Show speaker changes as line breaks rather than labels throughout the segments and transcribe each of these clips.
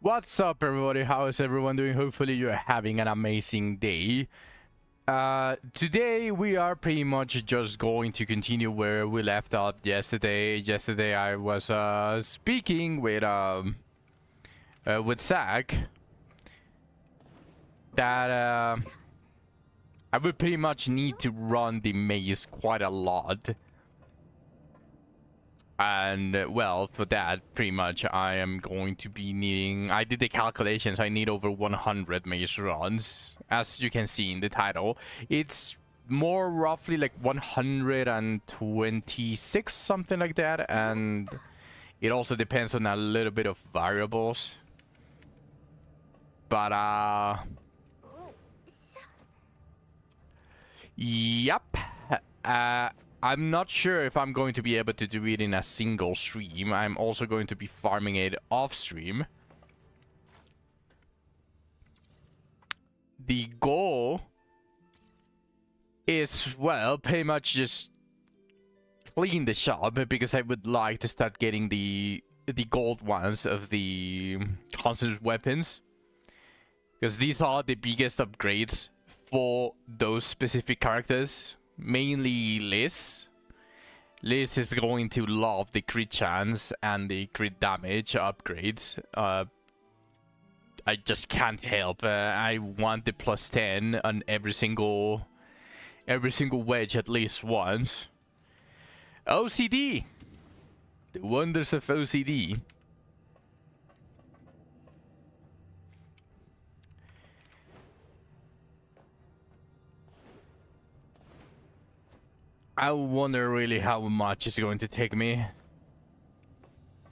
What's up, everybody? How is everyone doing? Hopefully you're having an amazing day. Today we are pretty much just going to continue where we left off yesterday. Yesterday I was speaking with Zach that I would pretty much need to run the maze quite a lot. And well, for that, pretty much I am going to be needing... I did the calculations, I need over 100 maze runs. As you can see in the title, it's more roughly like 126, something like that. And it also depends on a little bit of variables. But yep. I'm not sure if I'm going to be able to do it in a single stream. I'm also going to be farming it off stream. The goal is, well, pretty much just clean the shop, because I would like to start getting the gold ones of the constant weapons, because these are the biggest upgrades for those specific characters. Mainly Liz. Liz is going to love the crit chance and the crit damage upgrades. I just can't help. I want the plus 10 on every single wedge at least once. OCD! The wonders of OCD. I wonder really how much it's going to take me.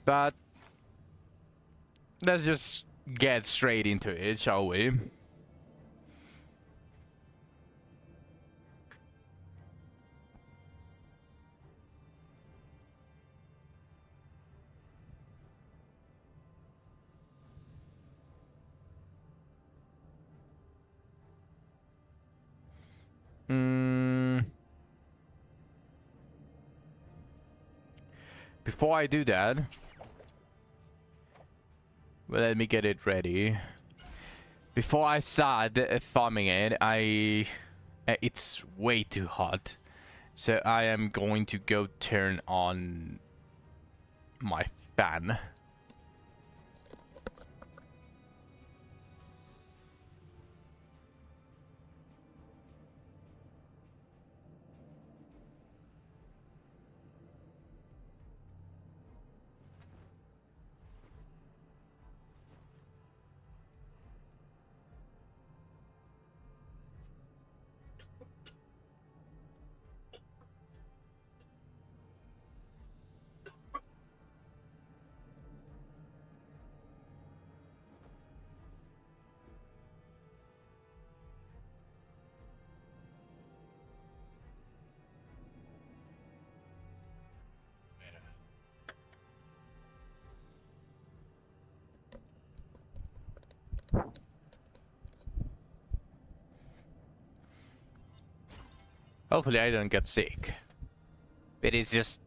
But let's just get straight into it, shall we? Before I do that, well, let me get it ready. Before I start farming it, it's way too hot, so I am going to go turn on my fan. Hopefully I don't get sick. It is just...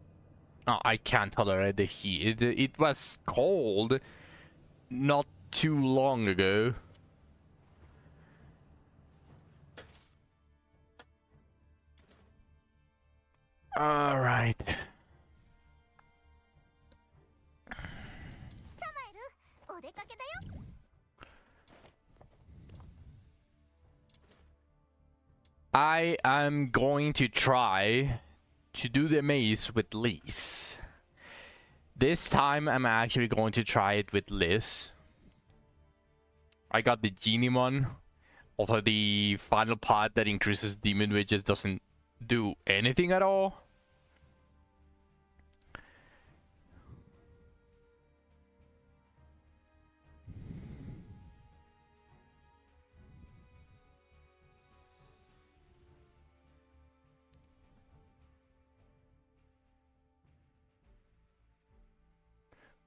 oh, I can't tolerate the heat. It was cold not too long ago. Alright. I am going to try to do the maze with Liz. This time I'm actually going to try it with Liz. I got the genie one. Although the final part that increases demon wages doesn't do anything at all.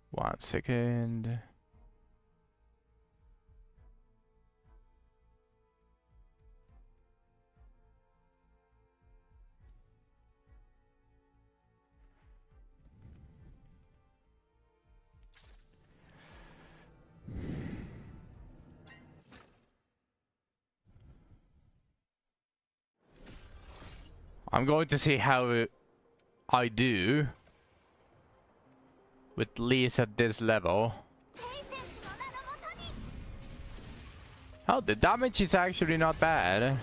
One second. I'm going to see how I do with Lise at this level. Oh, the damage is actually not bad.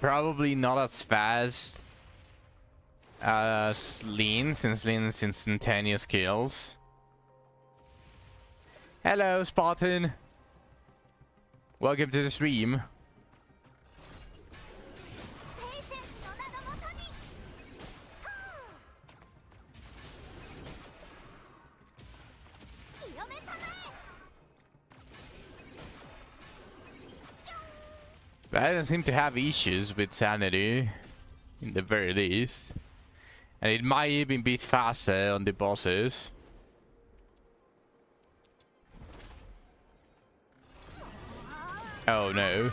Probably not as fast as Lin, since Lin's instantaneous kills. Hello, Spartan. Welcome to the stream. But I don't seem to have issues with sanity, in the very least. And it might even be faster on the bosses. Oh no.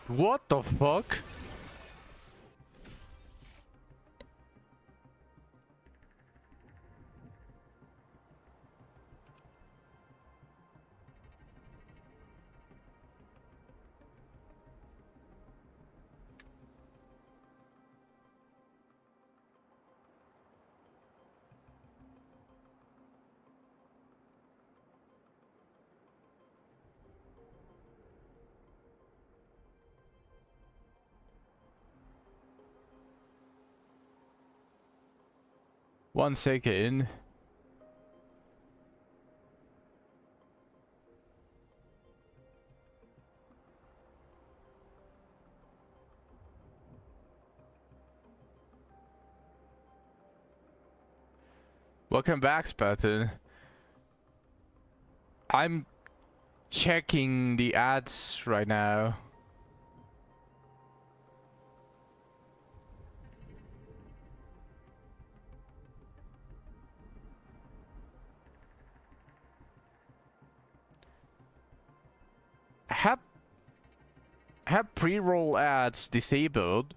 What the fuck? One second. Welcome back, Spartan. I'm checking the ads right now. Have pre-roll ads disabled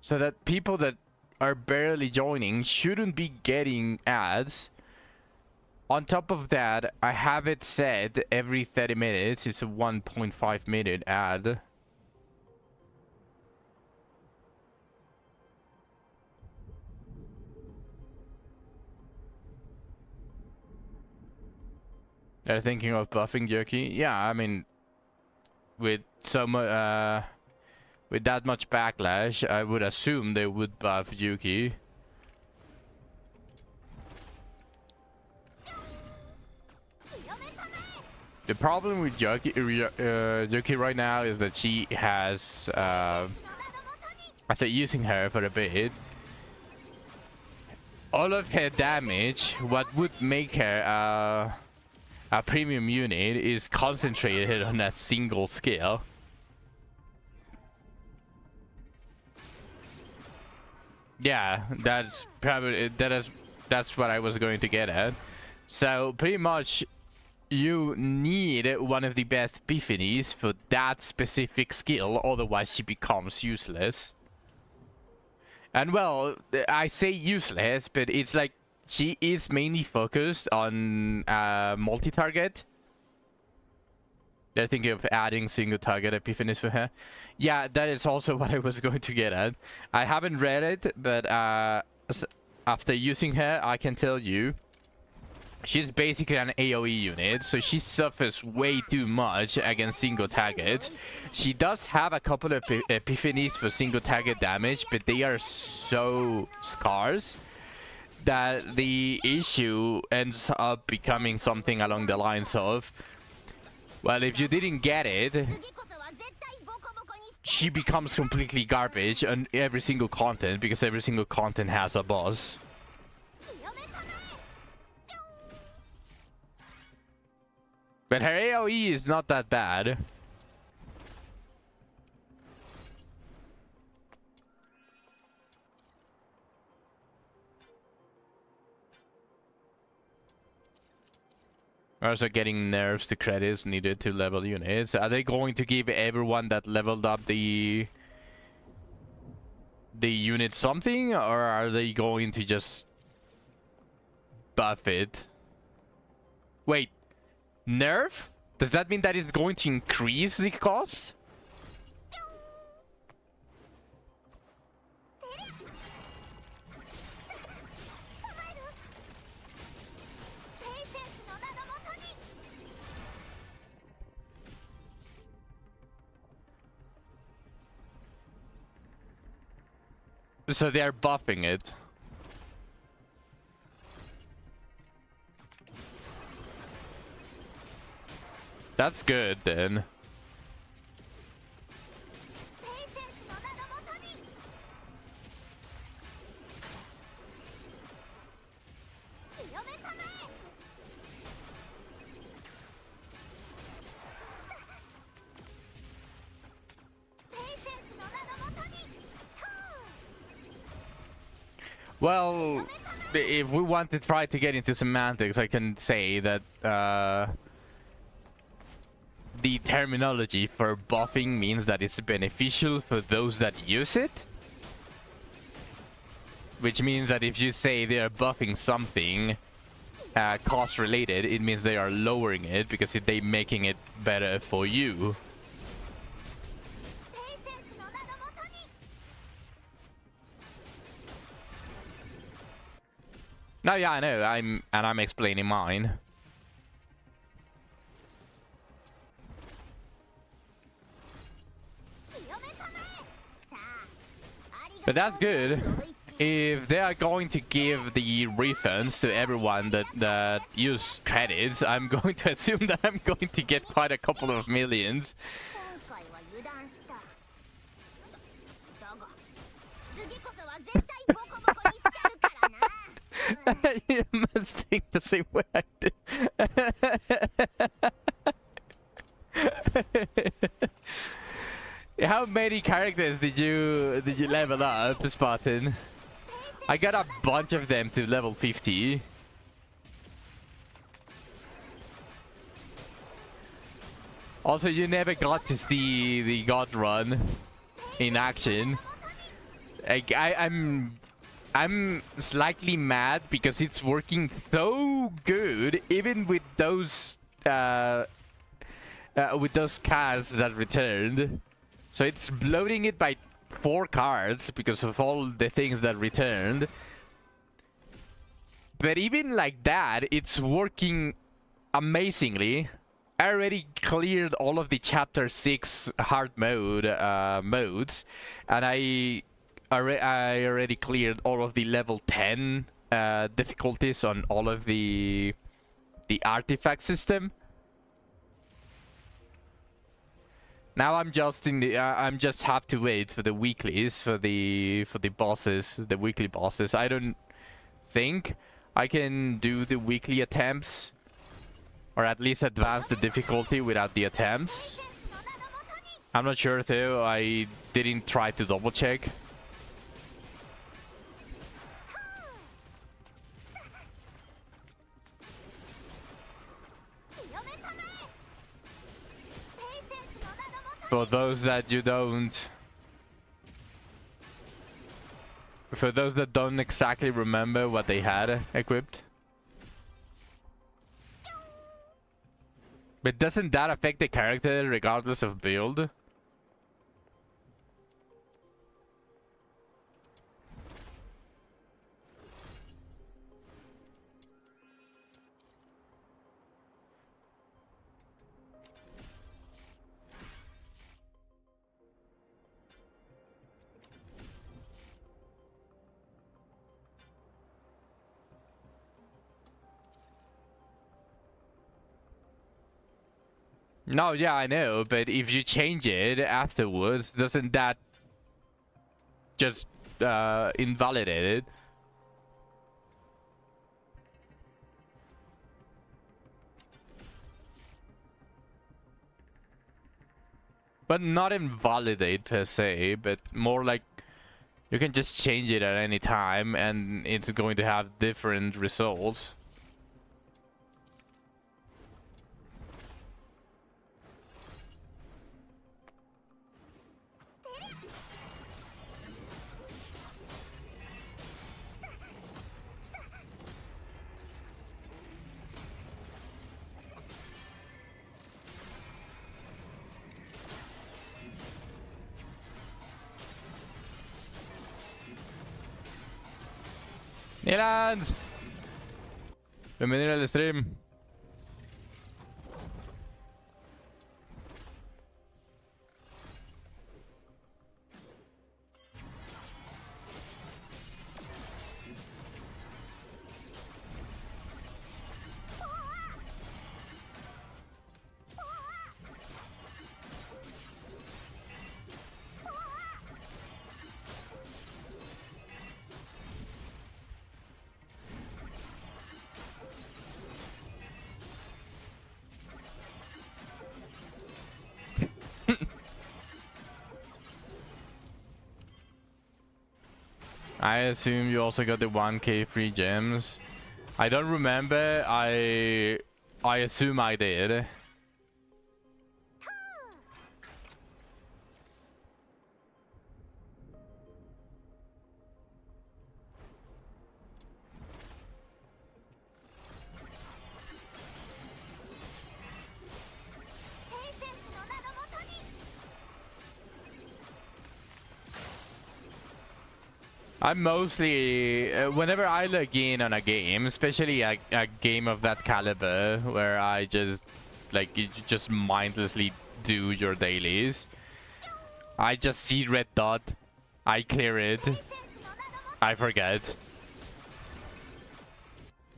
so that people that are barely joining shouldn't be getting ads. On top of that, I have it set every 30 minutes. It's a 1.5 minute ad. They're thinking of buffing Yuki. Yeah, I mean, with with that much backlash, I would assume they would buff Yuki. The problem with Yuki right now is that she has, after using her for a bit, all of her damage, what would make her a premium unit, is concentrated on a single skill. Yeah, that's probably that's what I was going to get at. So pretty much, you need one of the best epiphanies for that specific skill, otherwise she becomes useless. And well, I say useless, but it's like she is mainly focused on multi-target. They're thinking of adding single target epiphanies for her. Yeah, that is also what I was going to get at. I haven't read it, but after using her, I can tell you she's basically an AoE unit, so she suffers way too much against single targets. She does have a couple of epiphanies for single target damage, but they are so scarce that the issue ends up becoming something along the lines of, well, if you didn't get it, she becomes completely garbage on every single content, because every single content has a boss. But her AoE is not that bad. Also getting nerfs to credits needed to level units. Are they going to give everyone that leveled up the unit something, or are they going to just buff it? Wait, nerf? Does that mean that it's going to increase the cost? So they're buffing it. That's good then. Well, if we want to try to get into semantics, I can say that the terminology for buffing means that it's beneficial for those that use it. Which means that if you say they are buffing something cost related, it means they are lowering it because they're making it better for you. No, yeah, I know. I'm explaining mine. But that's good. If they are going to give the refunds to everyone that use credits, I'm going to assume that I'm going to get quite a couple of millions. You must think the same way I did. How many characters did you level up, Spartan? I got a bunch of them to level 50. Also, you never got to see the God Run in action. I'm slightly mad because it's working so good, even with those cars that returned. So it's bloating it by 4 cards because of all the things that returned. But even like that, it's working amazingly. I already cleared all of the chapter 6 hard mode modes, and I already cleared all of the level 10 difficulties on all of the artifact system. Now I'm just in the I'm just have to wait for the weeklies for the bosses, the weekly bosses. I don't think I can do the weekly attempts, or at least advance the difficulty without the attempts. I'm not sure though. I didn't try to double check. For those that don't exactly remember what they had equipped. But doesn't that affect the character regardless of build? No, yeah, I know, but if you change it afterwards, doesn't that just invalidate it? But not invalidate per se, but more like you can just change it at any time and it's going to have different results. ¡Nilans! Bienvenido al stream. I assume you also got the 1k free gems. I don't remember. I assume I did. I'm mostly, whenever I log in on a game, especially a game of that caliber, where I just, like, you just mindlessly do your dailies, I just see red dot, I clear it, I forget.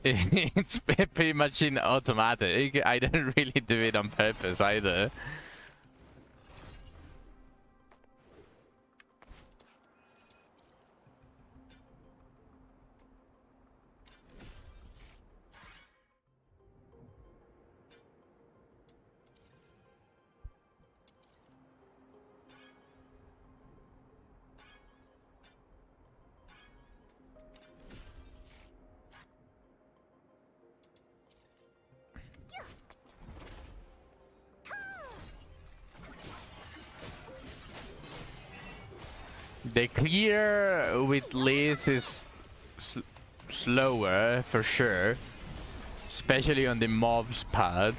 It's pretty much in automatic. I don't really do it on purpose either. The clear with Liz is slower for sure, especially on the mobs pad.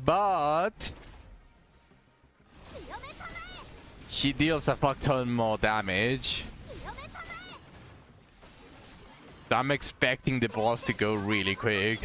But she deals a fuck ton more damage. I'm expecting the boss to go really quick.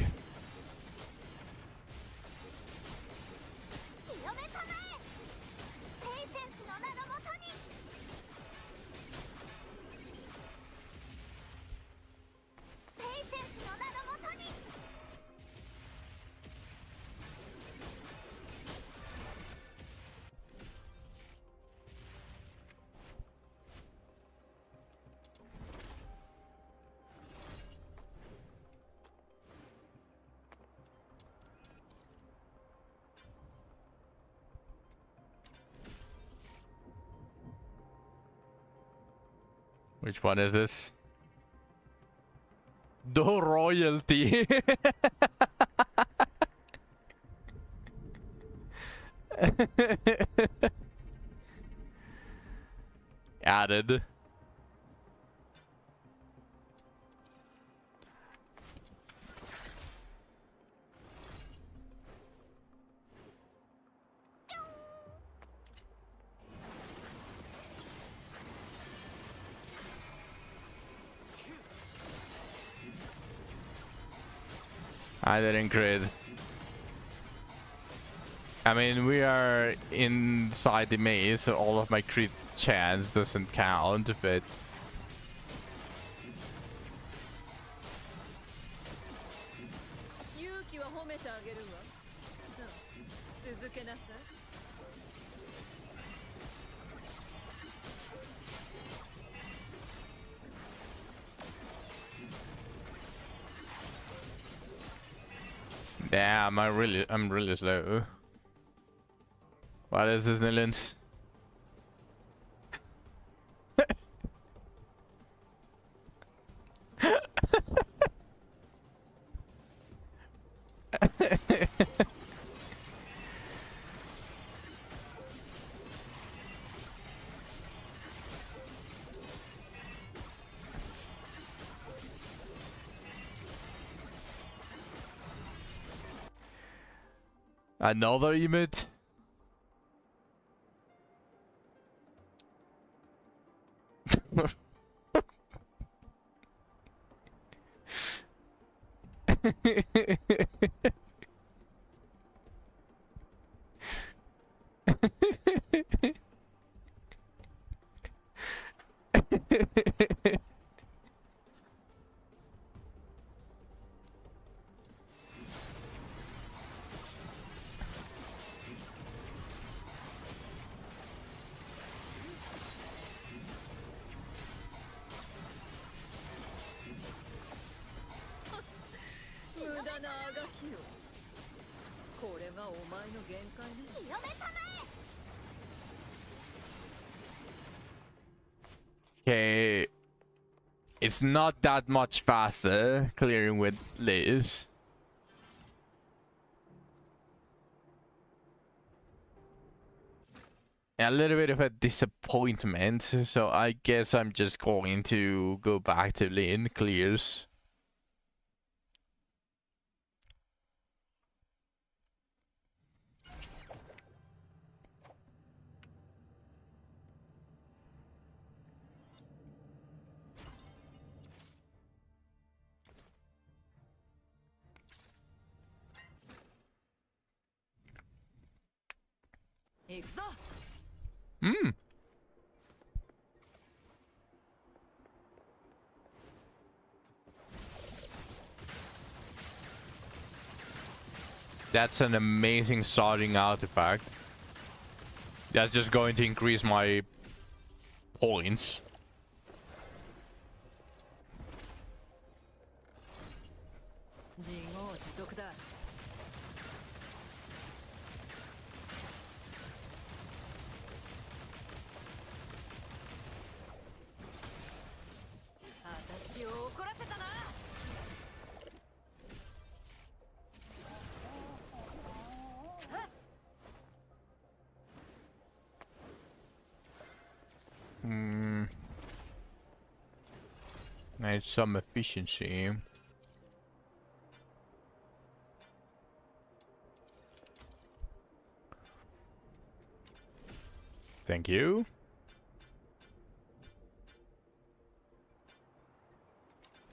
Which one is this? The royalty. Added. I didn't crit. I mean, we are inside the maze, so all of my crit chance doesn't count, but... Damn, I'm really slow. What is this, Nilens? Another emote? Okay, it's not that much faster clearing with Liz. A little bit of a disappointment, so I guess I'm just going to go back to Lin clears. Hmm. That's an amazing starting artifact. That's just going to increase my points. Need some efficiency. Thank you.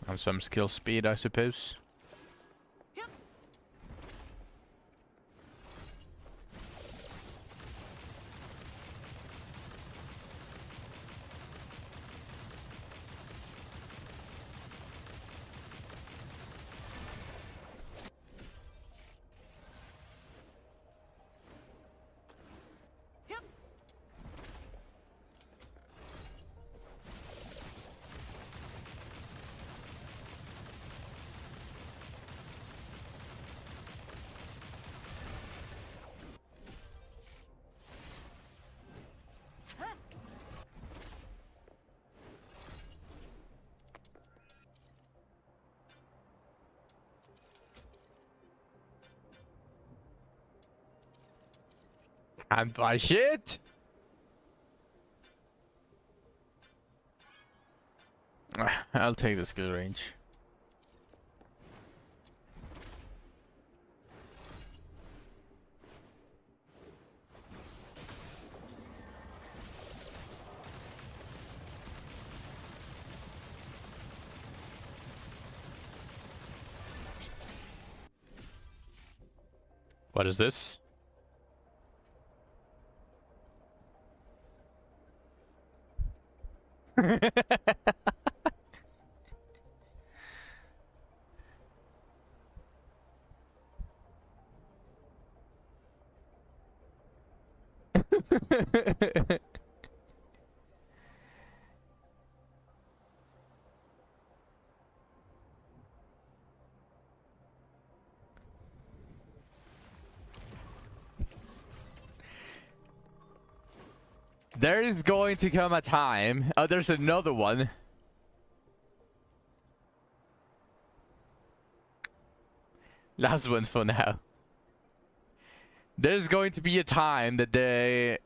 And some skill speed, I suppose. And buy shit. I'll take the skill range. What is this? There is going to come a time. Oh, there's another one. Last one for now. There's going to be a time that the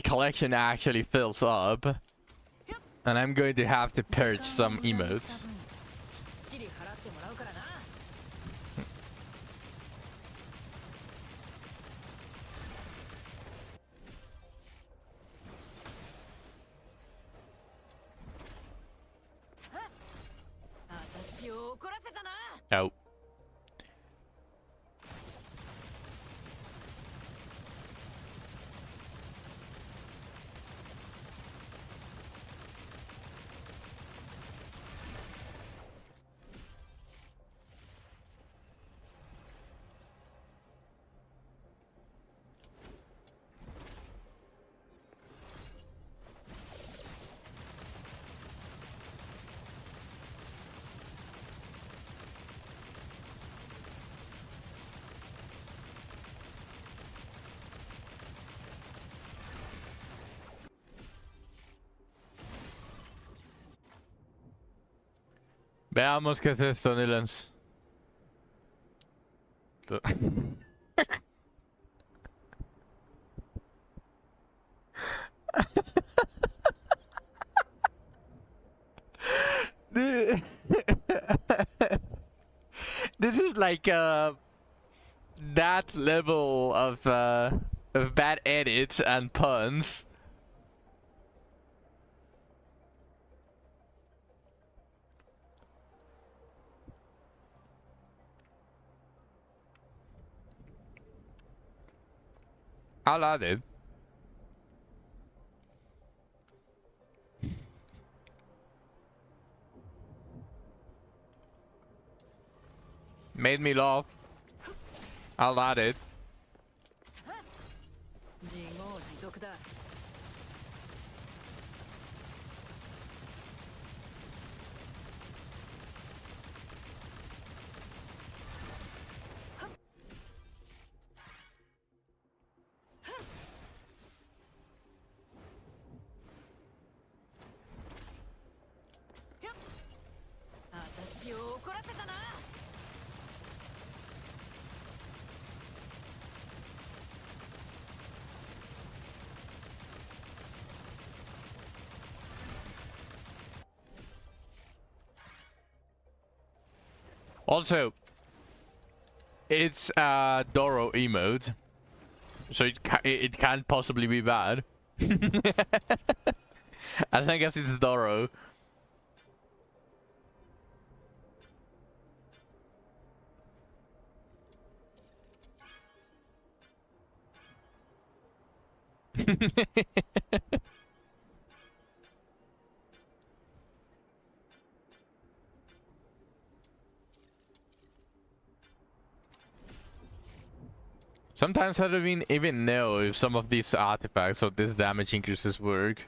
collection actually fills up, and I'm going to have to purge some emotes. Oh. Veamos qué es esto, Nilans. This is like that level of bad edits and puns. I'll add it. Made me laugh. I'll add it. Also, it's a Doro emote, so it can't possibly be bad. As long as it's Doro. Sometimes I don't even know if some of these artifacts or this damage increases work.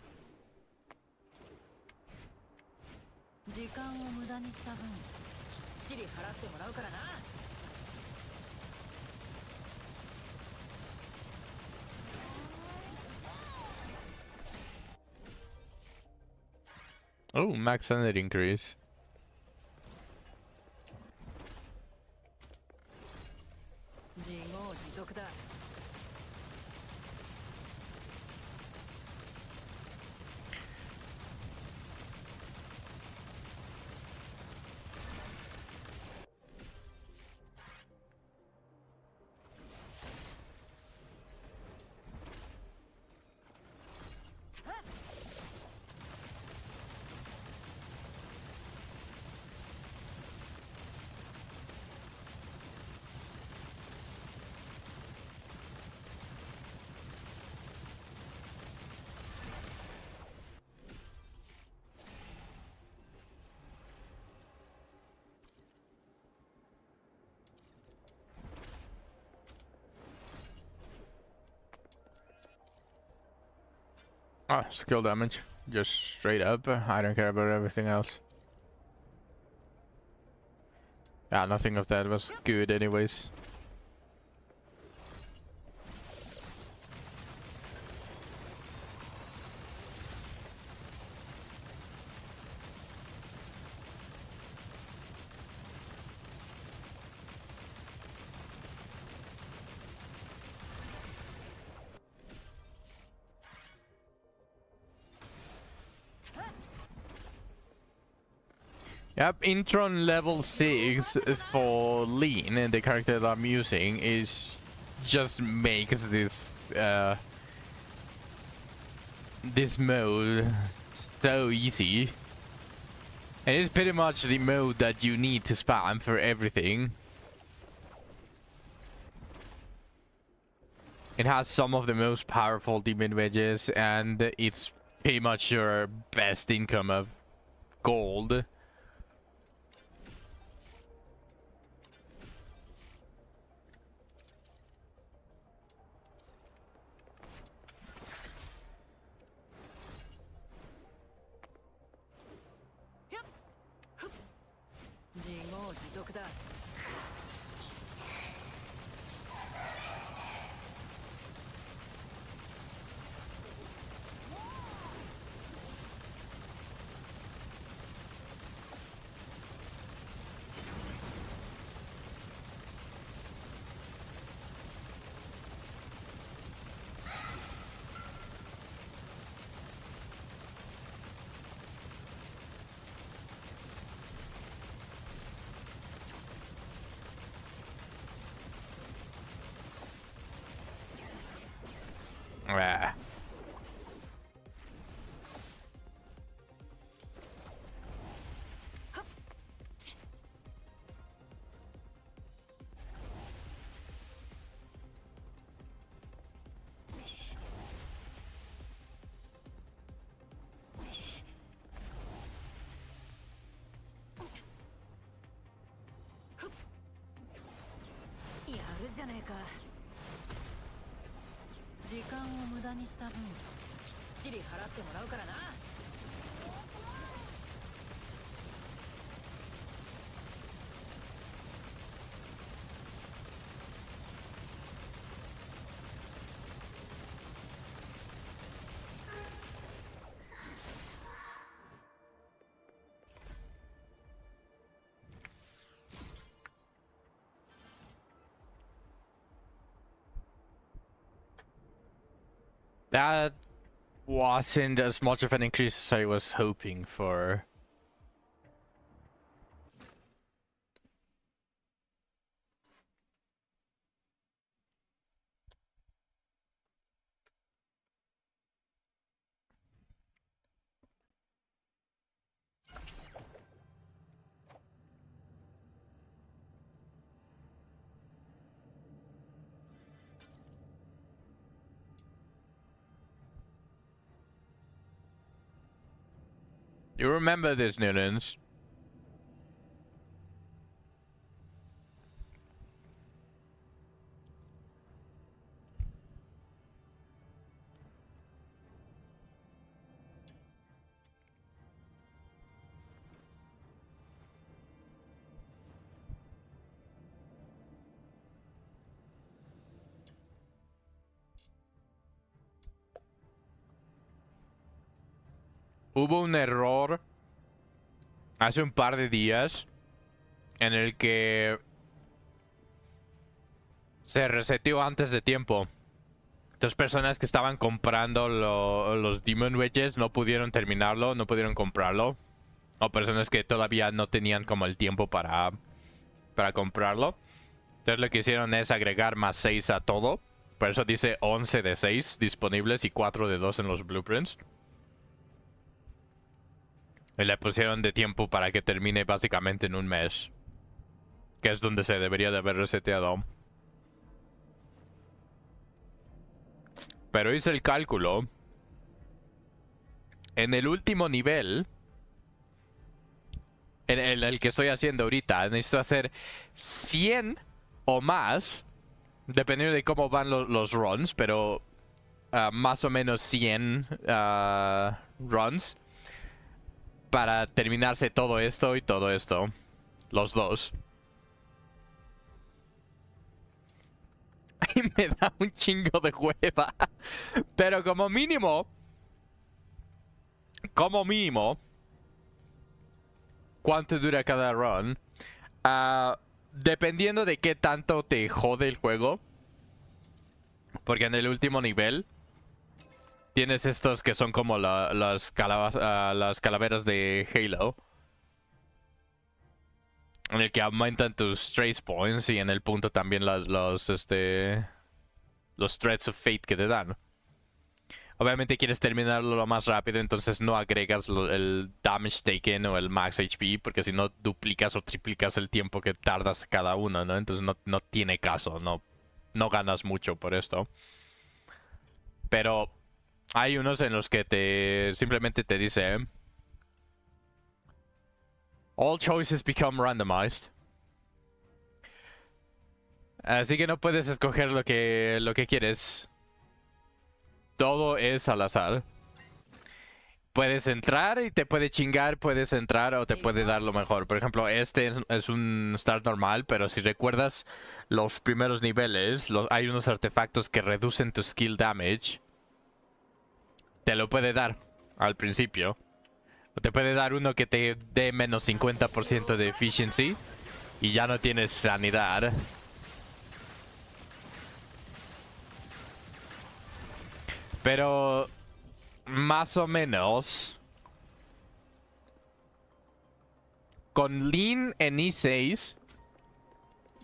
Oh, max sanity increase. Oh, skill damage. Just straight up. I don't care about everything else. Yeah, nothing of that was good anyways. Yep, Intron level 6 for Lean, and the character that I'm using is just makes this mode so easy. And it's pretty much the mode that you need to spam for everything. It has some of the most powerful demon wedges, and it's pretty much your best income of gold. Ah. That wasn't as much of an increase as I was hoping for. You remember this, Newlands? Hubo un error hace un par de días en el que se reseteó antes de tiempo. Dos personas que estaban comprando los Demon Wedges no pudieron terminarlo, no pudieron comprarlo. O personas que todavía no tenían como el tiempo para comprarlo. Entonces lo que hicieron es agregar más 6 a todo. Por eso dice 11 de 6 disponibles y 4 de 2 en los blueprints. Y le pusieron de tiempo para que termine básicamente en un mes. Que es donde se debería de haber reseteado. Pero hice el cálculo. En el último nivel, en el que estoy haciendo ahorita, necesito hacer 100 o más, dependiendo de cómo van los runs, pero más o menos 100 runs para terminarse todo esto y todo esto. Los dos. Y me da un chingo de hueva. Pero como mínimo, ¿cuánto dura cada run? Dependiendo de qué tanto te jode el juego. Porque en el último nivel tienes estos que son como las calaveras de Halo. en el que aumentan tus trace points y en el punto también los threads of fate que te dan. Obviamente quieres terminarlo lo más rápido, entonces no agregas el damage taken o el max HP, porque si no duplicas o triplicas el tiempo que tardas cada uno, ¿no? Entonces no tiene caso, no ganas mucho por esto. Pero hay unos en los que simplemente te dice all choices become randomized. Así que no puedes escoger lo que quieres. Todo es al azar. Puedes entrar y te puede chingar, puedes entrar o te puede dar lo mejor. Por ejemplo, este es un start normal, pero si recuerdas los primeros niveles, hay unos artefactos que reducen tu skill damage. Te lo puede dar al principio. O te puede dar uno que te dé menos 50% de efficiency y ya no tienes sanidad. Pero más o menos con Lean en E6,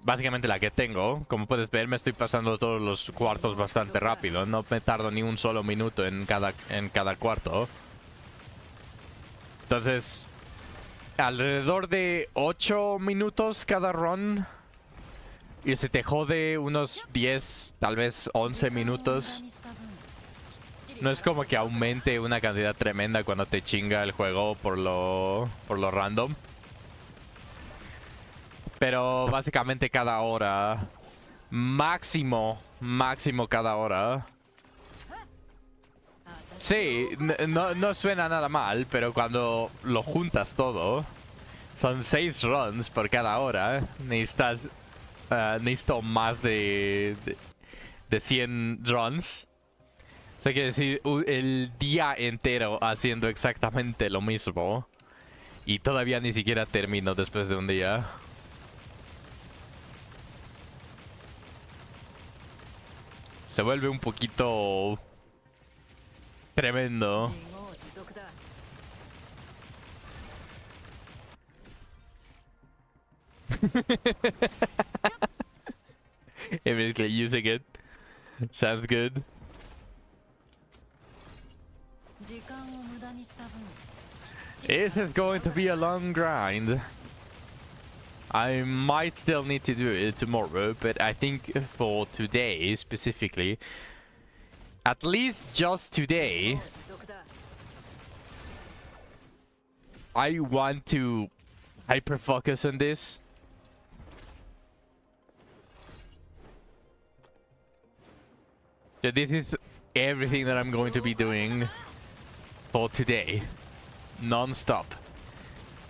básicamente la que tengo, como puedes ver me estoy pasando todos los cuartos bastante rápido. No me tardo ni un solo minuto en cada cuarto. Entonces, alrededor de 8 minutos cada run. Y si te jode unos 10, tal vez 11 minutos. No es como que aumente una cantidad tremenda cuando te chinga el juego por lo random. Pero básicamente cada hora. Máximo cada hora. Sí, no suena nada mal, pero cuando lo juntas todo, son 6 runs por cada hora. Necesito más de 100 runs. O sea, que decir, el día entero haciendo exactamente lo mismo. Y todavía ni siquiera termino después de un día. Se vuelve un poquito tremendo. Immediately using it. Sounds good. This is going to be a long grind. I might still need to do it tomorrow, but I think for today specifically, at least just today, I want to hyper focus on this. So this is everything that I'm going to be doing for today, non-stop.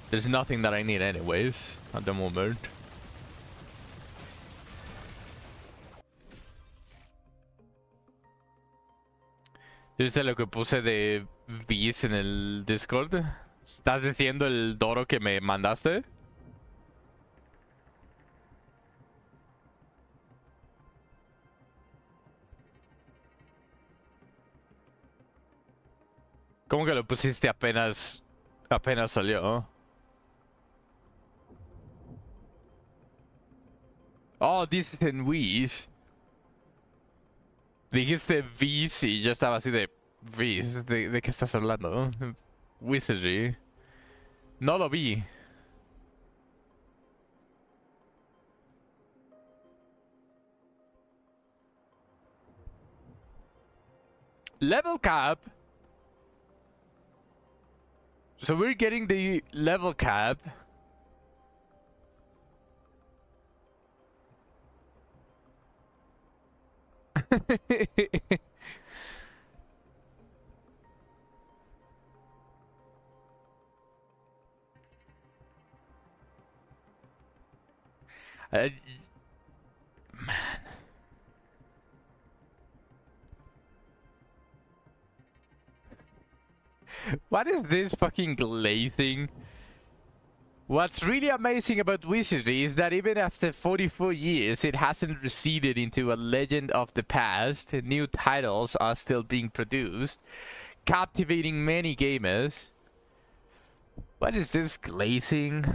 There's nothing that I need anyways at the moment. ¿Viste lo que puse de Beast en el Discord? ¿Estás diciendo el Doro que me mandaste? ¿Cómo que lo pusiste apenas salió? Oh, this is in Whis. Dijiste Whis y yo estaba así de... Whis, ¿de qué estás hablando? Wizardry. No lo vi. Level cap? So we're getting the level cap. Man. What is this fucking glazing? What's really amazing about Wizardry is that even after 44 years, it hasn't receded into a legend of the past. New titles are still being produced, captivating many gamers. What is this glazing?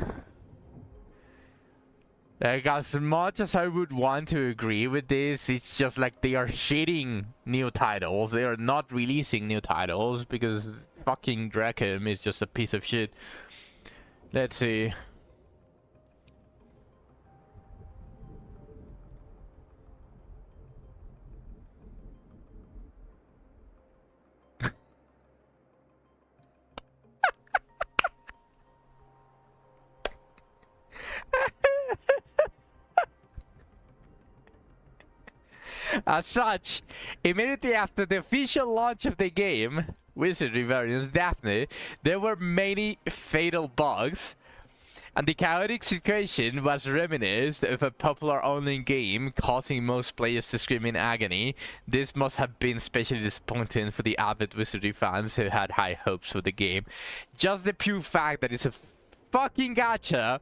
Like, as much as I would want to agree with this, it's just like they are shitting new titles. They are not releasing new titles because fucking Drakem is just a piece of shit. Let's see. As such, immediately after the official launch of the game, Wizardry Variants Daphne, there were many fatal bugs, and the chaotic situation was reminiscent of a popular online game causing most players to scream in agony. This must have been especially disappointing for the avid Wizardry fans who had high hopes for the game. Just the pure fact that it's a fucking gacha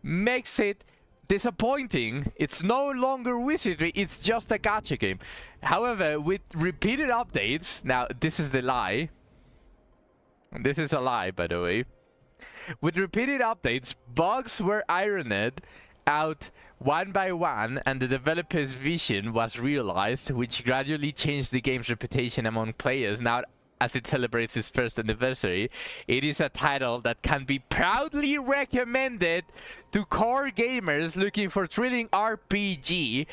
makes it disappointing. It's no longer Wizardry, it's just a gacha game. However, with repeated updates, now this is the lie. This is a lie, by the way. With repeated updates, bugs were ironed out one by one, and the developer's vision was realized, which gradually changed the game's reputation among players. Now, as it celebrates its first anniversary, it is a title that can be proudly recommended to core gamers looking for thrilling RPG.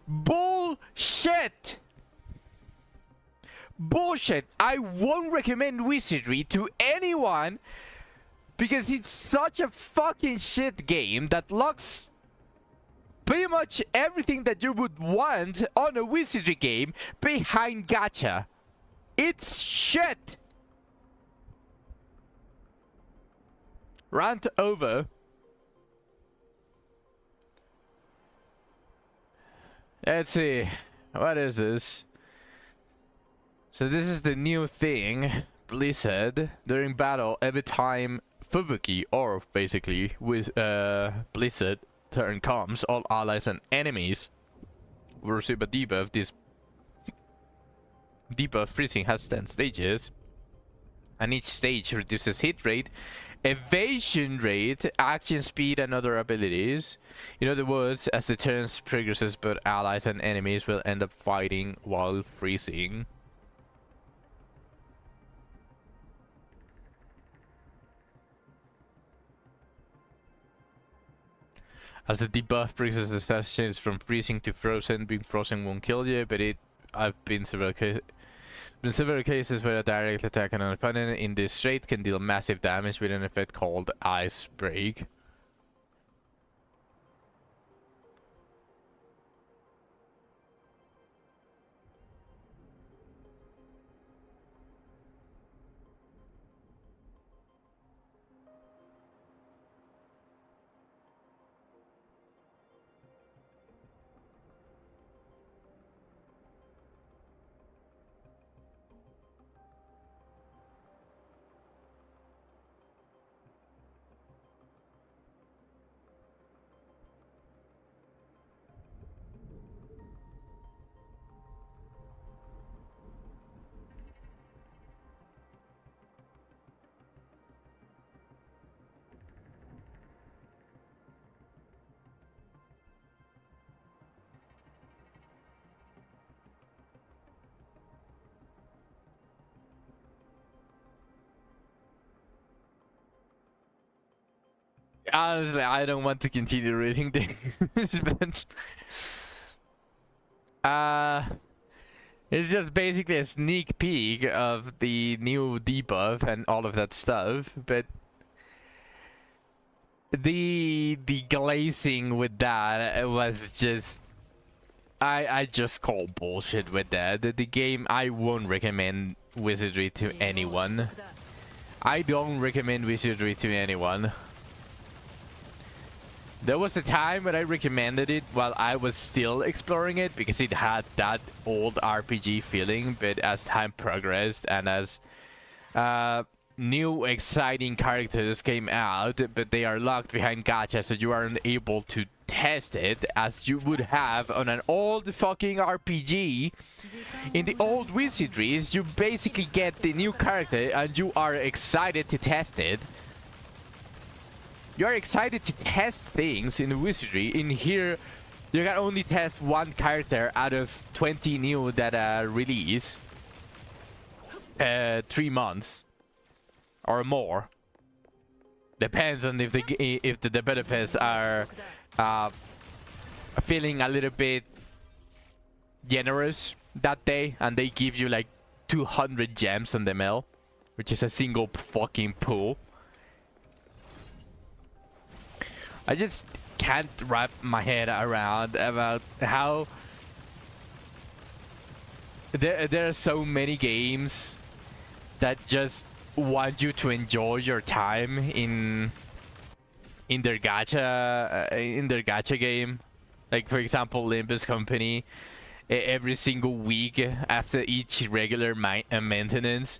Bullshit! Bullshit! I won't recommend Wizardry to anyone because it's such a fucking shit game that lacks pretty much everything that you would want on a Wizardry game behind gacha. It's shit! Rant over. Let's see. What is this? So this is the new thing. Blizzard. During battle, every time Fubuki, or basically with Blizzard turn comes, all allies and enemies will receive a debuff. This debuff freezing has 10 stages, and each stage reduces hit rate, evasion rate, action speed, and other abilities. In other words, as the turns progresses, both allies and enemies will end up fighting while freezing. As the debuff progresses, the status changes from freezing to frozen. Being frozen won't kill you, but I've been several cases where a direct attack on an opponent in this state can deal massive damage with an effect called Ice Break. Honestly, I don't want to continue reading this, but it's just basically a sneak peek of the new debuff and all of that stuff. But the glazing with that was just, I just call bullshit with that. The game, I won't recommend Wizardry to anyone. I don't recommend Wizardry to anyone. There was a time when I recommended it while I was still exploring it because it had that old RPG feeling, but as time progressed and as new exciting characters came out, but they are locked behind gacha, so you aren't able to test it as you would have on an old fucking RPG. In the old Wizardries, you basically get the new character and you are excited to test it. you're excited to test things in Wizardry. In here, you can only test one character out of 20 new that release 3 months or more. Depends on if the developers are feeling a little bit generous that day, and they give you like 200 gems on the mill, which is a single fucking pool. I just can't wrap my head around about how there are so many games that just want you to enjoy your time in their gacha game. Like, for example, Limbus Company, every single week after each regular maintenance,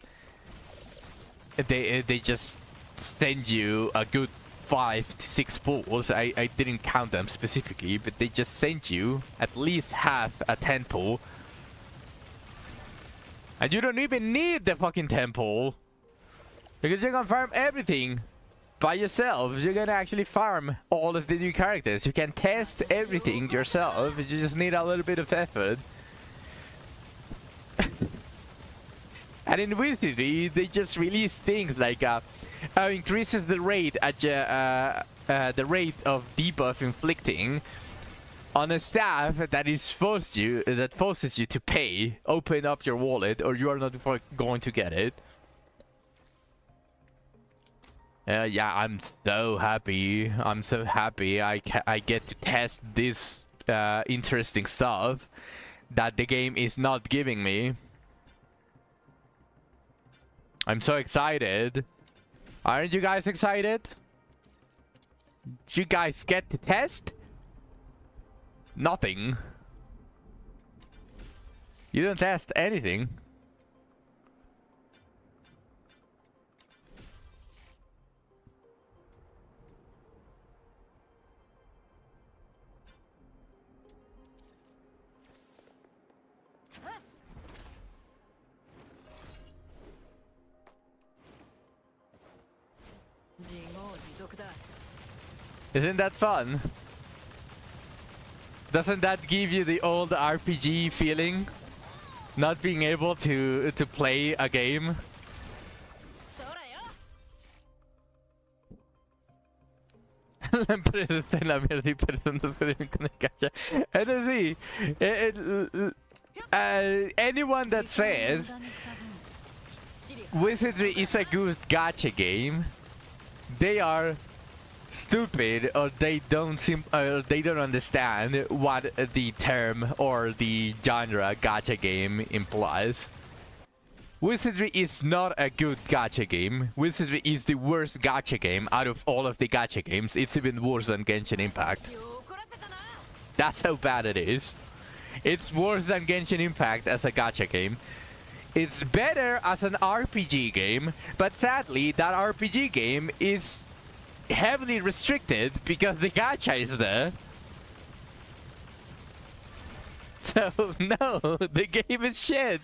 they just send you a good 5 to 6 pools. I didn't count them specifically, but they just sent you at least half a 10 pool. And you don't even need the fucking 10 pool, because you can farm everything by yourself. You're gonna actually farm all of the new characters. You can test everything yourself. You just need a little bit of effort. And in Wizardry, they just release things like increases the rate at the rate of debuff inflicting on a staff that forces you to pay. Open up your wallet, or you are not going to get it. Yeah, I'm so happy. I'm so happy I get to test this interesting stuff that the game is not giving me. I'm so excited. Aren't you guys excited? You guys get to test? Nothing. You don't test anything. Isn't that fun? Doesn't that give you the old RPG feeling? Not being able to play a game? Anyone that says Wizardry is a good gacha game, they are stupid, or they don't understand what the term or the genre gacha game implies. Wizardry is not a good gacha game. Wizardry is the worst gacha game out of all of the gacha games. It's even worse than Genshin Impact. That's how bad it is. It's worse than Genshin Impact as a gacha game. It's better as an RPG game, but sadly that RPG game is heavily restricted because the gacha is there. So no, the game is shit.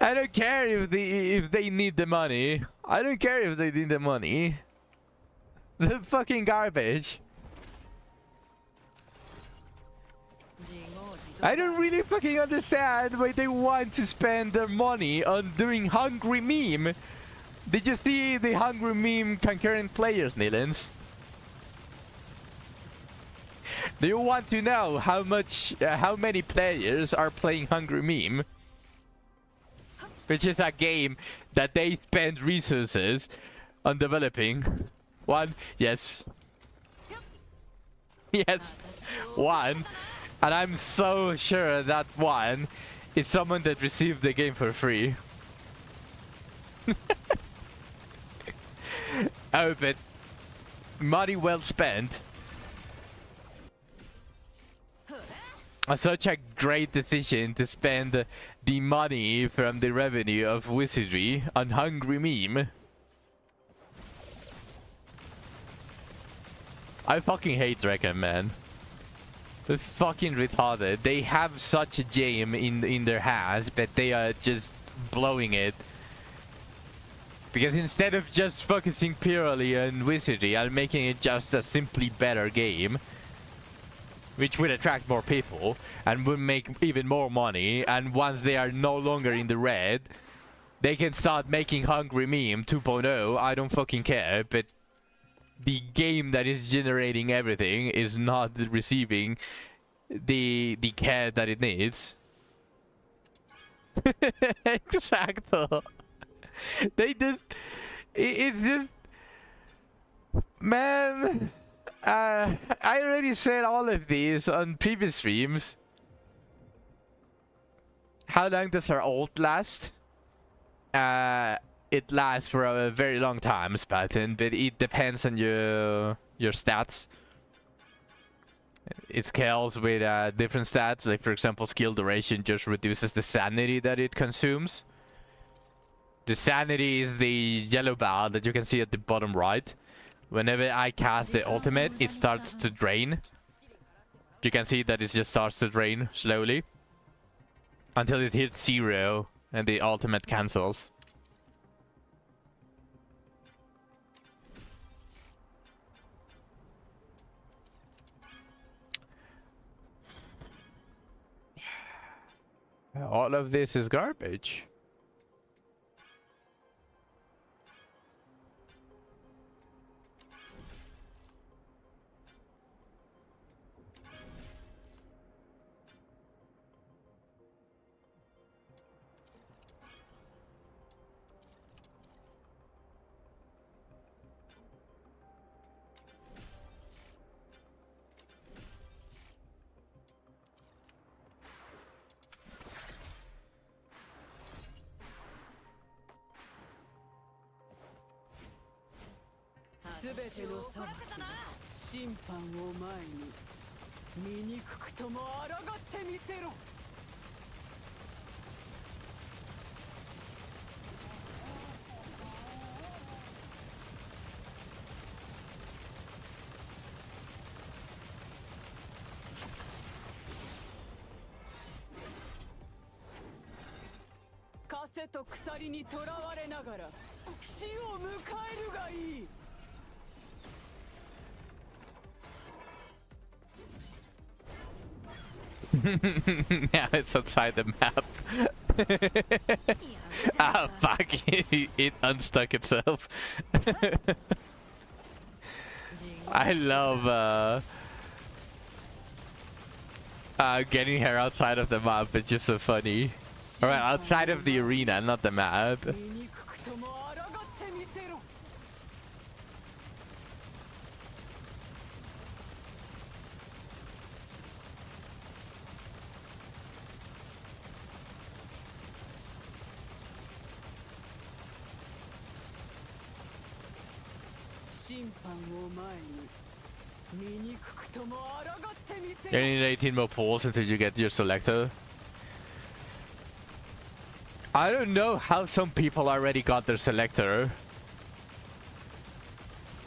I don't care if they need the money. I don't care if they need the money. The fucking garbage. I don't really fucking understand why they want to spend their money on doing Hungry Meme. Did you see the Hungry Meme concurrent players, Nilens? Do you want to know how many players are playing Hungry Meme? Which is a game that they spend resources on developing. One, yes. Yes, one. And I'm so sure that one is someone that received the game for free. Oh, but money well spent. Such a great decision to spend the money from the revenue of Wizardry on Hungry Meme. I fucking hate Draken, man. They're fucking retarded. They have such a gem in their hands, but they are just blowing it Because instead of just focusing purely on wizardry, I'm making it just a simply better game, which will attract more people and will make even more money. And once they are no longer in the red, they can start making Hungry Meme 2.0. I don't fucking care, but the game that is generating everything is not receiving the care that it needs. Exacto. They just... It's just... Man... I already said all of these on previous streams. How long does our ult last? It lasts for a very long time, Spartan, but it depends on your stats. It scales with different stats, like for example, skill duration just reduces the sanity that it consumes. The sanity is the yellow bar that you can see at the bottom right. Whenever I cast the ultimate, it starts to drain. You can see that it just starts to drain slowly until it hits 0 and the ultimate cancels. All of this is garbage. Now it's outside the map. Ah, fuck. It unstuck itself. I love getting her outside of the map. It's just so funny. Alright, outside of the arena, not the map. You need 18 more pulls until you get your selector. I don't know how some people already got their selector.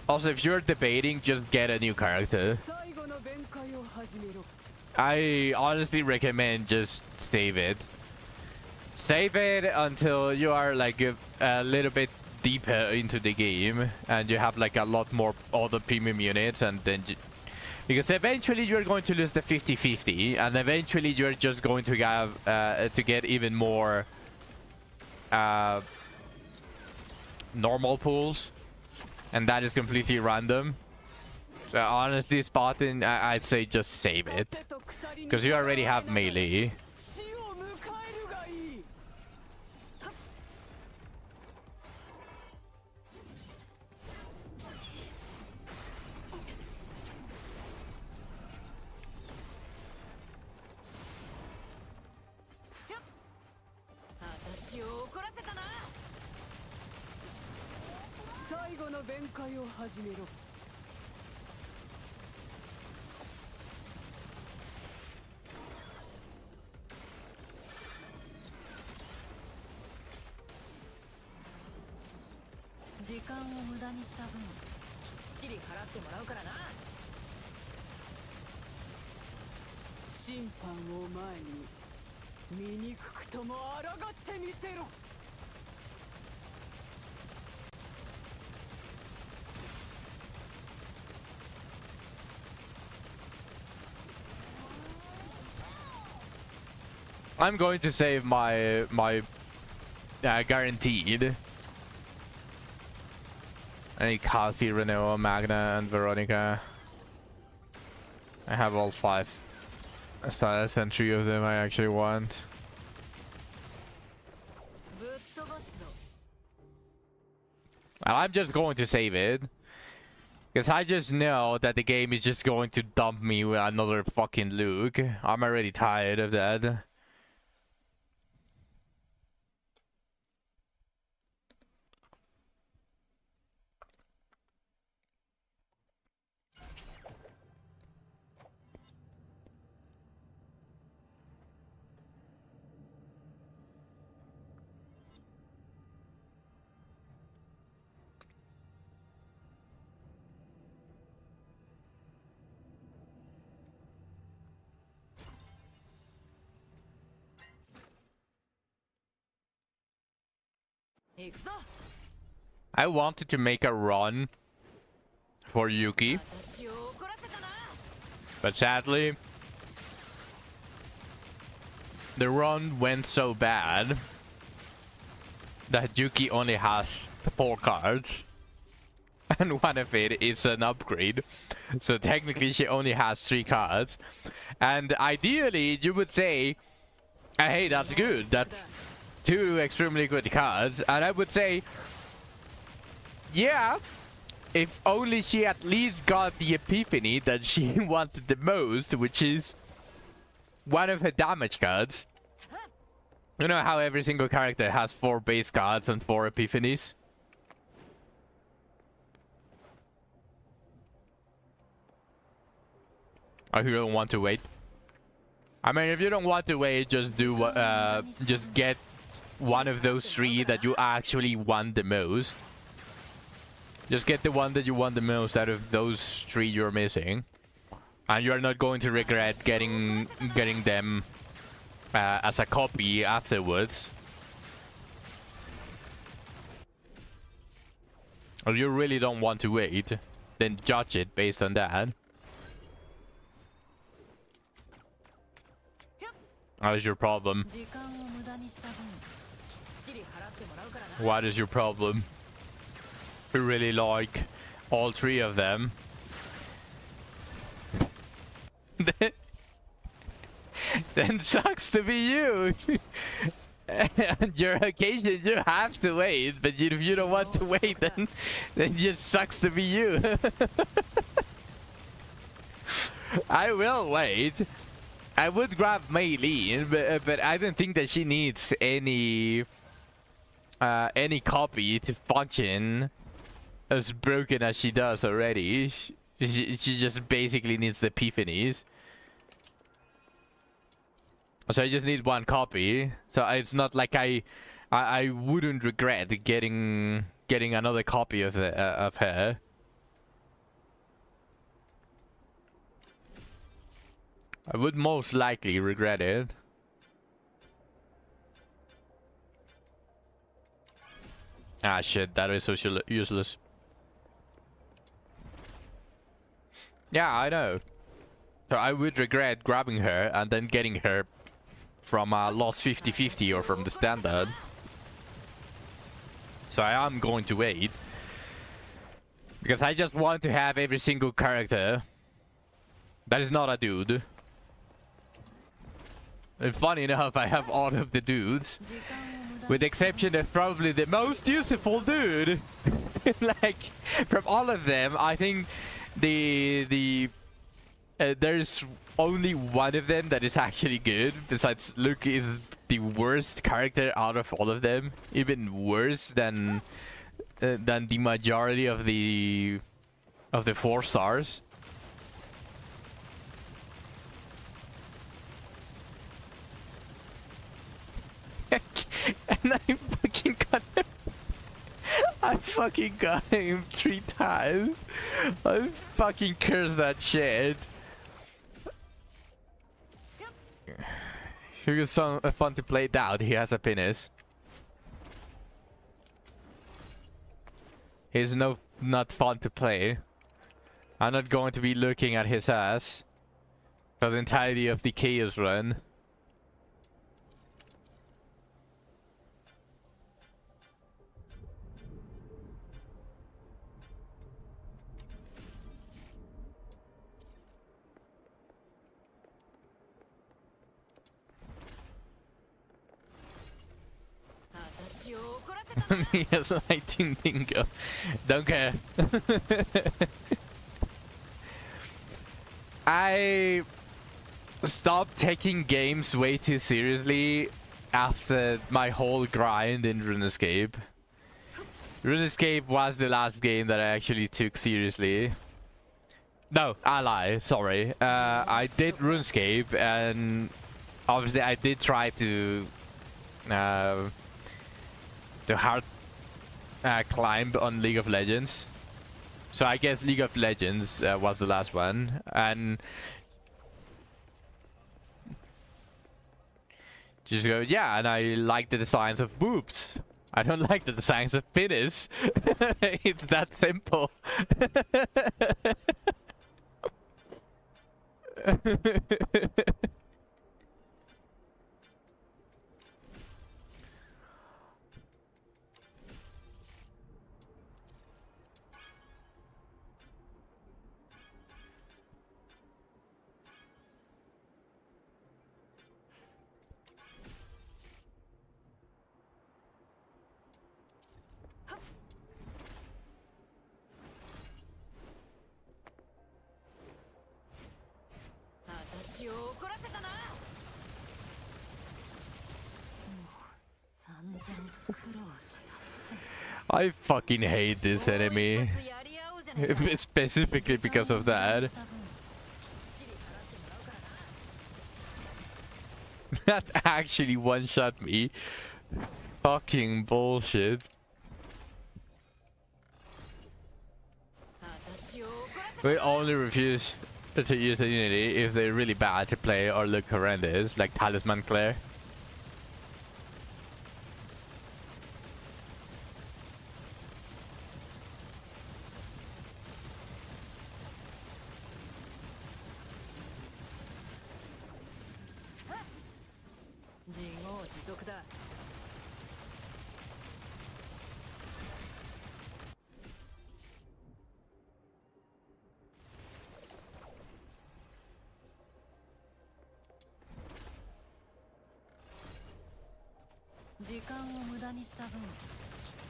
Also, if you're debating, just get a new character. I honestly recommend just save it. Save it until you are like a little bit deeper into the game and you have like a lot more other premium units, and then because eventually you're going to lose the 50-50 and eventually you're just going to have to get even more normal pools, and that is completely random. So honestly, Spartan, I'd say just save it because you already have melee. I'm going to save my guaranteed. I need Calfee, Renoa, Magna, and Veronica. I have all 5 status and 3 of them I actually want. And I'm just going to save it. Because I just know that the game is just going to dump me with another fucking Luke. I'm already tired of that. I wanted to make a run for Yuki, but sadly the run went so bad that Yuki only has 4 cards and one of it is an upgrade, so technically she only has 3 cards. And ideally you would say, hey, that's good, that's 2 extremely good cards. And I would say, yeah, if only she at least got the epiphany that she wanted the most, which is one of her damage cards. You know how every single character has 4 base cards and 4 epiphanies? Or you don't want to wait? I mean, if you don't want to wait, just do just get one of those 3 that you actually want the most. Just get the one that you want the most out of those 3 you're missing, and you're not going to regret getting them as a copy afterwards. If you really don't want to wait, then judge it based on that. What is your problem? What is your problem? You really like all 3 of them. Then sucks to be you. On your occasion you have to wait, but if you don't want to wait, then just sucks to be you. I will wait. I would grab Mei Lin, but I don't think that she needs any copy to function as broken as she does already. She just basically needs the epiphanies. So I just need 1 copy. So it's not like I wouldn't regret getting another copy of her. I would most likely regret it. Ah shit, that is so useless. Yeah, I know. So I would regret grabbing her and then getting her from lost 50-50 or from the standard. So I am going to wait. Because I just want to have every single character that is not a dude. And funny enough, I have all of the dudes. With the exception of probably the most useful dude. Like, from all of them, I think there's only one of them that is actually good. Besides, Luke is the worst character out of all of them. Even worse than the majority of the 4 stars. And I fucking got him. I fucking got him 3 times. I fucking cursed that shit. He was so fun to play down. He has a penis. He's not fun to play. I'm not going to be looking at his ass for the entirety of the Chaos run. Yes, I didn't think of. Don't care. I stopped taking games way too seriously after my whole grind in RuneScape. RuneScape was the last game that I actually took seriously. No, I lie. Sorry. I did RuneScape, and obviously I did try to hard climb on League of Legends. So I guess League of Legends was the last one, and just go, yeah, and I like the designs of boobs. I don't like the designs of penis. It's that simple. I fucking hate this enemy. Specifically because of that. That actually one-shot me. Fucking bullshit. We only refuse to use Unity if they're really bad to play or look horrendous, like Talisman Claire.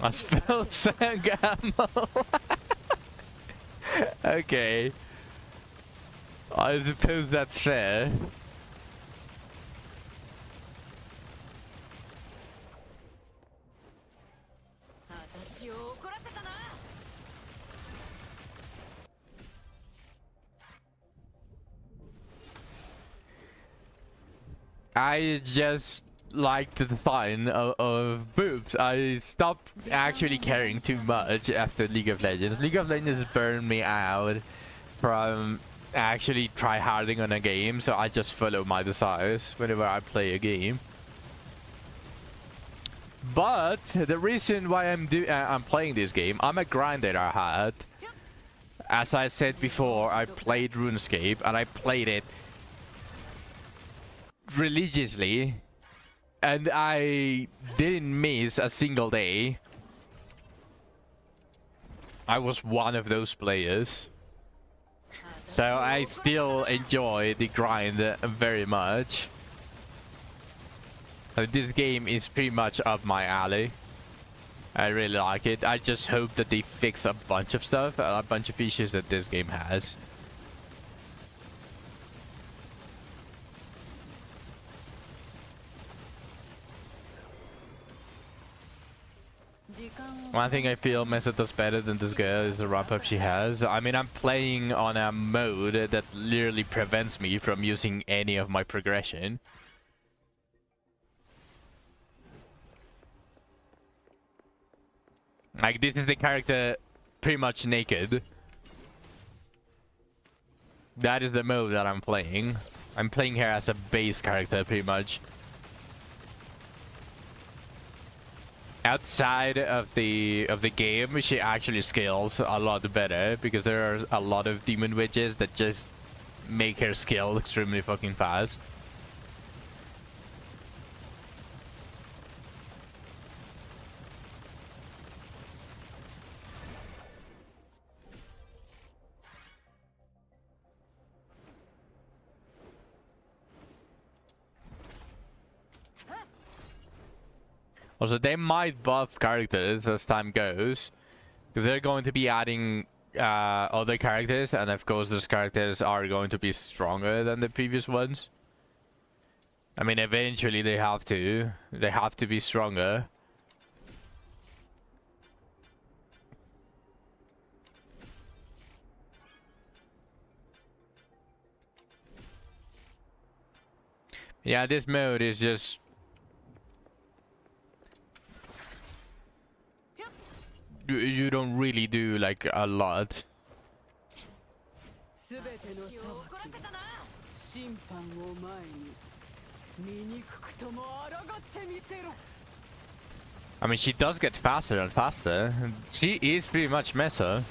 I spelled Sangamo. Okay. I suppose that's fair. I just like the design of boobs. I stopped actually caring too much after League of Legends. League of Legends burned me out from actually try-harding on a game, so I just follow my desires whenever I play a game. But the reason why I'm playing this game, I'm a grinder at heart. As I said before, I played RuneScape and I played it religiously, and I didn't miss a single day. I was one of those players. So I still enjoy the grind very much. This game is pretty much up my alley. I really like it. I just hope that they fix a bunch of stuff, a bunch of issues that this game has. One thing I feel Mesa does better than this girl is the ramp up she has. I mean, I'm playing on a mode that literally prevents me from using any of my progression. Like, this is the character pretty much naked. That is the mode that I'm playing. I'm playing her as a base character pretty much. Outside of the game, she actually scales a lot better because there are a lot of demon witches that just make her scale extremely fucking fast. Also, they might buff characters as time goes, because they're going to be adding other characters, and of course those characters are going to be stronger than the previous ones. I mean, eventually they have to. They have to be stronger. Yeah, this mode is just... You don't really do like a lot. I mean, she does get faster and faster. She is pretty much Mesa.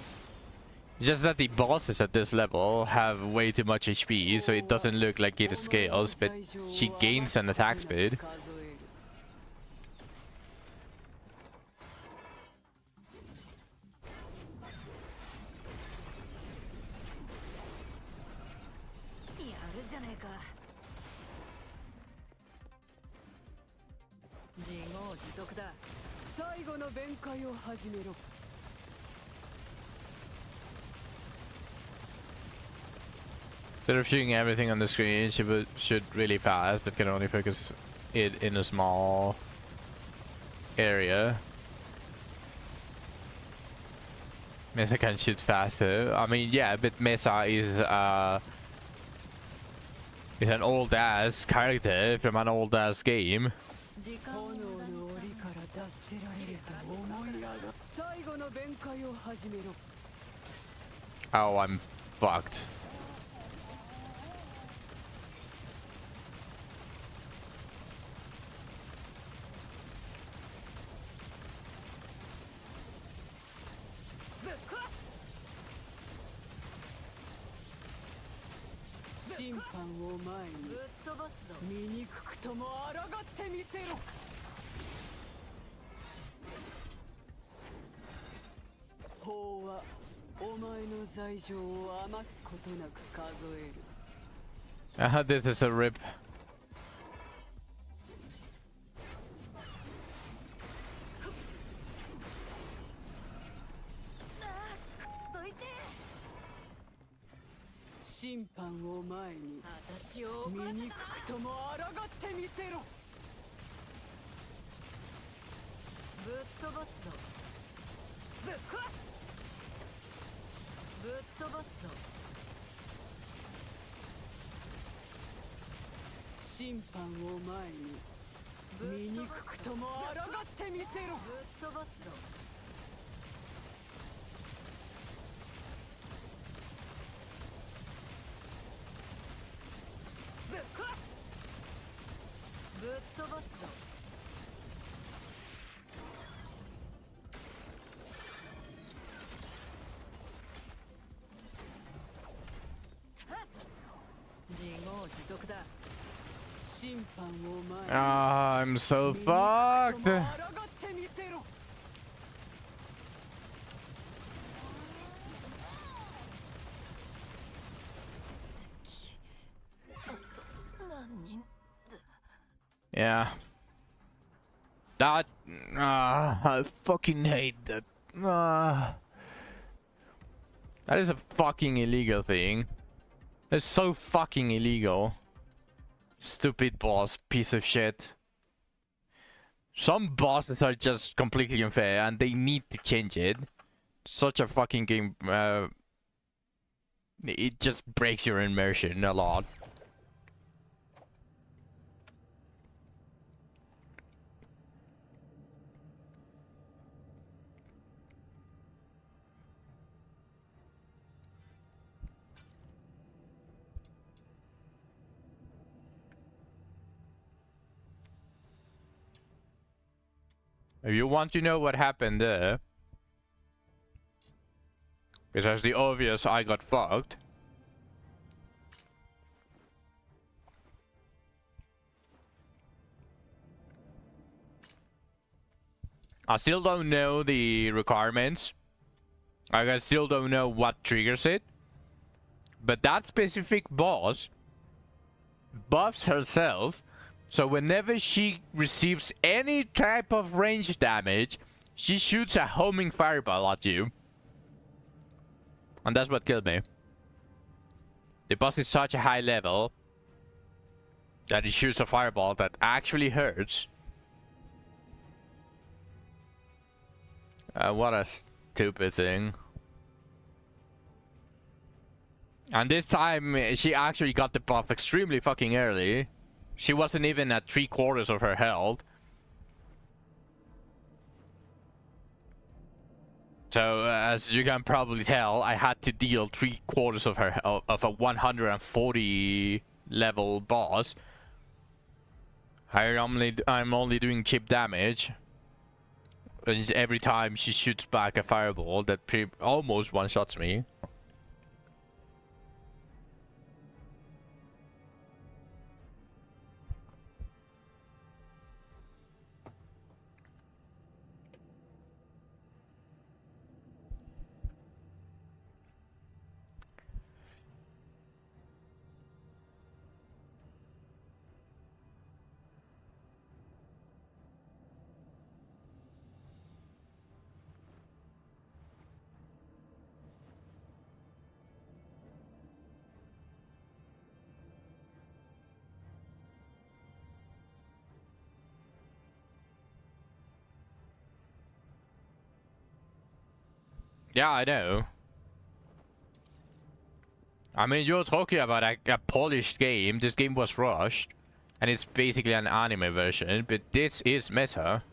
Just that the bosses at this level have way too much HP, so it doesn't look like it scales, but she gains an attack speed. Instead of shooting everything on the screen, she would shoot really fast, but can only focus it in a small area. Mesa can shoot faster. I mean, yeah, but Mesa is an old ass character from an old ass game. Oh, I'm fucked. This is a rip. Ah, I'm so fucked. Yeah. That... I fucking hate that. That is a fucking illegal thing. That's so fucking illegal. Stupid boss, piece of shit. Some bosses are just completely unfair and they need to change it. Such a fucking game... it just breaks your immersion a lot. If you want to know what happened there, because the obvious, I got fucked. I still don't know the requirements. I still don't know what triggers it. But that specific boss buffs herself So whenever she receives any type of range damage, she shoots a homing fireball at you. And that's what killed me. The boss is such a high level that it shoots a fireball that actually hurts. What a stupid thing. And this time, she actually got the buff extremely fucking early. She wasn't even at 3/4 of her health. So, as you can probably tell, I had to deal 3/4 of her of a 140 level boss. I'm only doing chip damage. And every time she shoots back a fireball that almost one-shots me. Yeah, I know. I mean, you're talking about a polished game. This game was rushed. And it's basically an anime version, but this is meta.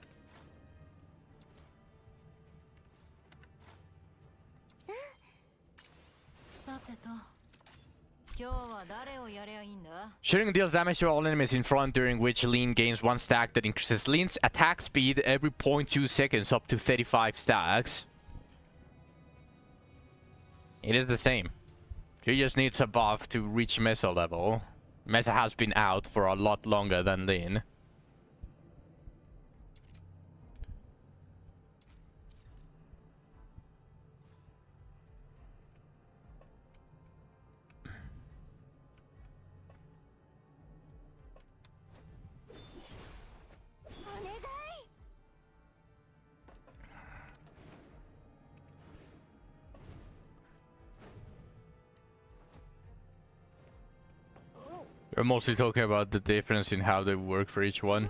Shooting deals damage to all enemies in front, during which Lean gains 1 stack that increases Lean's attack speed every 0.2 seconds up to 35 stacks. It is the same. She just needs a buff to reach Mesa level. Mesa has been out for a lot longer than Lean. We're mostly talking about the difference in how they work for each one.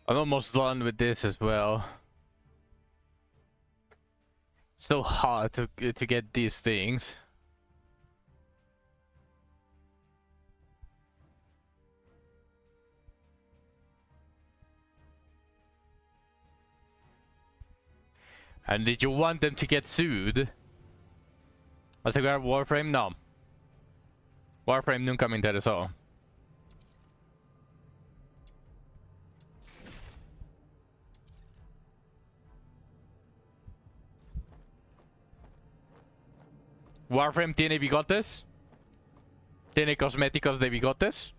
I'm almost done with this as well. It's so hard to get these things. And did you want them to get sued? Vas a jugar Warframe? No. Warframe nunca me interesó. Warframe tiene bigotes. Tiene cosméticos de bigotes.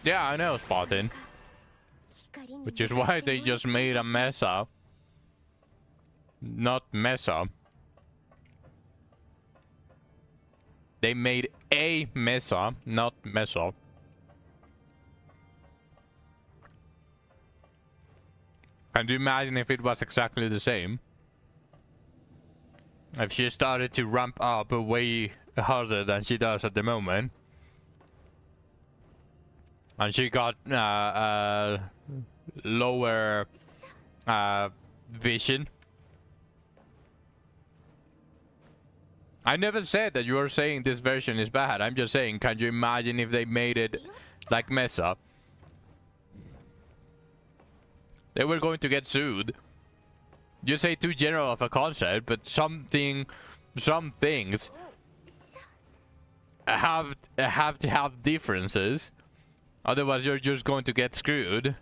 Yeah, I know, Spartan. Which is why they just made a Mesa. Not Mesa. they made a Mesa, not Mesa. Can you imagine if it was exactly the same? If she started to ramp up way harder than she does at the moment. And she got lower vision. I never said that you were saying this version is bad. I'm just saying, can you imagine if they made it like Mesa? They were going to get sued. You say too general of a concept, but some things have to have differences. Otherwise, you're just going to get screwed.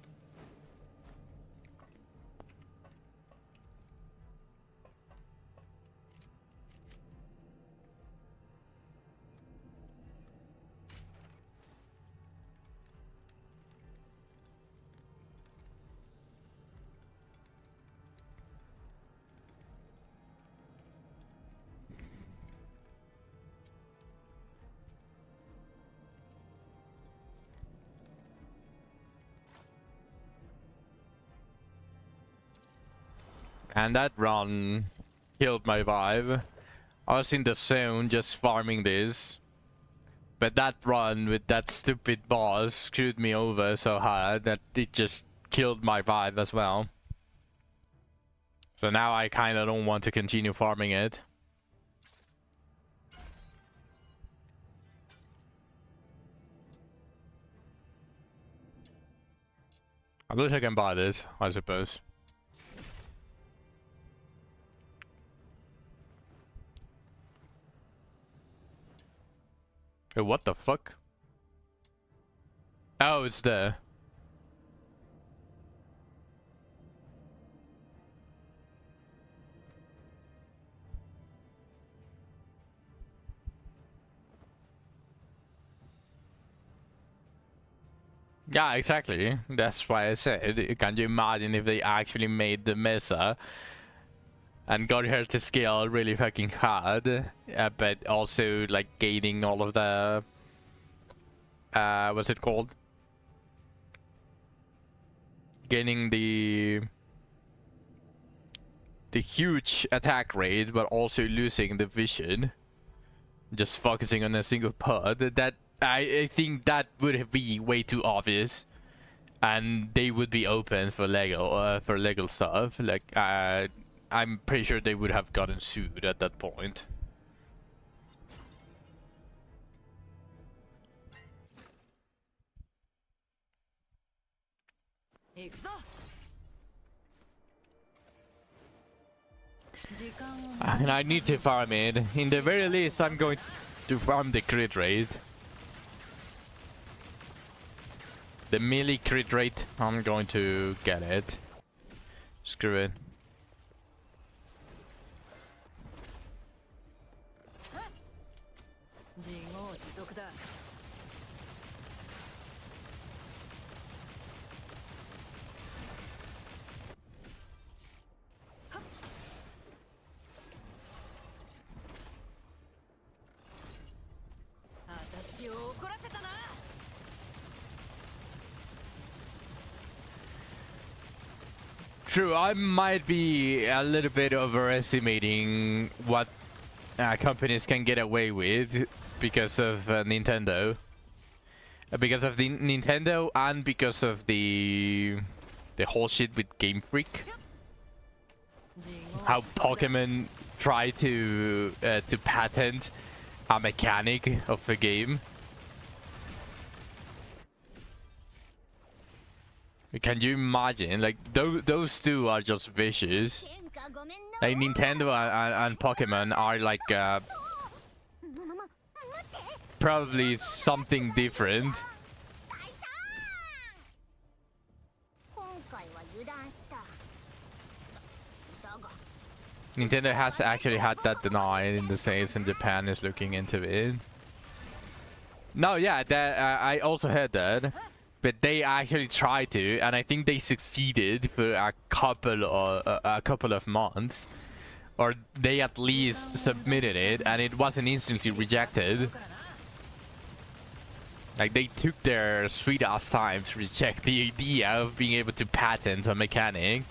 And that run killed my vibe. I was in the zone just farming this. But that run with that stupid boss screwed me over so hard that it just killed my vibe as well. So now I kinda don't want to continue farming it. At least I can buy this, I suppose. Hey, what the fuck? Oh, it's there. Yeah, exactly. That's why I said, can you imagine if they actually made the Mesa and got her to scale really fucking hard, but also like gaining all of the what's it called? Gaining the huge attack rate, but also losing the vision. Just focusing on a single part. That I think that would be way too obvious, and they would be open for legal stuff. Like I'm pretty sure they would have gotten sued at that point. And I need to farm it. In the very least, I'm going to farm the crit rate. The melee crit rate, I'm going to get it. Screw it. True, I might be a little bit overestimating what companies can get away with because of Nintendo. Because of the Nintendo and because of the whole shit with Game Freak. How Pokemon try to patent a mechanic of the game. Can you imagine? Like those two are just vicious. Like Nintendo and Pokemon are like probably something different. Nintendo has actually had that denied in the States, and Japan is looking into it. No, yeah, that I also heard that. But they actually tried to, and I think they succeeded for a couple of months. or they at least submitted it and it wasn't instantly rejected. Like, they took their sweet ass time to reject the idea of being able to patent a mechanic.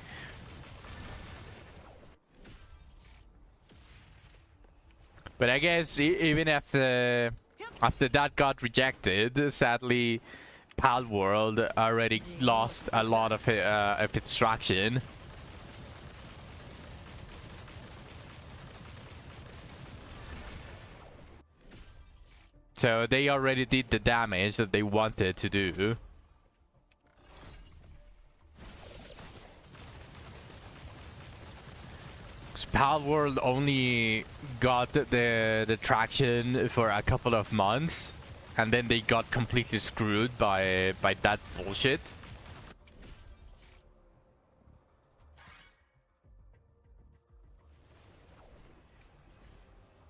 But I guess even after that got rejected, sadly, Palworld already lost a lot of its traction. So they already did the damage that they wanted to do. Palworld only got the traction for a couple of months, and then they got completely screwed by that bullshit.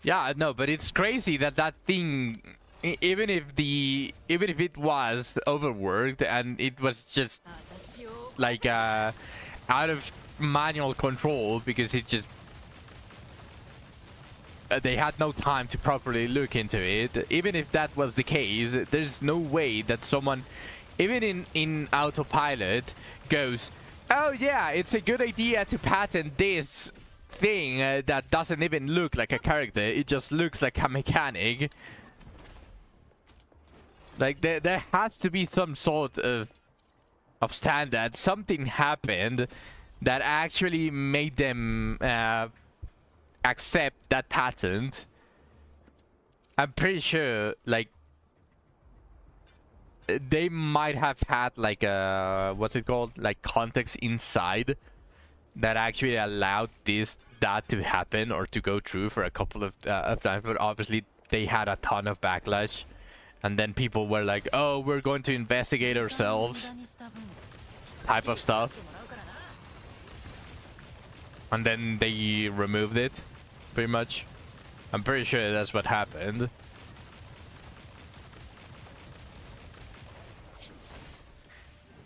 Yeah, no, but it's crazy that that thing, even if it was overworked and it was just like out of manual control because it just they had no time to properly look into it. Even if that was the case, there's no way that someone, even in autopilot, goes, oh yeah, it's a good idea to patent this thing that doesn't even look like a character, it just looks like a mechanic. Like, there has to be some sort of standard. Something happened that actually made them accept that patent. I'm pretty sure, like, they might have had like a, what's it called, like context inside that actually allowed that to happen or to go through for a couple of times. But obviously they had a ton of backlash, and then people were like, oh, we're going to investigate ourselves type of stuff, and then they removed it. Pretty much. I'm pretty sure that's what happened.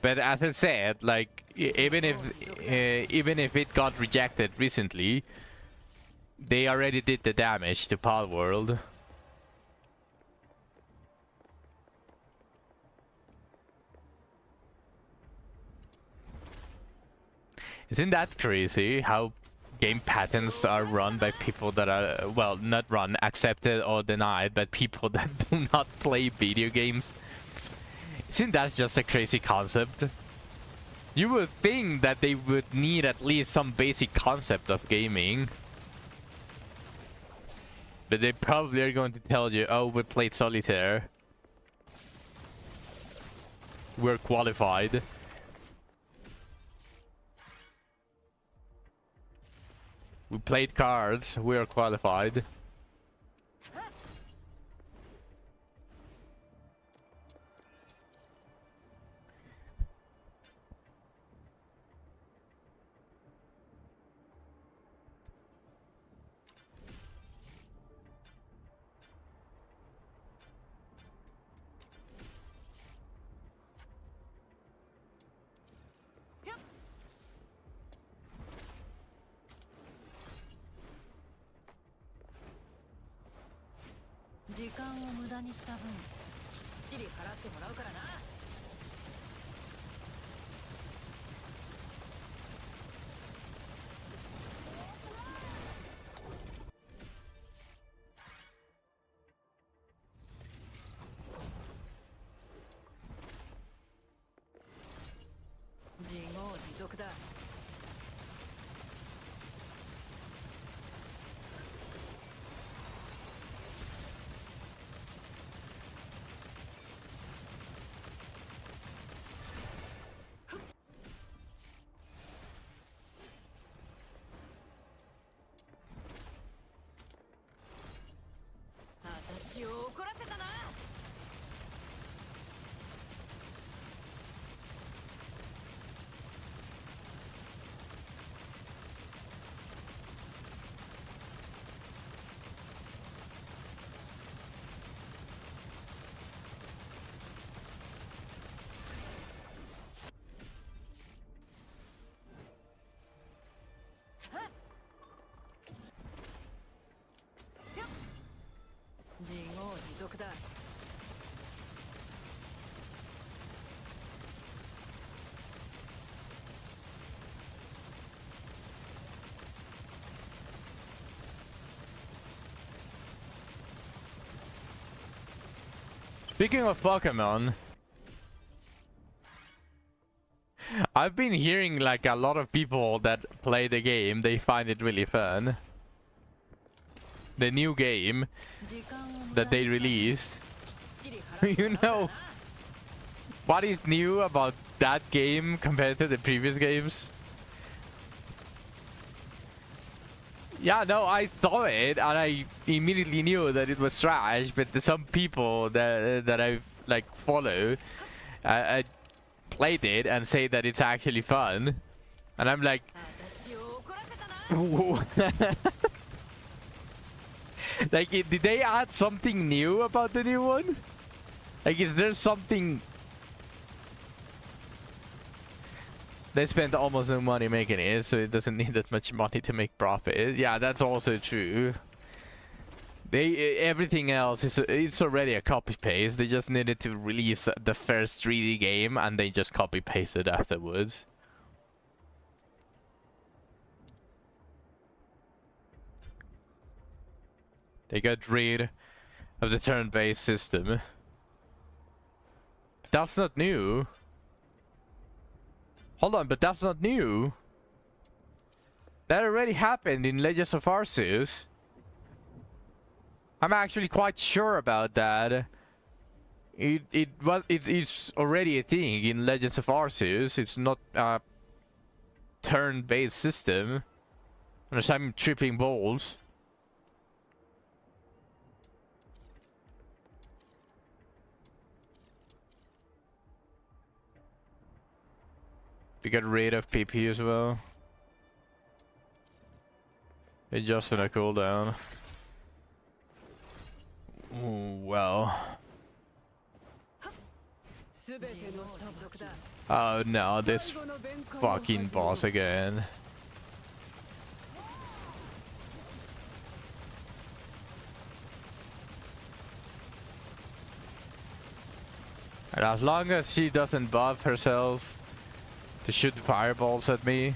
But as I said, like, even if it got rejected recently, they already did the damage to Palworld. Isn't that crazy how game patents are run by people that are, well, not run, accepted or denied, but people that do not play video games? Isn't that just a crazy concept? You would think that they would need at least some basic concept of gaming. But they probably are going to tell you, oh, we played solitaire, we're qualified. We played cards, we are qualified. Speaking of Pokemon, I've been hearing like a lot of people that play the game, they find it really fun. The new game that they released. You know what is new about that game compared to the previous games? Yeah, no, I saw it and I immediately knew that it was trash, but some people that I like follow I played it and say that it's actually fun. And I'm like like, did they add something new about the new one? Like, is there something? They spent almost no money making it, so it doesn't need that much money to make profit. Yeah, that's also true. Everything else is it's already a copy paste. They just needed to release the first 3D game and they just copy pasted afterwards. They got rid of the turn-based system. That's not new. Hold on, but that's not new. That already happened in Legends of Arceus. I'm actually quite sure about that. It's already a thing in Legends of Arceus. It's not a turn-based system. Unless I'm tripping balls. We got rid of PP as well. Adjusting a cooldown. Ooh, well. Oh no, this fucking boss again. And as long as she doesn't buff herself to shoot fireballs at me.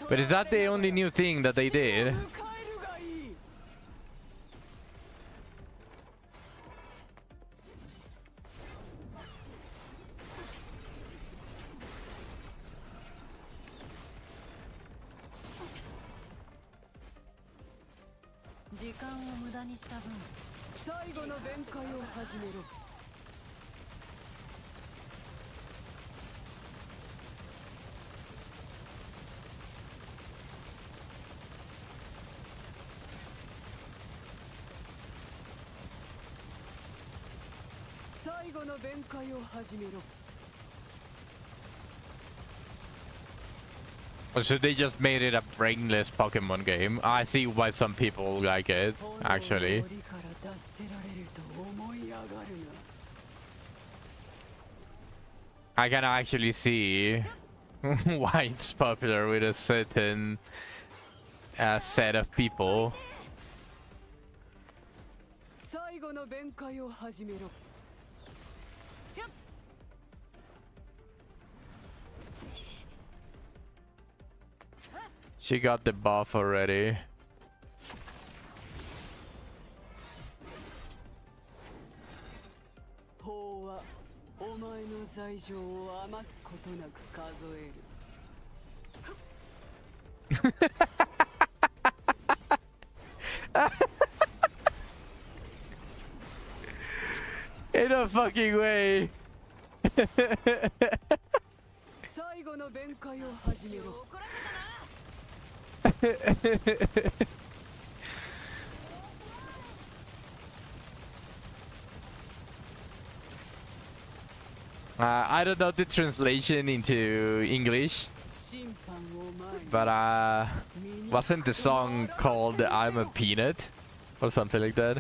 But is that the only new thing that they did? So they just made it a brainless Pokemon game. I see why some people like it, actually. I can actually see why it's popular with a certain set of people. She got the buff already. In a fucking way. I don't know the translation into English, but wasn't the song called "I'm a Peanut" or something like that?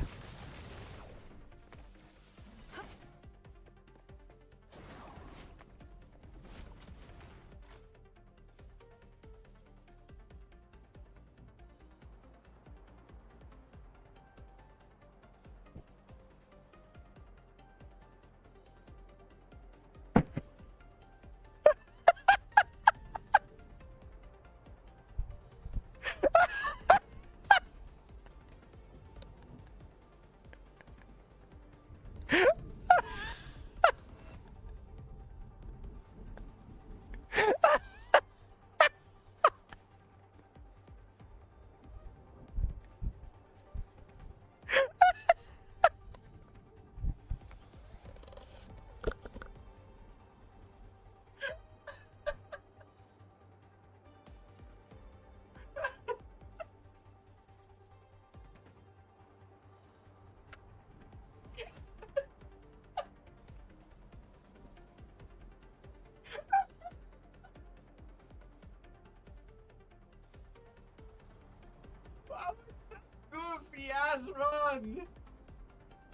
Goofy ass run!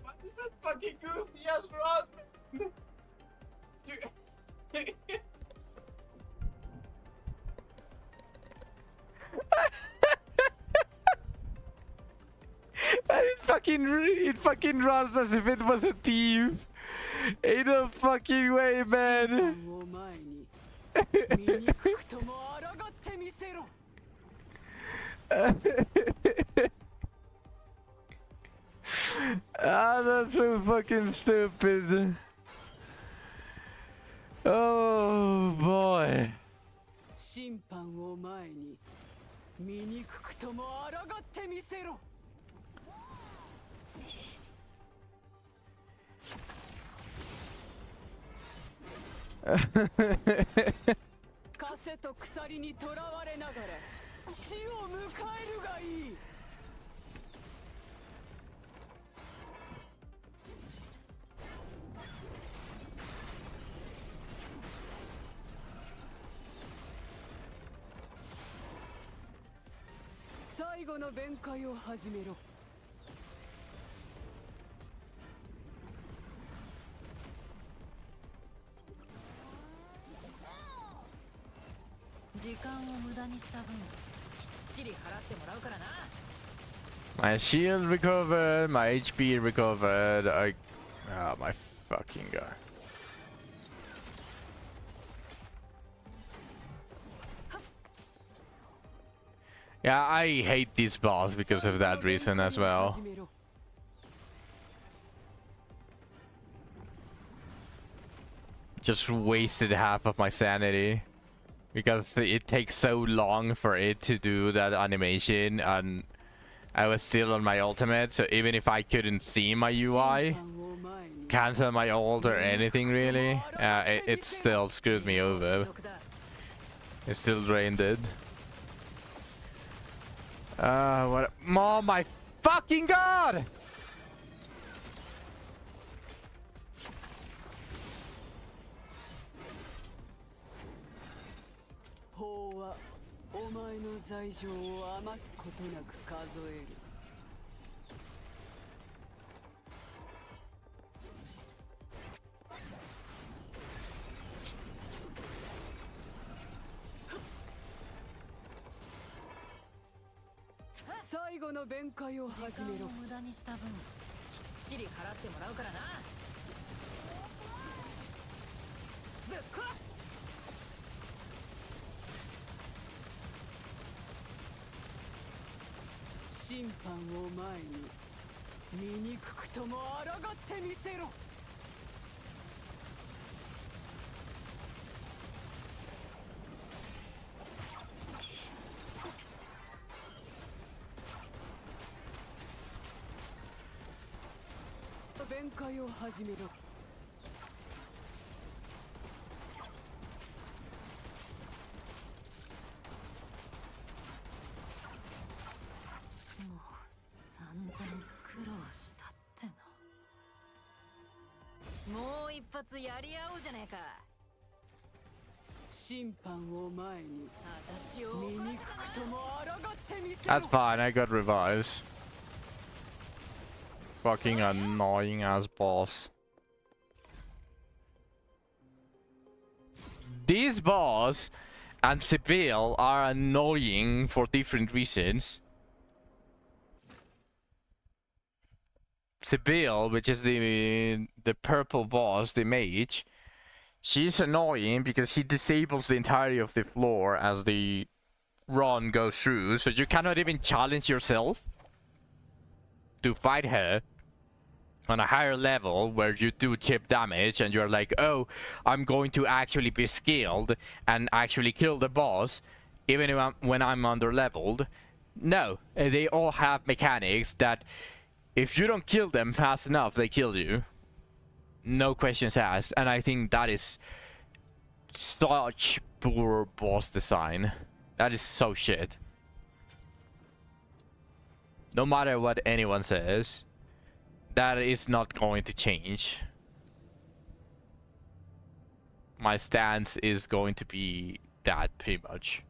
What is that fucking goofy ass run?
It fucking runs as if it was a thief. Ain't no fucking way, man. Ah, that's so fucking stupid. Oh boy.
審判を前に醜くとも抗ってみせろ。風と鎖にとらわれながら死を迎えるがいい。最後の弁解を始めろ。時間を無駄にした分、きっちり払ってもらうからな。
My shield recovered, my HP recovered. Oh my fucking god. Yeah, I hate this boss because of that reason as well. Just wasted half of my sanity. Because it takes so long for it to do that animation, and I was still on my ultimate, so even if I couldn't see my UI, cancel my ult or anything really, it still screwed me over. It still drained it. What? Oh my fucking god! That's fine, I got revives. Fucking annoying ass boss. This boss and Sibyl are annoying for different reasons. Sibyl, which is the purple boss, the mage, she's annoying because she disables the entirety of the floor as the run goes through, so you cannot even challenge yourself to fight her. on a higher level where you do chip damage and you're like, oh, I'm going to actually be skilled and actually kill the boss even if when I'm under leveled. No, they all have mechanics that if you don't kill them fast enough, they kill you. No questions asked. And I think that is such poor boss design. That is so shit. No matter what anyone says, that is not going to change. My stance is going to be that pretty much.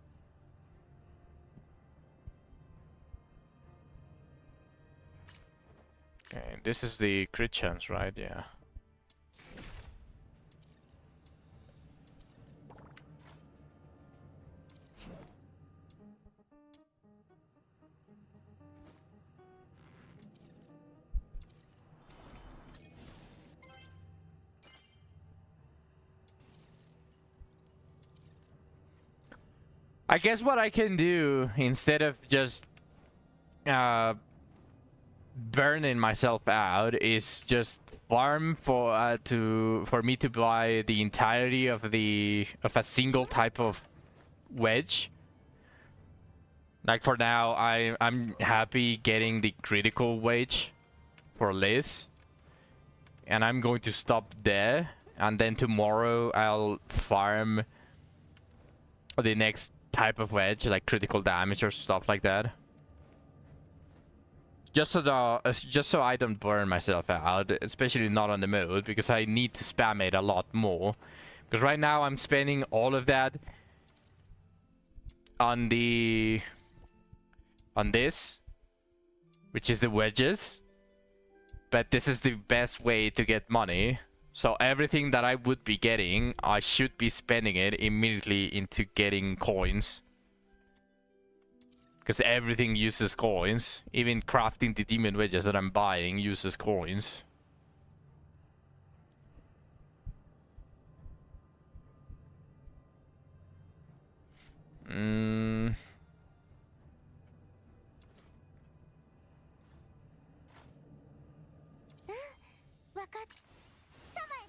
Okay, this is the crit chance, right? Yeah. I guess what I can do instead of just burning myself out is just farm for me to buy the entirety of a single type of wedge. Like for now, I'm happy getting the critical wedge for Liz, and I'm going to stop there. And then tomorrow I'll farm the next type of wedge, like critical damage or stuff like that. Just so I don't burn myself out, especially not on the mode, because I need to spam it a lot more. Because right now I'm spending all of that on this, which is the wedges. But this is the best way to get money. So everything that I would be getting, I should be spending it immediately into getting coins. Because everything uses coins. Even crafting the demon wedges that I'm buying uses coins. Mm.
わかっサマエ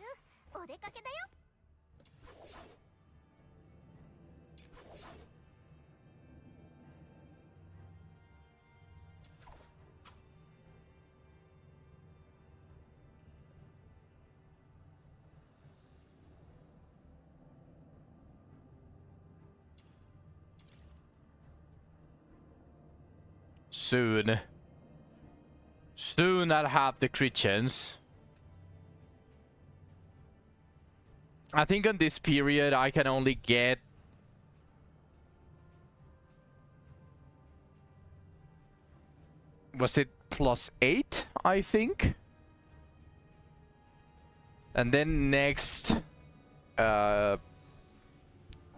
ルお出かけだよ
Soon. Soon I'll have the crit chance. I think on this period I can only get was it +8, I think? And then next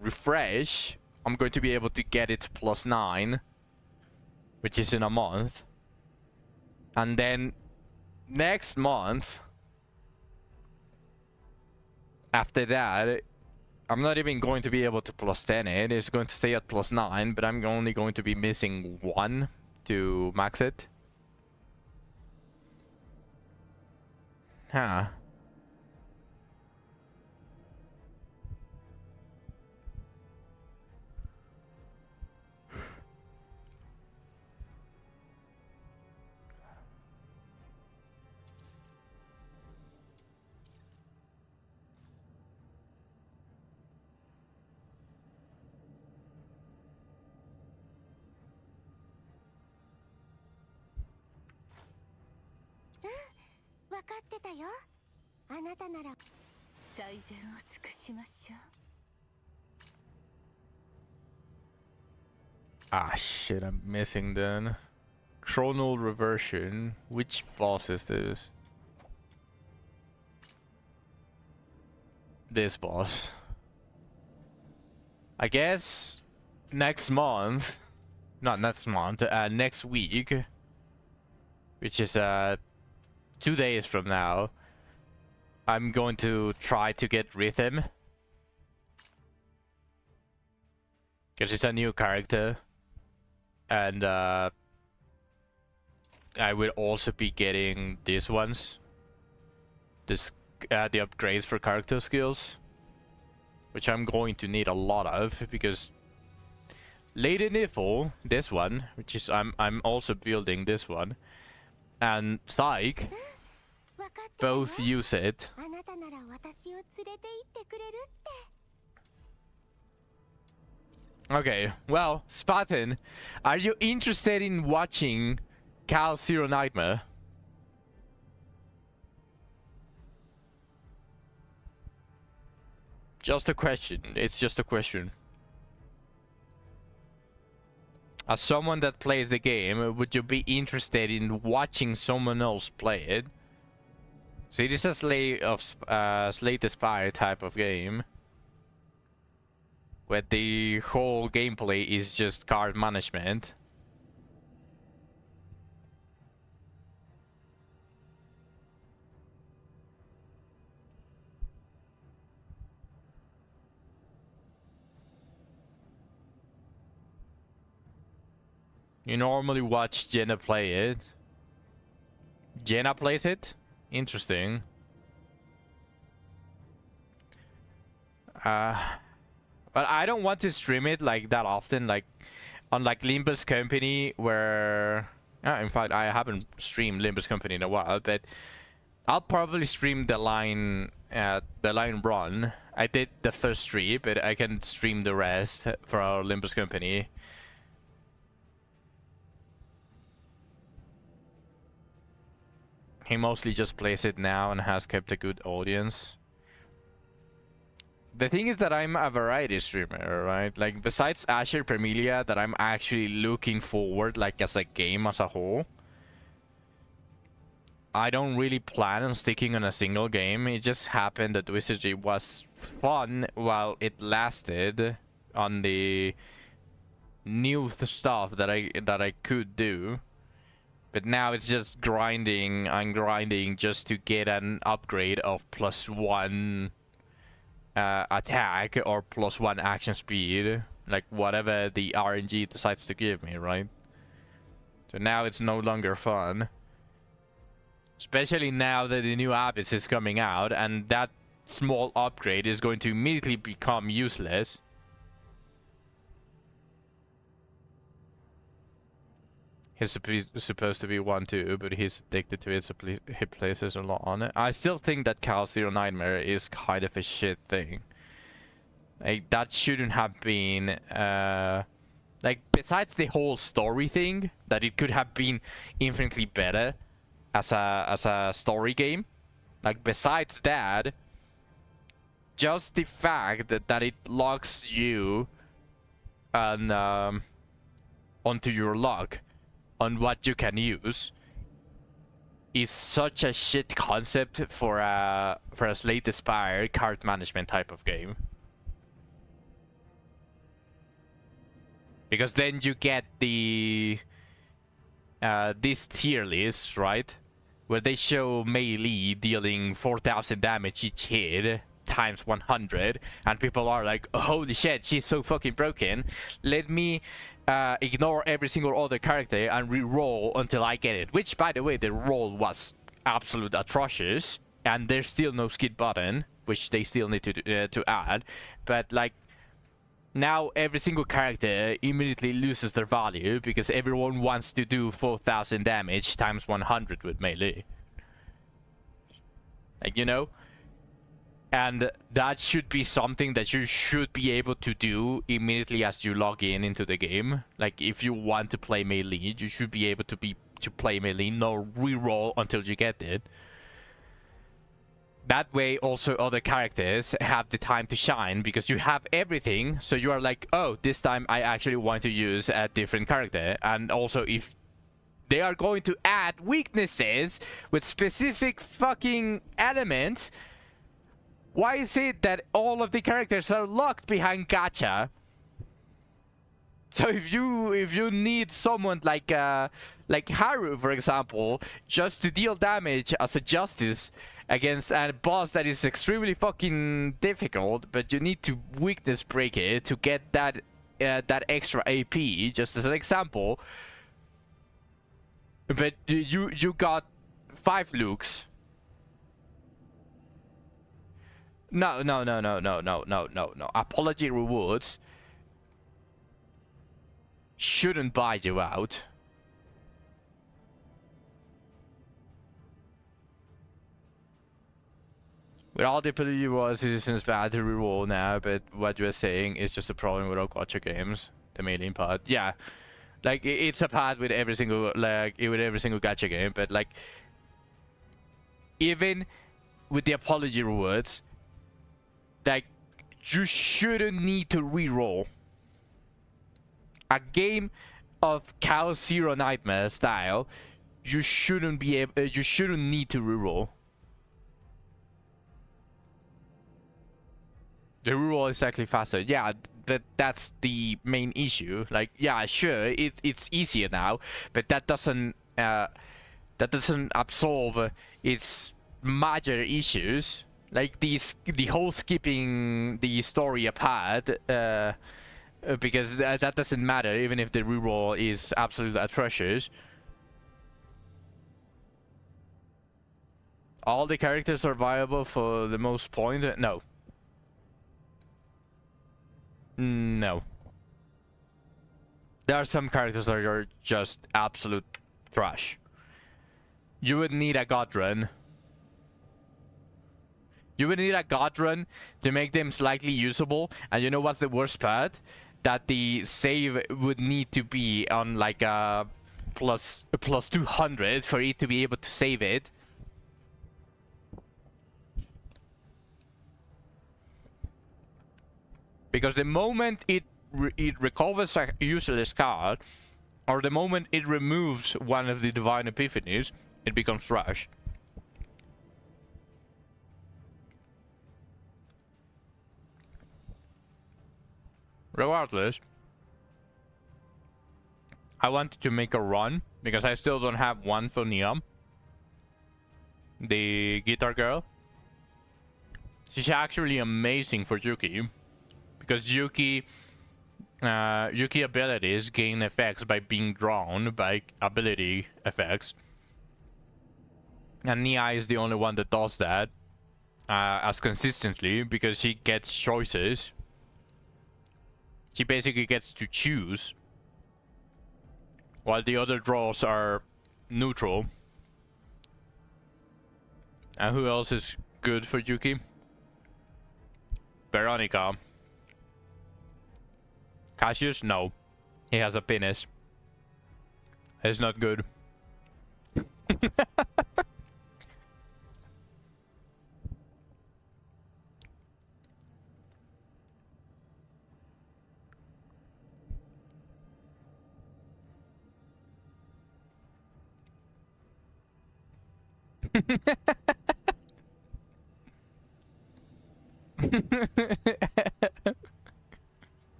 refresh, I'm going to be able to get it +9, which is in a month. And then next month, after that, I'm not even going to be able to +10 it. It's going to stay at +9, but I'm only going to be missing 1 to max it. Huh.
わかってたよあなたなら
最善を尽くしましょう
Ah, shit, I'm missing then. Chronal Reversion. Which boss is this? This boss. I guess next month, not next month, next week, which is 2 days from now, I'm going to try to get Rhythm. Because it's a new character. And I will also be getting these ones. the upgrades for character skills, which I'm going to need a lot of because Lady Nifl, this one, which is I'm also building this one, and Psyche
分かってるわ
both use it.
あなたなら私を連れて行ってくれるって
Okay, well, Spartan, are you interested in watching Cal Zero Nightmare? Just a question. It's just a question. As someone that plays the game, would you be interested in watching someone else play it? See, this is a Slay the Spire type of game, where the whole gameplay is just card management. You normally watch Jenna play it. Jenna plays it? Interesting. But I don't want to stream it like that often, like unlike Limbus Company, where in fact I haven't streamed Limbus Company in a while, but I'll probably stream the line run. I did the first 3, but I can stream the rest for our Limbus Company. He mostly just plays it now and has kept a good audience. The thing is that I'm a variety streamer, right? Like, besides Asher Permilia, that I'm actually looking forward, like, as a game as a whole, I don't really plan on sticking on a single game. It just happened that Wizardry was fun while it lasted on the new stuff that I could do. But now it's just grinding. I'm grinding just to get an upgrade of +1 attack or +1 action speed, like whatever the RNG decides to give me, right? So now it's no longer fun. Especially now that the new Abyss is coming out, and that small upgrade is going to immediately become useless. He's supposed to be 1-2, but he's addicted to it, so he places a lot on it. I still think that Cal Zero Nightmare is kind of a shit thing. Like, that shouldn't have been... like, besides the whole story thing, that it could have been infinitely better as a story game. Like, besides that, just the fact that it locks you on, onto your luck on what you can use is such a shit concept for a Slay the Spire card management type of game. Because then you get the this tier list, right? Where they show Mei Li dealing 4,000 damage each hit times 100, and people are like, oh, holy shit, she's so fucking broken. Let me ignore every single other character and re-roll until I get it. Which, by the way, the roll was absolute atrocious, and there's still no skip button, which they still need to add. But like, now every single character immediately loses their value because everyone wants to do 4,000 damage times 100 with melee. Like, you know? And that should be something that you should be able to do immediately as you log in into the game. Like, if you want to play melee, you should be able to play melee, no reroll until you get it. That way also other characters have the time to shine because you have everything, so you are like, oh, this time I actually want to use a different character. And also if they are going to add weaknesses with specific fucking elements, why is it that all of the characters are locked behind gacha? So if you need someone like Haru, for example, just to deal damage as a justice against a boss that is extremely fucking difficult, but you need to weakness break it to get that that extra AP, just as an example. But you got 5 looks. No. Apology rewards shouldn't buy you out. With all the apology rewards, it isn't bad to reroll now, but what you're saying is just a problem with all gacha games. The main part, yeah. Like it's a part with every single gacha game, but like even with the apology rewards, like you shouldn't need to reroll. A game of Chaos Zero Nightmare style, you shouldn't need to reroll. The reroll is actually faster. Yeah, that's the main issue. Like, yeah, sure, it's easier now, but that doesn't absolve its major issues. Like the whole skipping the story apart, because that doesn't matter even if the reroll is absolutely atrocious. All the characters are viable for the most point. No. No. There are some characters that are just absolute trash. You would need a god run. You would need a god run to make them slightly usable, and you know what's the worst part? That the save would need to be on like a plus 200 for it to be able to save it. Because the moment it recovers a useless card, or the moment it removes one of the Divine Epiphanies, it becomes trash. Regardless, I wanted to make a run, because I still don't have one for Neom. The guitar girl. She's actually amazing for Yuki. Because Yuki abilities gain effects by being drawn by ability effects. And Nia is the only one that does that as consistently, because she gets choices. She basically gets to choose, while the other draws are neutral. And who else is good for Yuki? Veronica. Cassius? No. He has a penis. It's not good.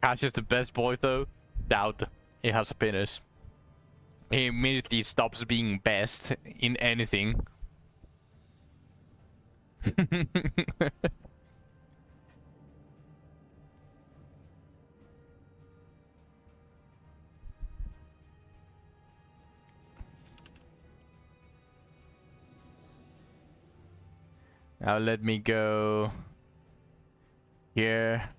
Cassius the best boy though? Doubt. He has a penis. He immediately stops being best in anything. Now let me go here.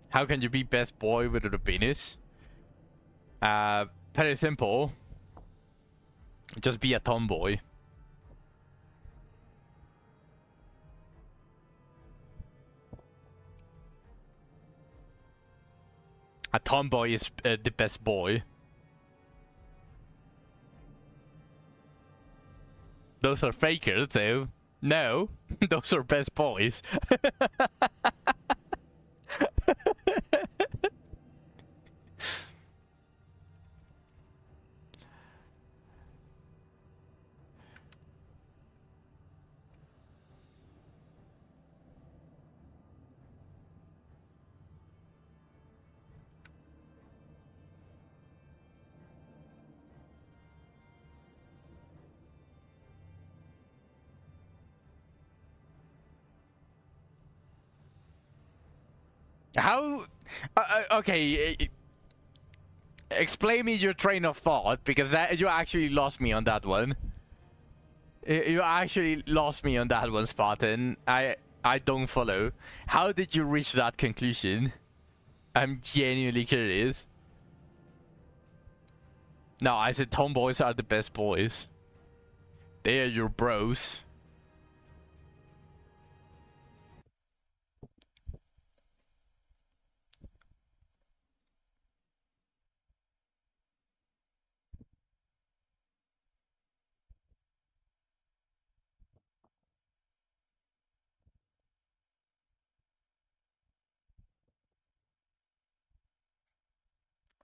How can you be best boy without a penis? Very simple. Just be a tomboy. A tomboy is the best boy. Those are fakers though. No, those are best boys. How? Okay. Explain me your train of thought, because that you actually lost me on that one. You actually lost me on that one, Spartan. I don't follow. How did you reach that conclusion? I'm genuinely curious. No, I said tomboys are the best boys. They are your bros.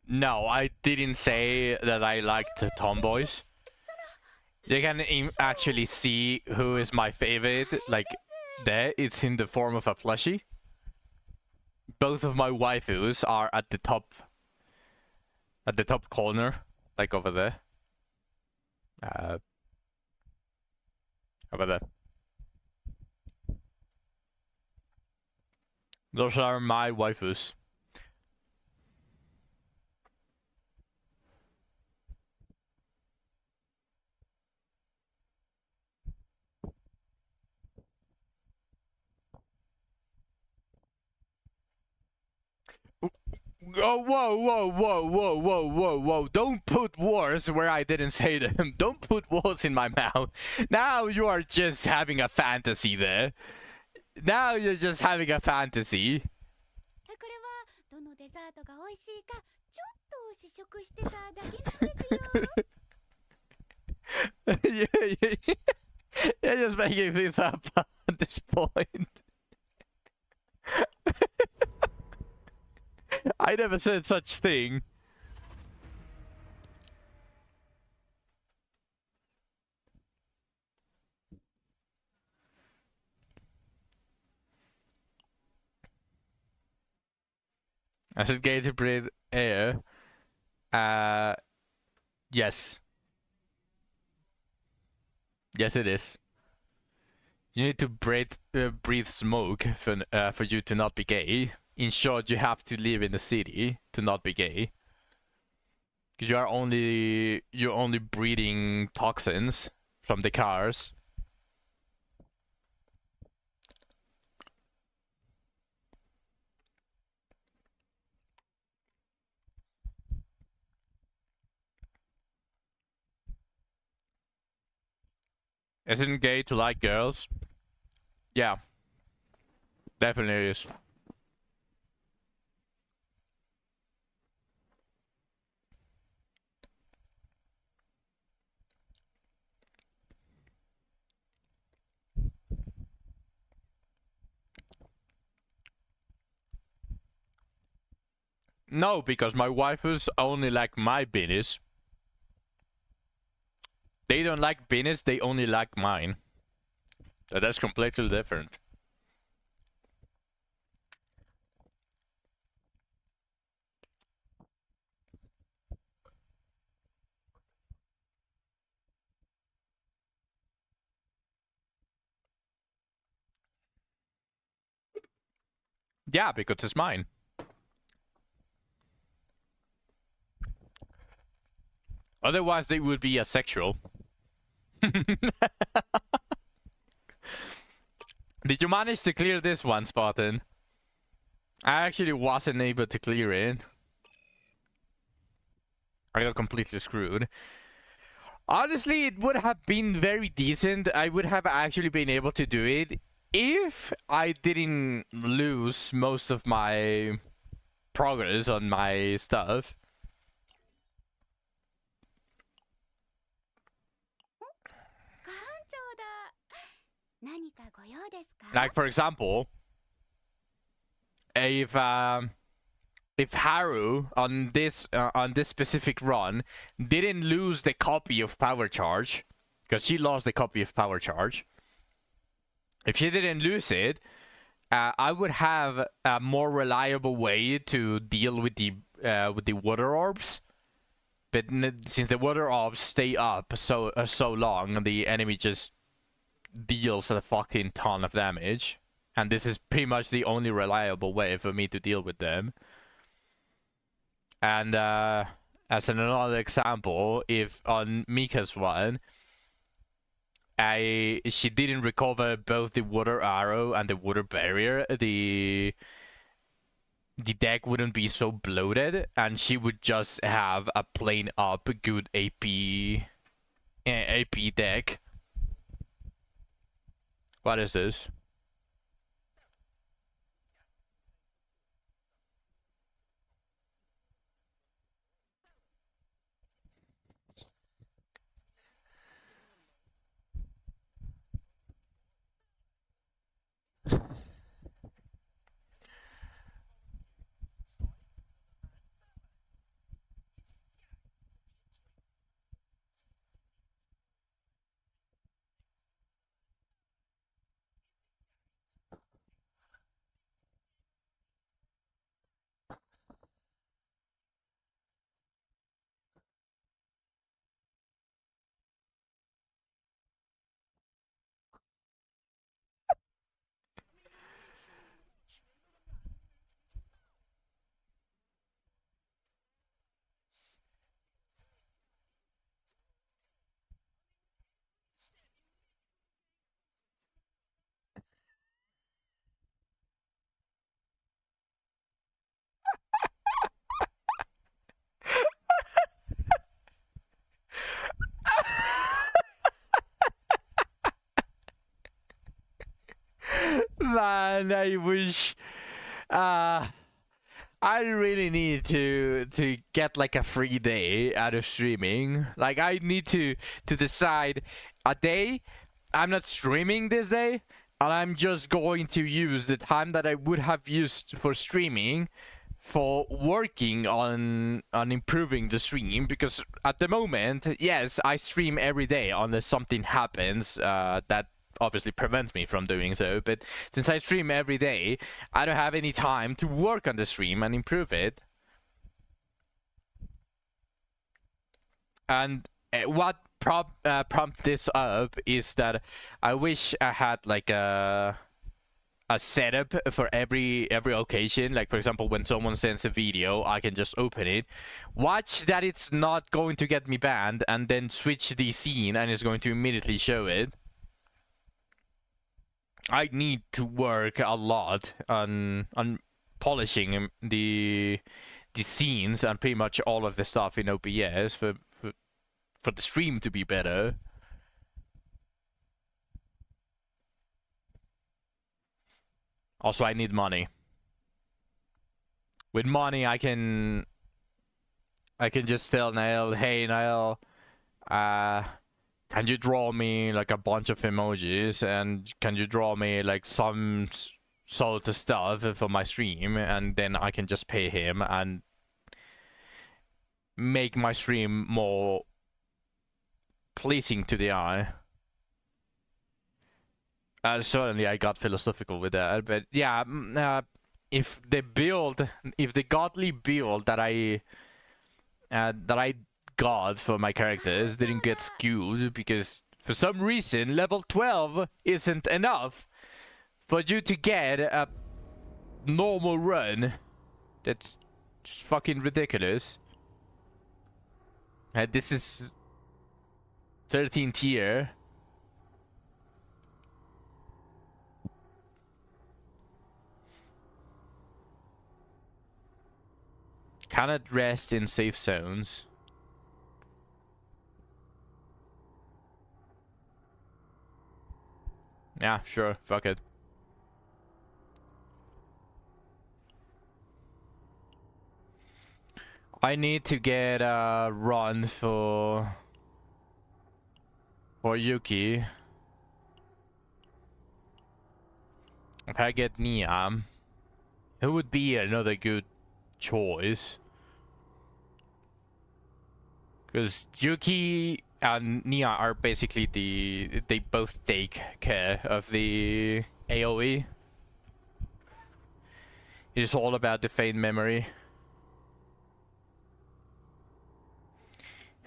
No, I didn't say that I liked tomboys. You can actually see who is my favorite. Like, there, it's in the form of a plushie. Both of my waifus are at the top corner, like over there. Over there. Those are my waifus. Oh, whoa. Don't put words where I didn't say them. Don't put words in my mouth. Now you are just having a fantasy there. Now you're just having a fantasy.
これはどのデザートが美味しいかちょっと試食してただけなんですよ。
You're just making things up at this point. I never said such thing. I said gay to breathe air. Yes. Yes, it is. You need to breathe smoke for you to not be gay. In short, you have to live in the city to not be gay. Because you're only breathing toxins from the cars. Isn't it gay to like girls? Yeah. Definitely is. No, because my waifus only like my business. They don't like business, they only like mine. So that's completely different. Yeah, because it's mine. Otherwise, they would be asexual. Did you manage to clear this one, Spartan? I actually wasn't able to clear it. I got completely screwed. Honestly, it would have been very decent. I would have actually been able to do it if I didn't lose most of my progress on my stuff. Like, for example, if Haru on this specific run didn't lose the copy of Power Charge, because she lost the copy of Power Charge. If she didn't lose it, I would have a more reliable way to deal with the water orbs. But since the water orbs stay up so long, the enemy just deals a fucking ton of damage. And this is pretty much the only reliable way for me to deal with them. And as another example, if on Mika's one, she didn't recover both the water arrow and the water barrier, the deck wouldn't be so bloated, and she would just have a plain up good AP deck. What is this? Man, I wish. I really need to get like a free day out of streaming. Like I need to decide a day I'm not streaming this day, and I'm just going to use the time that I would have used for streaming for working on improving the stream, because at the moment, yes, I stream every day unless something happens that obviously prevents me from doing so, but since I stream every day, I don't have any time to work on the stream and improve it. And what prompt this up is that I wish I had like a setup for every occasion. Like for example, when someone sends a video, I can just open it, watch that it's not going to get me banned, and then switch the scene and it's going to immediately show it. I need to work a lot on polishing the scenes and pretty much all of the stuff in OBS for the stream to be better. Also, I need money. With money, I can just tell Niall, hey Niall, can you draw me like a bunch of emojis, and can you draw me like some sort of stuff for my stream, and then I can just pay him and make my stream more pleasing to the eye. Certainly I got philosophical with that, but yeah, if the godly build that I got for my characters didn't get skewed, because for some reason level 12 isn't enough for you to get a normal run. That's just fucking ridiculous. And this is 13 tier. Cannot rest in safe zones. Yeah, sure, fuck it. I need to get a run for Yuki. If I get Niam, it would be another good choice. Because Yuki and Nia are basically they both take care of the AoE. It's all about the faint memory.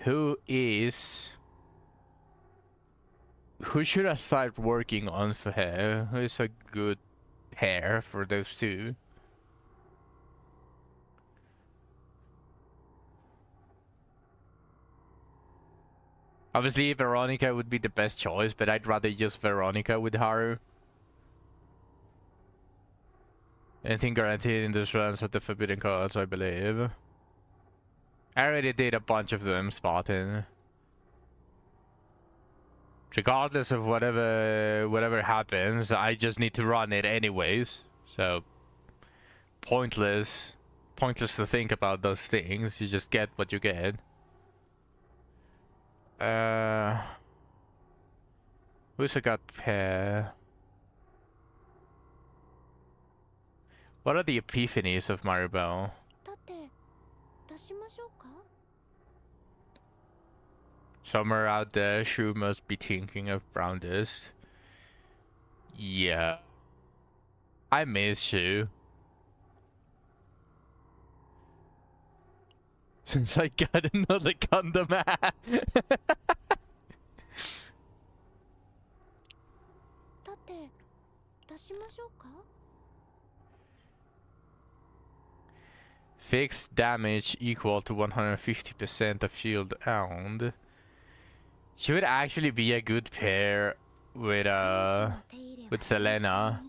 Who should I start working on for her? Who is a good pair for those two. Obviously, Veronica would be the best choice, but I'd rather use Veronica with Haru. Anything guaranteed in this runs of the Forbidden Cards, I believe. I already did a bunch of them, Spartan. Regardless of whatever happens, I just need to run it anyways. So pointless to think about those things. You just get what you get. Who's a got pair? What are the epiphanies of Maribel?
だって出しましょうか
Somewhere out there, Shu must be thinking of Brown Dust. Yeah. I miss Shu. Since I got another Gundam hat.
だって出しましょうか
Fixed damage equal to 150% of shield owned. She would actually be a good pair with Selena.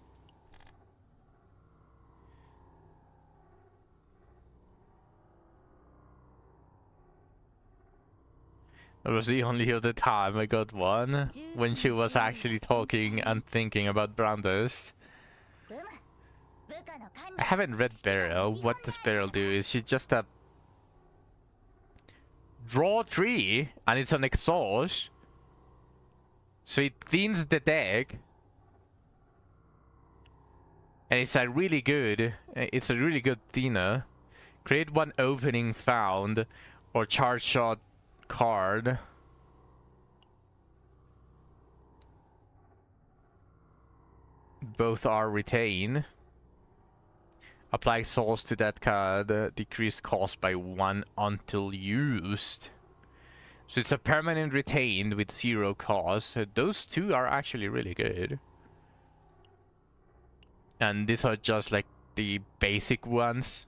That was the only other time I got one, when she was actually talking and thinking about Brown Dust. I haven't read Beryl. What does Beryl do? Is she just a draw 3 and it's an exhaust? So it thins the deck. And it's a really good thinner. Create one opening found or charge shot card. Both are retained. Apply souls to that card. Decrease cost by 1 until used. So it's a permanent retained with 0 cost. So those two are actually really good. And these are just like the basic ones.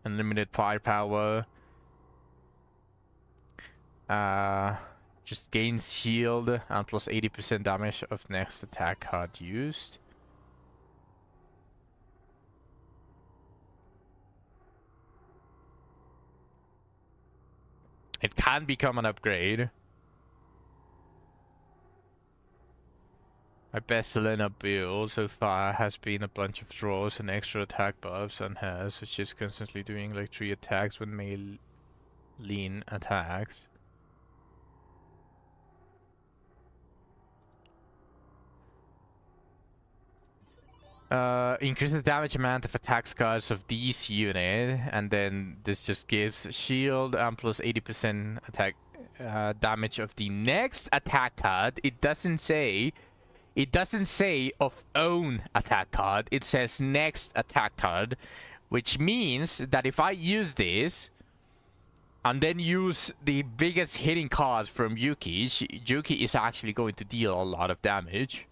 Unlimited firepower. Just gains shield and plus 80% damage of next attack card used. It can become an upgrade. My best Selena build so far has been a bunch of draws and extra attack buffs and has, so she's constantly doing like 3 attacks when lean attacks. Increase the damage amount of attack cards of these unit, and then this just gives shield and plus 80% attack damage of the next attack card. It doesn't say of own attack card. It says next attack card, which means that if I use this and then use the biggest hitting card from Yuki, Yuki is actually going to deal a lot of damage.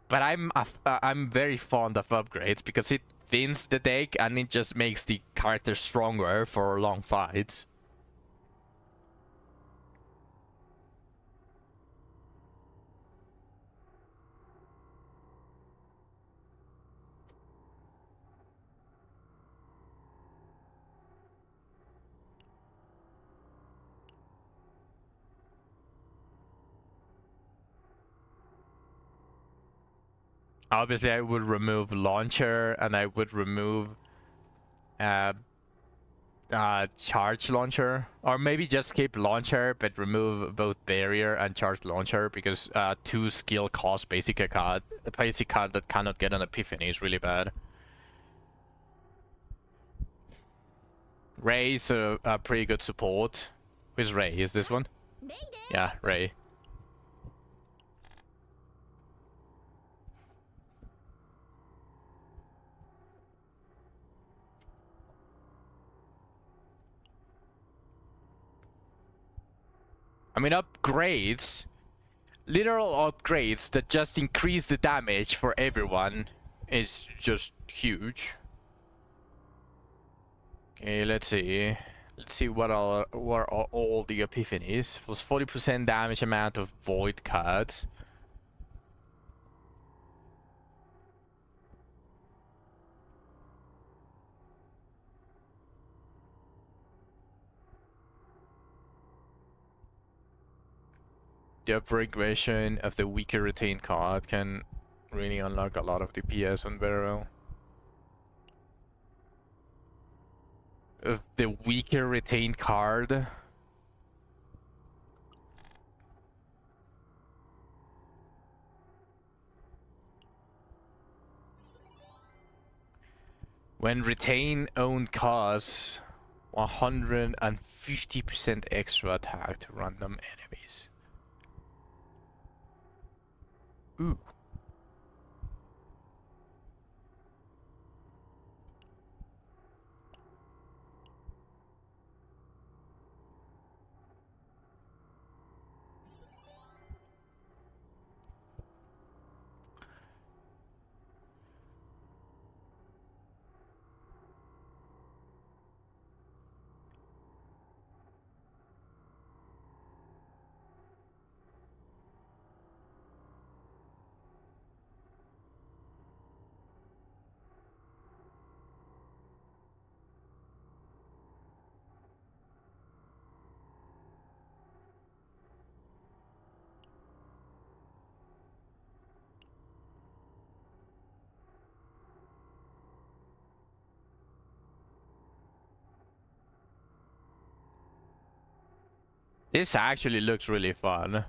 But I'm very fond of upgrades because it thins the deck and it just makes the character stronger for long fights. Obviously, I would remove launcher and I would remove charge launcher, or maybe just keep launcher but remove both barrier and charge launcher because 2 skill cost basic card that cannot get an epiphany is really bad. Ray is a pretty good support. Who's Ray? Is this one? Yeah, Ray. I mean, upgrades. literal upgrades that just increase the damage for everyone is just huge. Okay, let's see. Let's see what are all the epiphanies. Plus 40% damage amount of void cards. The upgrade version of the weaker retained card can really unlock a lot of DPS on Beryl. Of the weaker retained card. When retain owned cards 150% extra attack to random enemies. Ooh. This actually looks really fun.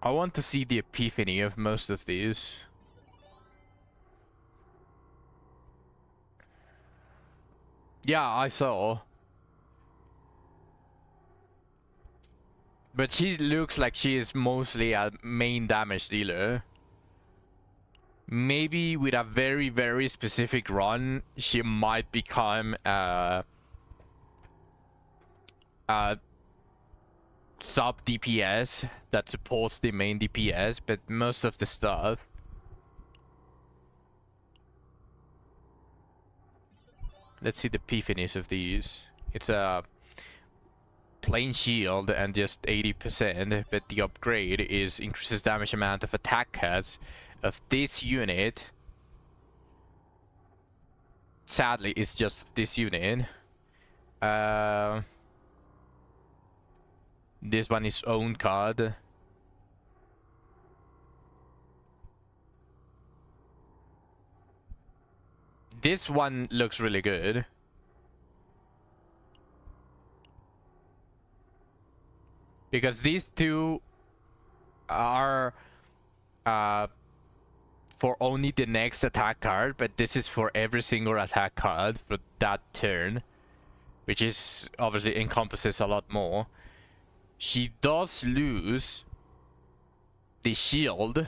I want to see the epiphany of most of these. Yeah, I saw. But she looks like she is mostly a main damage dealer. Maybe with a very, very specific run, she might become sub DPS that supports the main DPS, but most of the stuff. Let's see the epiphanies of these. It's a plain shield and just 80%, but the upgrade is increases damage amount of attack cards of this unit. Sadly, it's just this unit. This one is own card. This one looks really good. Because these two are for only the next attack card, but this is for every single attack card for that turn, which is obviously encompasses a lot more. She does lose the shield,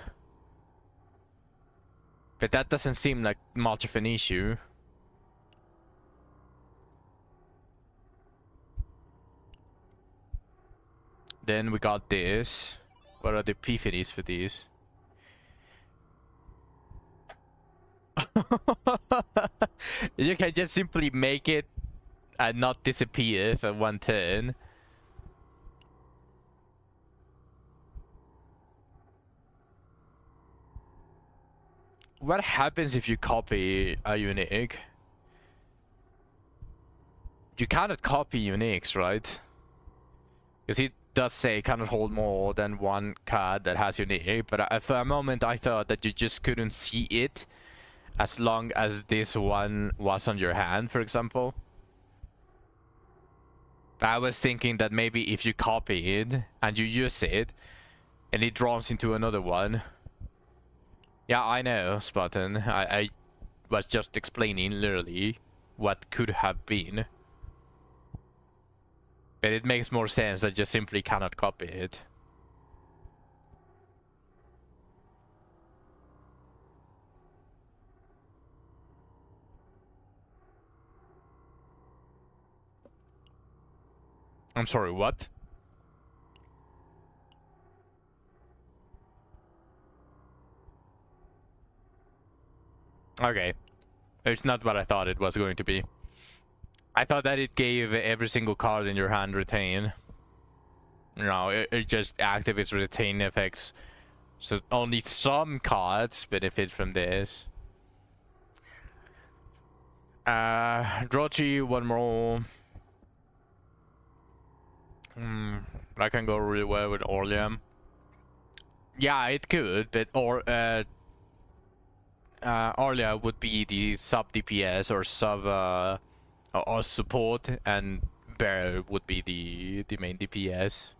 but that doesn't seem like much of an issue. Then we got this. What are the epiphanies for these? You can just simply make it and not disappear for one turn. What happens if you copy a unique? You cannot copy uniques, right? Because it does say cannot hold more than one card that has unique, but for a moment I thought that you just couldn't see it as long as this one was on your hand, for example. I was thinking that maybe if you copy it and you use it and it draws into another one. Yeah, I know, Spartan. I was just explaining literally what could have been. But it makes more sense that you simply cannot copy it. I'm sorry, what? Okay. It's not what I thought it was going to be. I thought that it gave every single card in your hand retain. No, it just activates retain effects. So only some cards benefit from this. Draw 3, one more. That can go really well with Orliam. Yeah, it could, but Orlia would be the sub DPS or sub or support, and Bear would be the main DPS.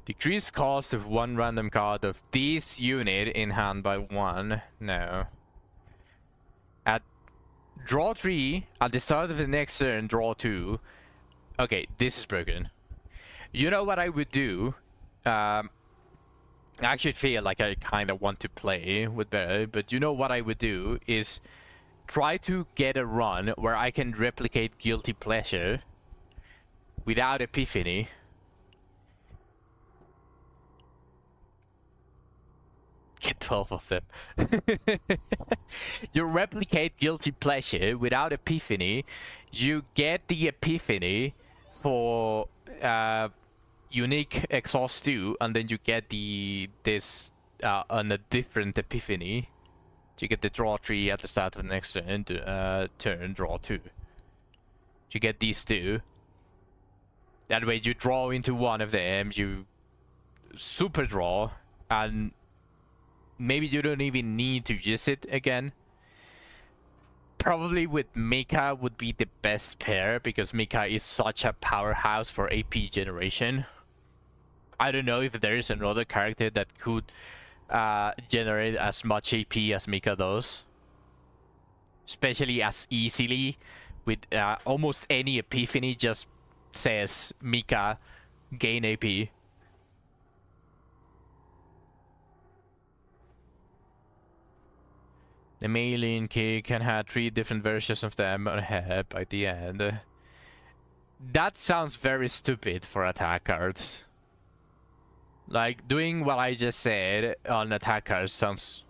Decrease cost of one random card of this unit in hand by 1. No. At draw 3, at the start of the next turn, draw 2. Okay, this is broken. You know what I would do? I actually feel like I kind of want to play with Bear, but you know what I would do is try to get a run where I can replicate Guilty Pleasure without Epiphany. Get 12 of them. You replicate Guilty Pleasure without Epiphany. You get the Epiphany for unique exhaust 2, and then you get this on a different Epiphany. You get the draw 3 at the start of the next turn, draw 2. You get these 2. That way you draw into one of them, you super draw, and maybe you don't even need to use it again. Probably with Mika would be the best pair, because Mika is such a powerhouse for AP generation. I don't know if there is another character that could generate as much AP as Mika does. Especially as easily, with almost any Epiphany just says Mika gain AP. The Maylin Key can have 3 different versions of them on head by the end. That sounds very stupid for attack cards. Like, doing what I just said on attack cards sounds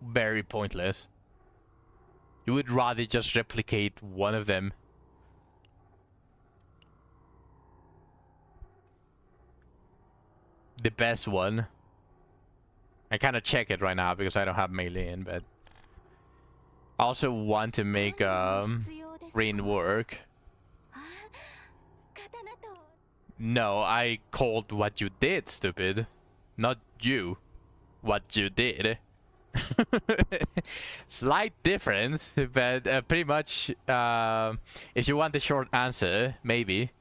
very pointless. You would rather just replicate one of them. The best one. I kind of check it right now because I don't have melee in, but I also want to make rain work. No, I called what you did, stupid. Not you. What you did. Slight difference, but pretty much, if you want the short answer, maybe.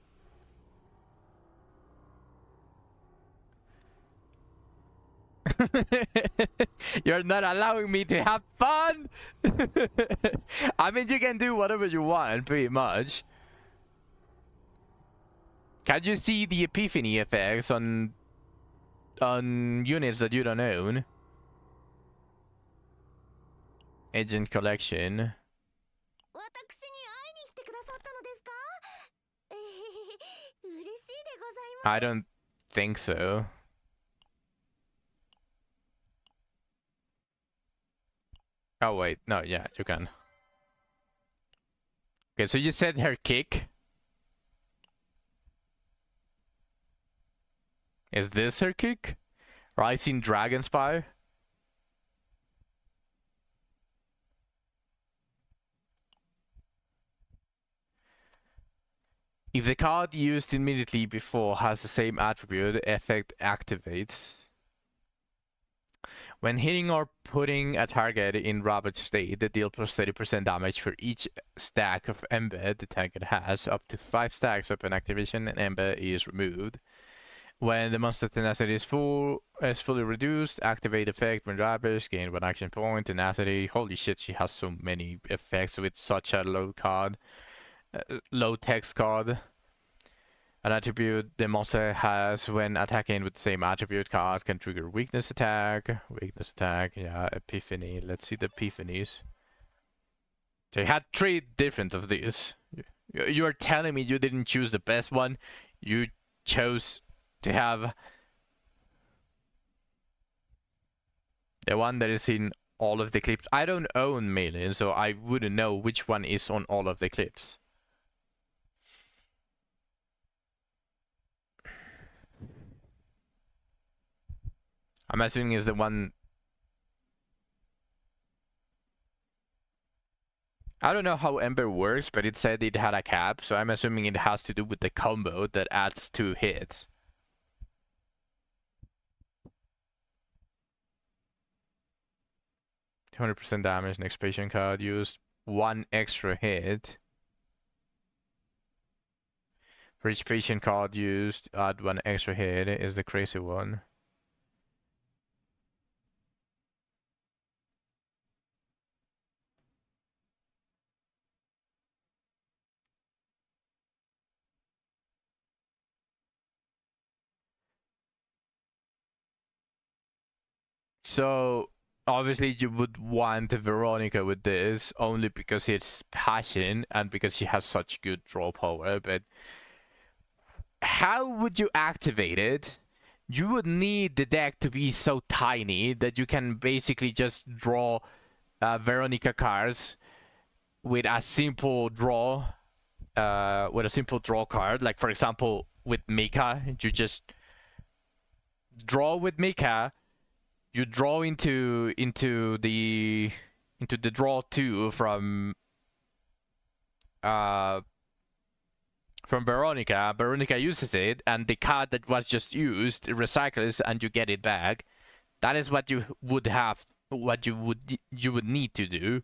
You're not allowing me to have fun. I mean, you can do whatever you want, pretty much. Can you see the Epiphany effects on units that you don't own? Agent collection. I don't think so. Oh wait, no, yeah, you can. Okay, so you said her kick. Is this her kick? Rising Dragonspire? If the card used immediately before has the same attribute, effect activates. When hitting or putting a target in ravaged state, they deal plus 30% damage for each stack of Ember the target has. Up to 5 stacks upon activation, and Ember is removed. When the monster tenacity is fully reduced, activate effect when ravaged, gain 1 action point. Tenacity, holy shit, she has so many effects with such a low card, low text card. An attribute the monster has when attacking with the same attribute card can trigger weakness attack. Weakness attack, yeah, Epiphany. Let's see the Epiphanies. So you had 3 different of these. You're telling me you didn't choose the best one. You chose to have the one that is in all of the clips. I don't own Melee, so I wouldn't know which one is on all of the clips. I'm assuming it's the one. I don't know how Ember works, but it said it had a cap, so I'm assuming it has to do with the combo that adds 2 hits. 200% damage, next patient card used, 1 extra hit. For each patient card used, add 1 extra hit is the crazy one. So obviously you would want Veronica with this only because it's passion and because she has such good draw power, but how would you activate it? You would need the deck to be so tiny that you can basically just draw Veronica cards with a simple draw card. Like for example with Mika, you just draw with Mika. You draw into the draw 2 from Veronica. Veronica uses it, and the card that was just used recycles, and you get it back. That is what you would have. What you would need to do.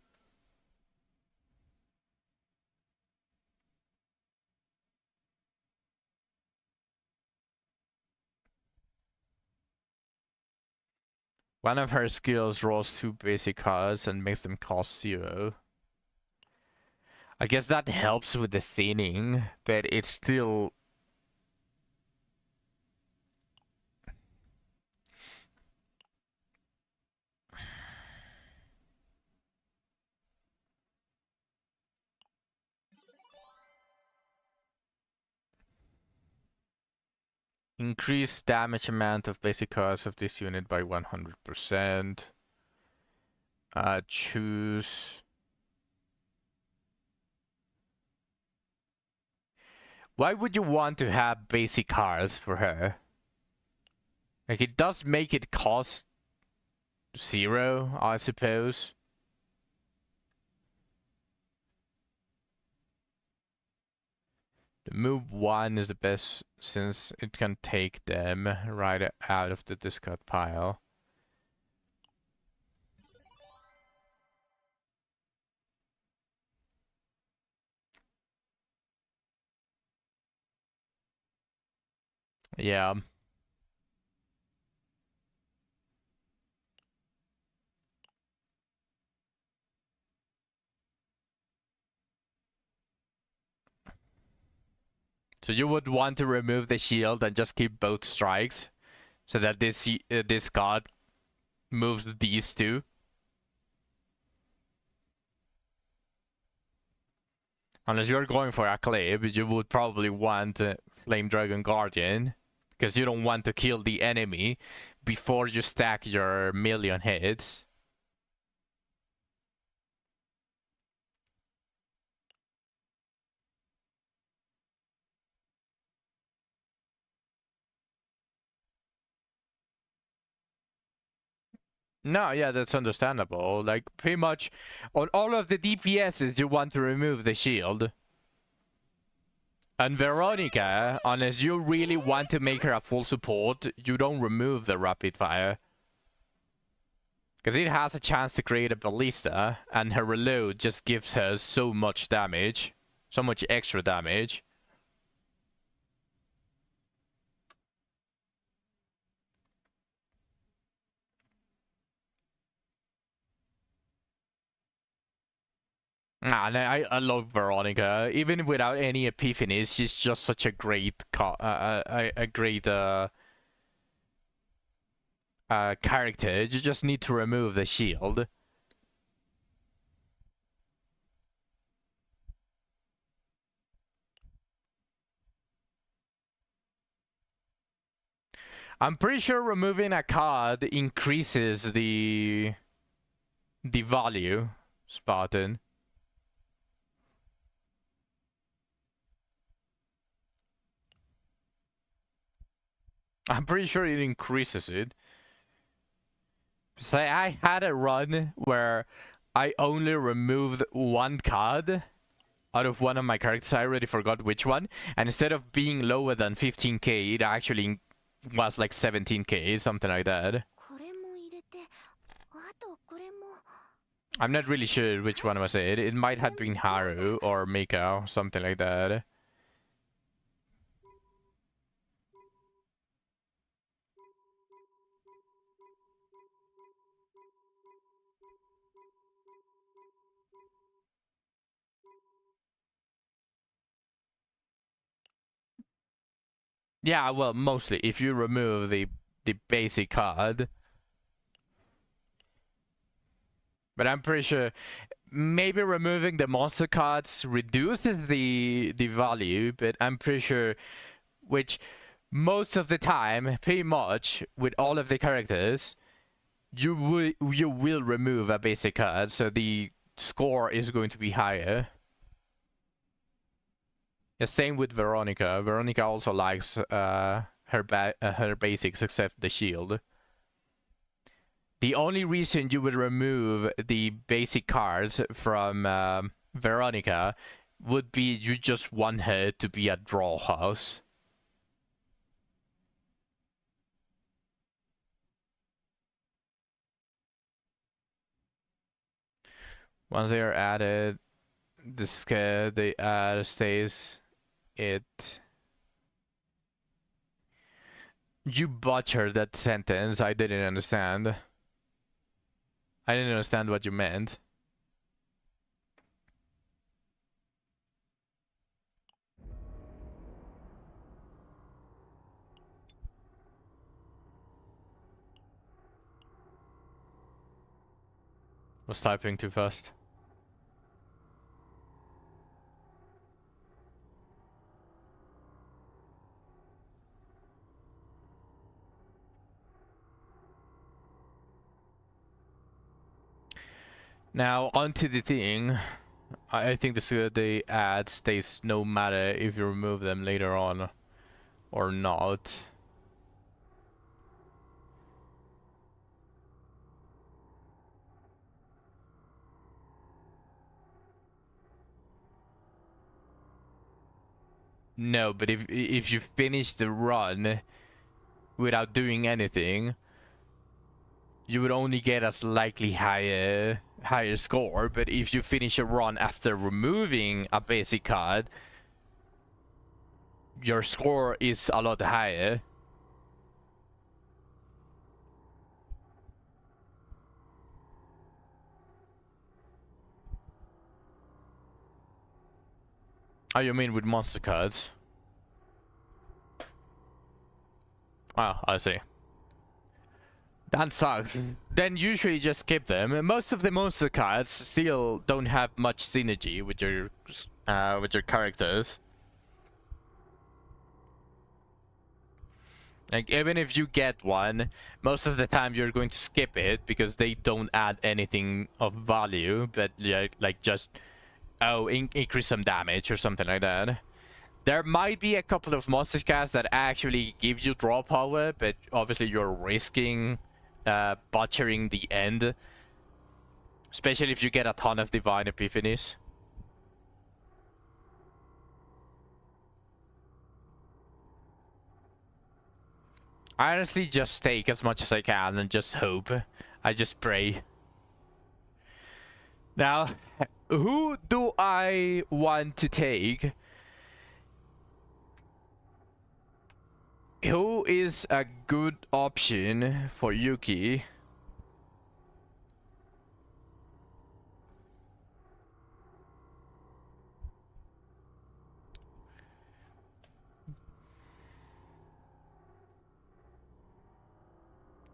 One of her skills draws 2 basic cards and makes them cost 0. I guess that helps with the thinning, but it's still... Increase damage amount of basic cards of this unit by 100%. Choose... Why would you want to have basic cards for her? Like, it does make it cost 0, I suppose. The move 1 is the best since it can take them right out of the discard pile. Yeah. So you would want to remove the shield and just keep both strikes, so that this card moves these 2. Unless you're going for a clip, you would probably want Flame Dragon Guardian, because you don't want to kill the enemy before you stack your million hits. No, yeah, that's understandable. Like, pretty much on all of the DPSs, you want to remove the shield. And Veronica, unless you really want to make her a full support, you don't remove the rapid fire. Because it has a chance to create a ballista, and her reload just gives her so much damage. So much extra damage. Nah, I love Veronica. Even without any epiphanies, she's just such a great character. You just need to remove the shield. I'm pretty sure removing a card increases the value, Spartan. I'm pretty sure it increases it. Say I had a run where I only removed one card out of one of my characters. I already forgot which one. And instead of being lower than 15k, it actually was like 17k, something like that.
これも入れて、あとこれも。
I'm not really sure which one was it. It might have been Haru or Mika or something like that. Yeah, well, mostly if you remove the basic card. But I'm pretty sure maybe removing the monster cards reduces the value, but I'm pretty sure, which most of the time, pretty much with all of the characters, you will remove a basic card, so the score is going to be higher. The same with Veronica. Veronica also likes her basics except the shield. The only reason you would remove the basic cards from Veronica would be you just want her to be a draw house. Once they are added, the add stays it. You butchered that sentence. I didn't understand. I didn't understand what you meant. Was typing too fast. Now, onto the thing. I think the ad stays no matter if you remove them later on or not. No, but if you finish the run without doing anything, you would only get a slightly higher score. But if you finish a run after removing a basic card, your score is a lot higher. Oh, you mean with monster cards? Oh, I see. That sucks. Then usually just skip them. Most of the monster cards still don't have much synergy with your characters. Like, even if you get one, most of the time you're going to skip it because they don't add anything of value, but like just increase some damage or something like that. There might be a couple of monster cards that actually give you draw power, but obviously you're risking butchering the end, especially if you get a ton of divine epiphanies. I honestly just take as much as I can and just hope. I just pray. Now, who do I want to take? Who is a good option for Yuki?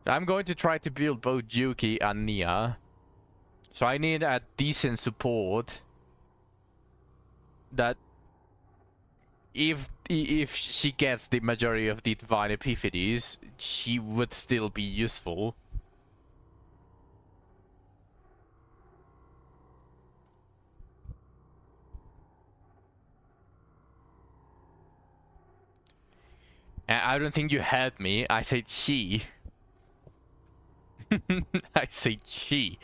I'm going to try to build both Yuki and Nia. So I need a decent support that if if she gets the majority of the divine epiphanies, she would still be useful. And I don't think you heard me. I said she. I said she.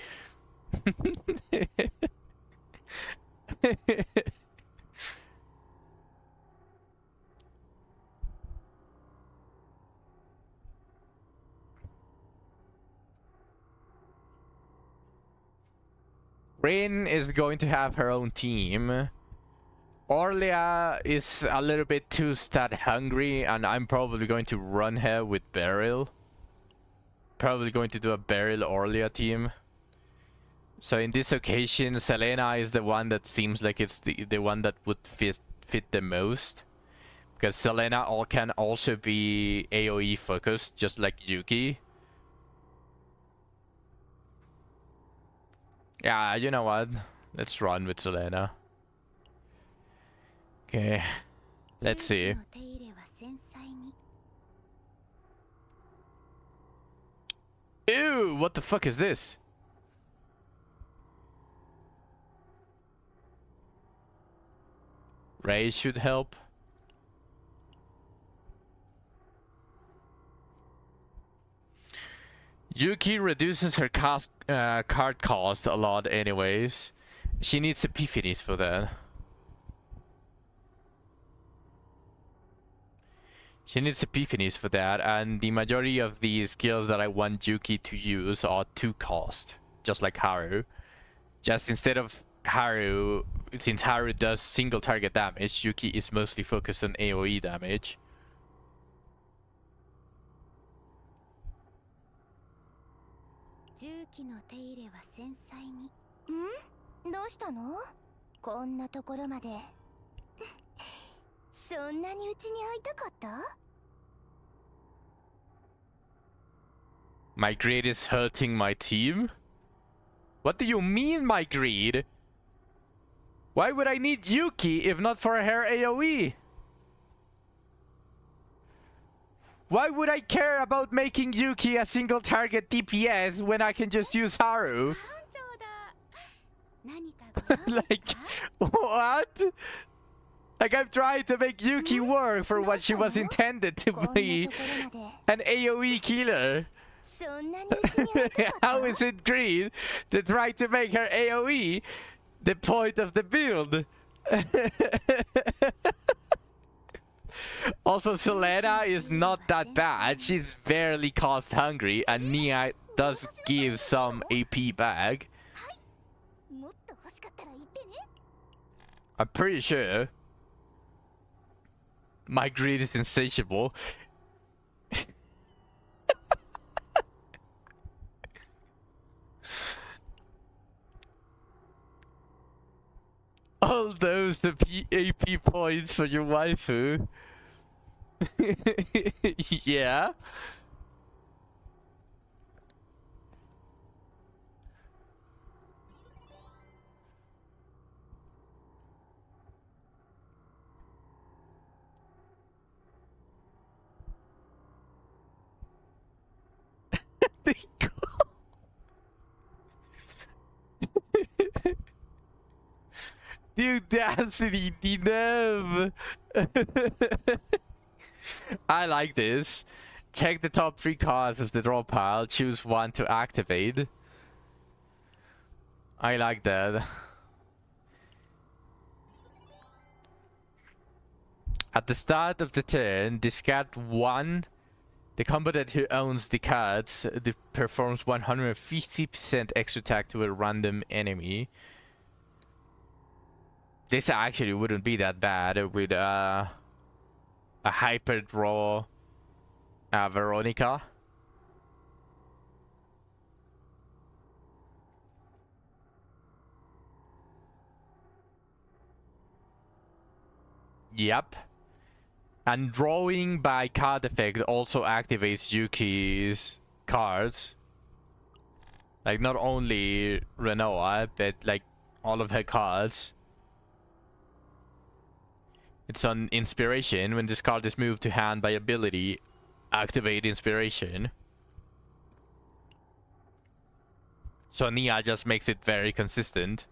Rin is going to have her own team. Orlia is a little bit too stat hungry, and I'm probably going to run her with Beryl. Probably going to do a Beryl Orlia team. So in this occasion, Selena is the one that seems like it's the one that would fit the most. Because Selena can also be AoE focused, just like Yuki. Yeah, you know what? Let's run with Selena. Okay. Let's see. Ew, what the fuck is this? Ray should help. Yuki reduces her card cost a lot anyways. She needs epiphanies for that. She needs epiphanies for that, and the majority of the skills that I want Yuki to use are 2 cost, just like Haru. Just instead of Haru, since Haru does single target damage, Yuki is mostly focused on AoE damage. My greed is hurting my team? What do you mean, my greed? Why would I need Yuki if not for her AoE? Why would I care about making Yuki a single target DPS when I can just use Haru? Like, what? Like, I'm trying to make Yuki work for what she was intended to be. An AoE killer. How is it greed to try to make her AoE the point of the build? Also, Selena is not that bad. She's barely cost hungry, and Nia does give some AP back. I'm pretty sure. My greed is insatiable. All those AP points for your waifu. Yeah. The audacity, the nerve. I like this. Check the top 3 cards of the draw pile. Choose one to activate. I like that. At the start of the turn, discard 1. The combatant who owns the cards performs 150% extra attack to a random enemy. This actually wouldn't be that bad with a hyper draw Veronica. Yep. And drawing by card effect also activates Yuki's cards. Like, not only Renoa, but like all of her cards. It's on Inspiration. When this card is moved to hand by ability, activate Inspiration. So Nia just makes it very consistent.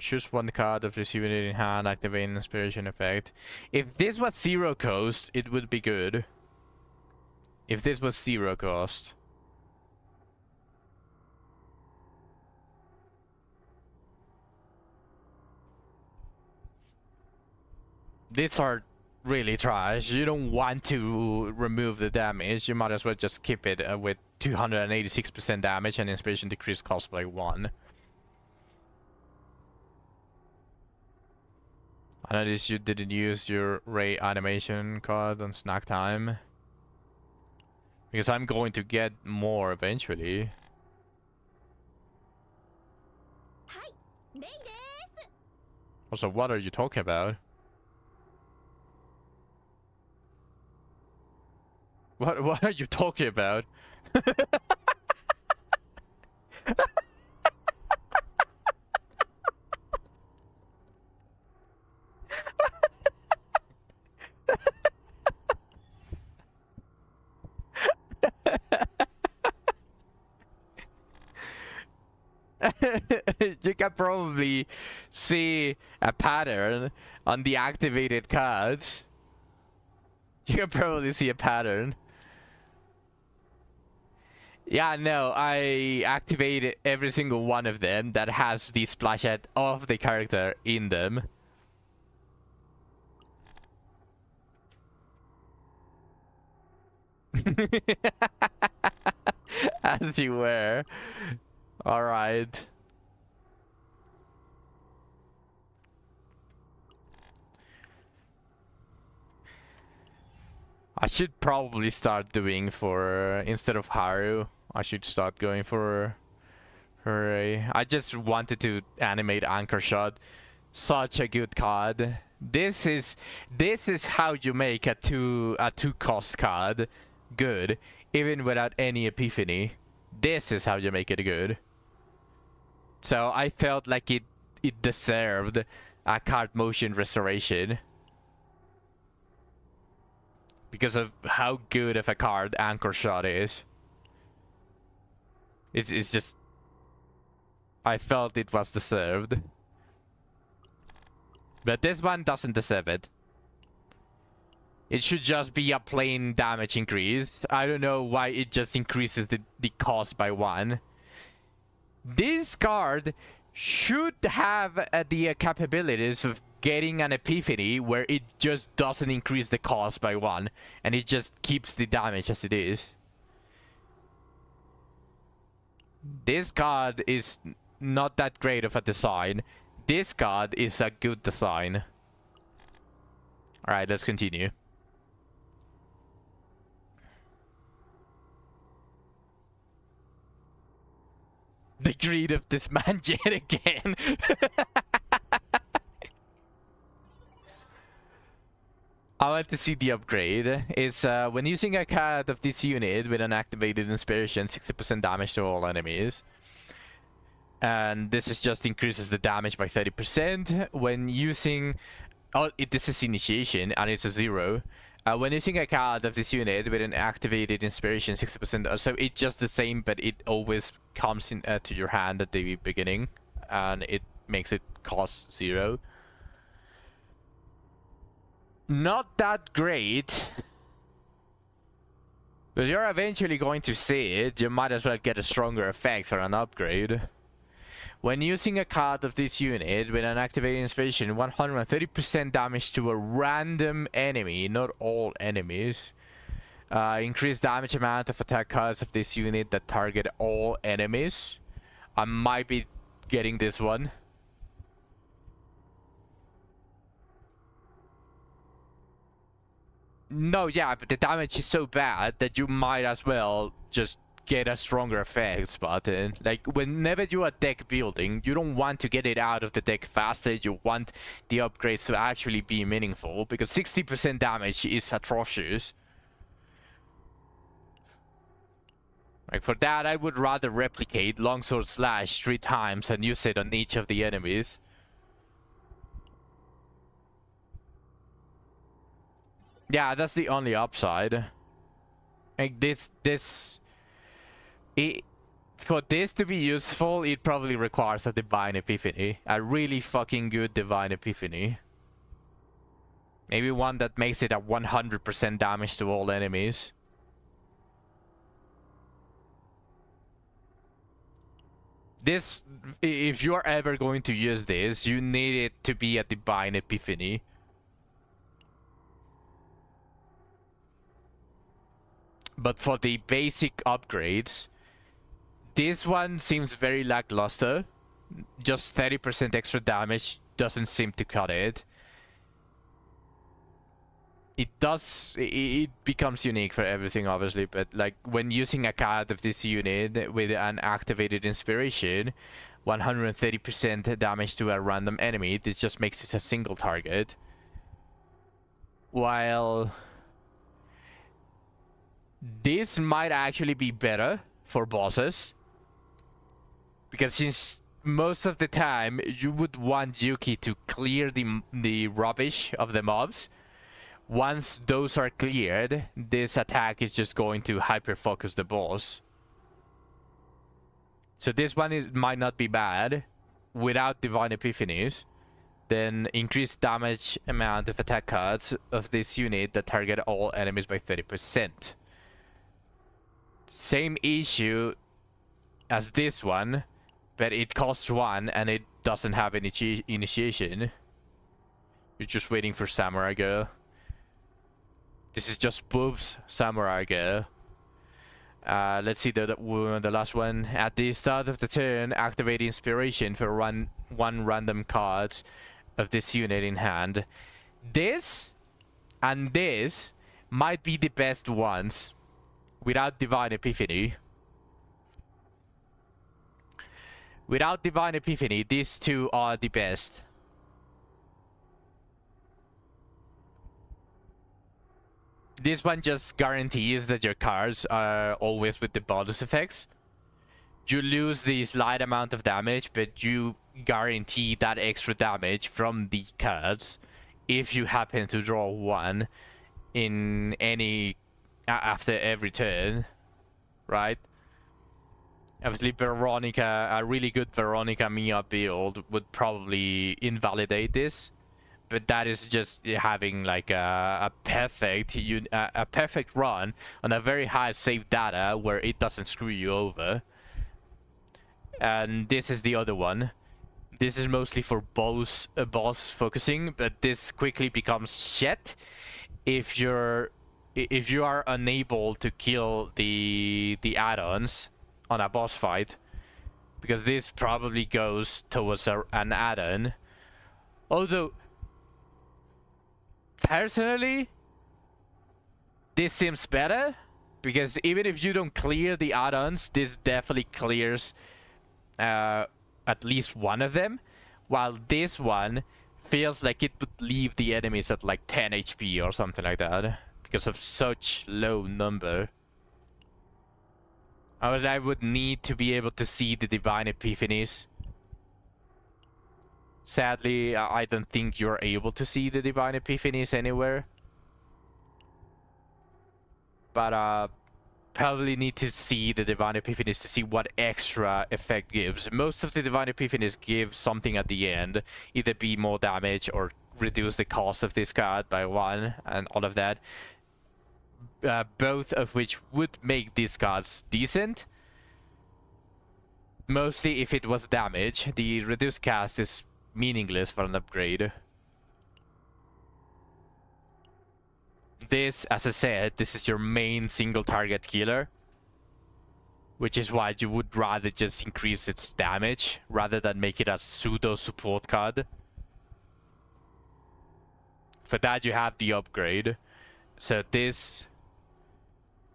Choose one card of this unit in hand, activate an inspiration effect. If this was 0 cost, it would be good. If this was 0 cost. These are really trash. You don't want to remove the damage. You might as well just keep it with 286% damage and inspiration decrease cost by 1. I noticed you didn't use your Ray animation card on snack time. Because I'm going to get more eventually. Also, what are you talking about? What are you talking about? You can probably see a pattern on the activated cards. You can probably see a pattern. Yeah, no, I activated every single one of them that has the splashette of the character in them. As you were. Alright. I should probably start doing for, instead of Haru, I should start going for her. I just wanted to animate Anchor Shot. Such a good card. This is how you make a two cost card good, even without any epiphany. This is how you make it good. So I felt like it deserved a card motion restoration. Because of how good of a card Anchor Shot is. It's just... I felt it was deserved. But this one doesn't deserve it. It should just be a plain damage increase. I don't know why it just increases the cost by 1. This card should have the capabilities of getting an epiphany where it just doesn't increase the cost by 1 and it just keeps the damage as it is. This card is not that great of a design. This card is a good design. Alright, let's continue. The greed of this man yet again. I want to see the upgrade. It's when using a card of this unit with an activated inspiration, 60% damage to all enemies. And this is just increases the damage by 30%. When using... Oh, this is initiation and it's a 0. When using a card of this unit with an activated inspiration, 60%, so it's just the same, but it always comes in to your hand at the beginning, and it makes it cost 0. Not that great, but you're eventually going to see it. You might as well get a stronger effect for an upgrade. When using a card of this unit with an activated inspiration, 130% damage to a random enemy, not all enemies. Increase damage amount of attack cards of this unit that target all enemies. I might be getting this one. No, yeah, but the damage is so bad that you might as well just get a stronger effects button. Like, whenever you are deck building, you don't want to get it out of the deck faster, you want the upgrades to actually be meaningful, because 60% damage is atrocious. Like, for that, I would rather replicate Longsword Slash 3 times and use it on each of the enemies. Yeah, that's the only upside. Like, for this to be useful, it probably requires a Divine Epiphany. A really fucking good Divine Epiphany. Maybe one that makes it a 100% damage to all enemies. This, if you are ever going to use this, you need it to be a Divine Epiphany. But for the basic upgrades, this one seems very lackluster. Just 30% extra damage doesn't seem to cut it. It becomes unique for everything, obviously, but like when using a card of this unit with an activated inspiration, 130% damage to a random enemy, this just makes it a single target. While this might actually be better for bosses, because since most of the time you would want Yuki to clear the rubbish of the mobs, once those are cleared, this attack is just going to hyper focus the boss. So this one might not be bad without Divine Epiphanies. Then increase damage amount of attack cards of this unit that target all enemies by 30%. Same issue as this one, but it costs 1 and it doesn't have any initiation. You're just waiting for Samurai Girl. This is just boobs, Samurai Girl. Let's see the last one. At the start of the turn, activate Inspiration for one random card of this unit in hand. This and this might be the best ones without Divine Epiphany. Without Divine Epiphany, these two are the best. This one just guarantees that your cards are always with the bonus effects. You lose the slight amount of damage, but you guarantee that extra damage from the cards if you happen to draw one in any after every turn, right? Obviously, Veronica, a really good Veronica Mia build would probably invalidate this. But that is just having like a perfect run on a very high save data where it doesn't screw you over. And this is the other one. This is mostly for boss focusing, but this quickly becomes shit if you are unable to kill the add-ons on a boss fight, because this probably goes towards an add-on. Although personally, this seems better, because even if you don't clear the add-ons, this definitely clears at least one of them, while this one feels like it would leave the enemies at like 10 HP or something like that, because of such low number. I would need to be able to see the Divine Epiphanies. Sadly, I don't think you're able to see the Divine Epiphanies anywhere. But probably need to see the Divine Epiphanies to see what extra effect gives. Most of the Divine Epiphanies give something at the end. Either be more damage or reduce the cost of this card by 1 and all of that. Both of which would make these cards decent. Mostly if it was damage. The reduced cast is meaningless for an upgrade. This, as I said, this is your main single target killer, which is why you would rather just increase its damage rather than make it a pseudo support card. For that you have the upgrade, So this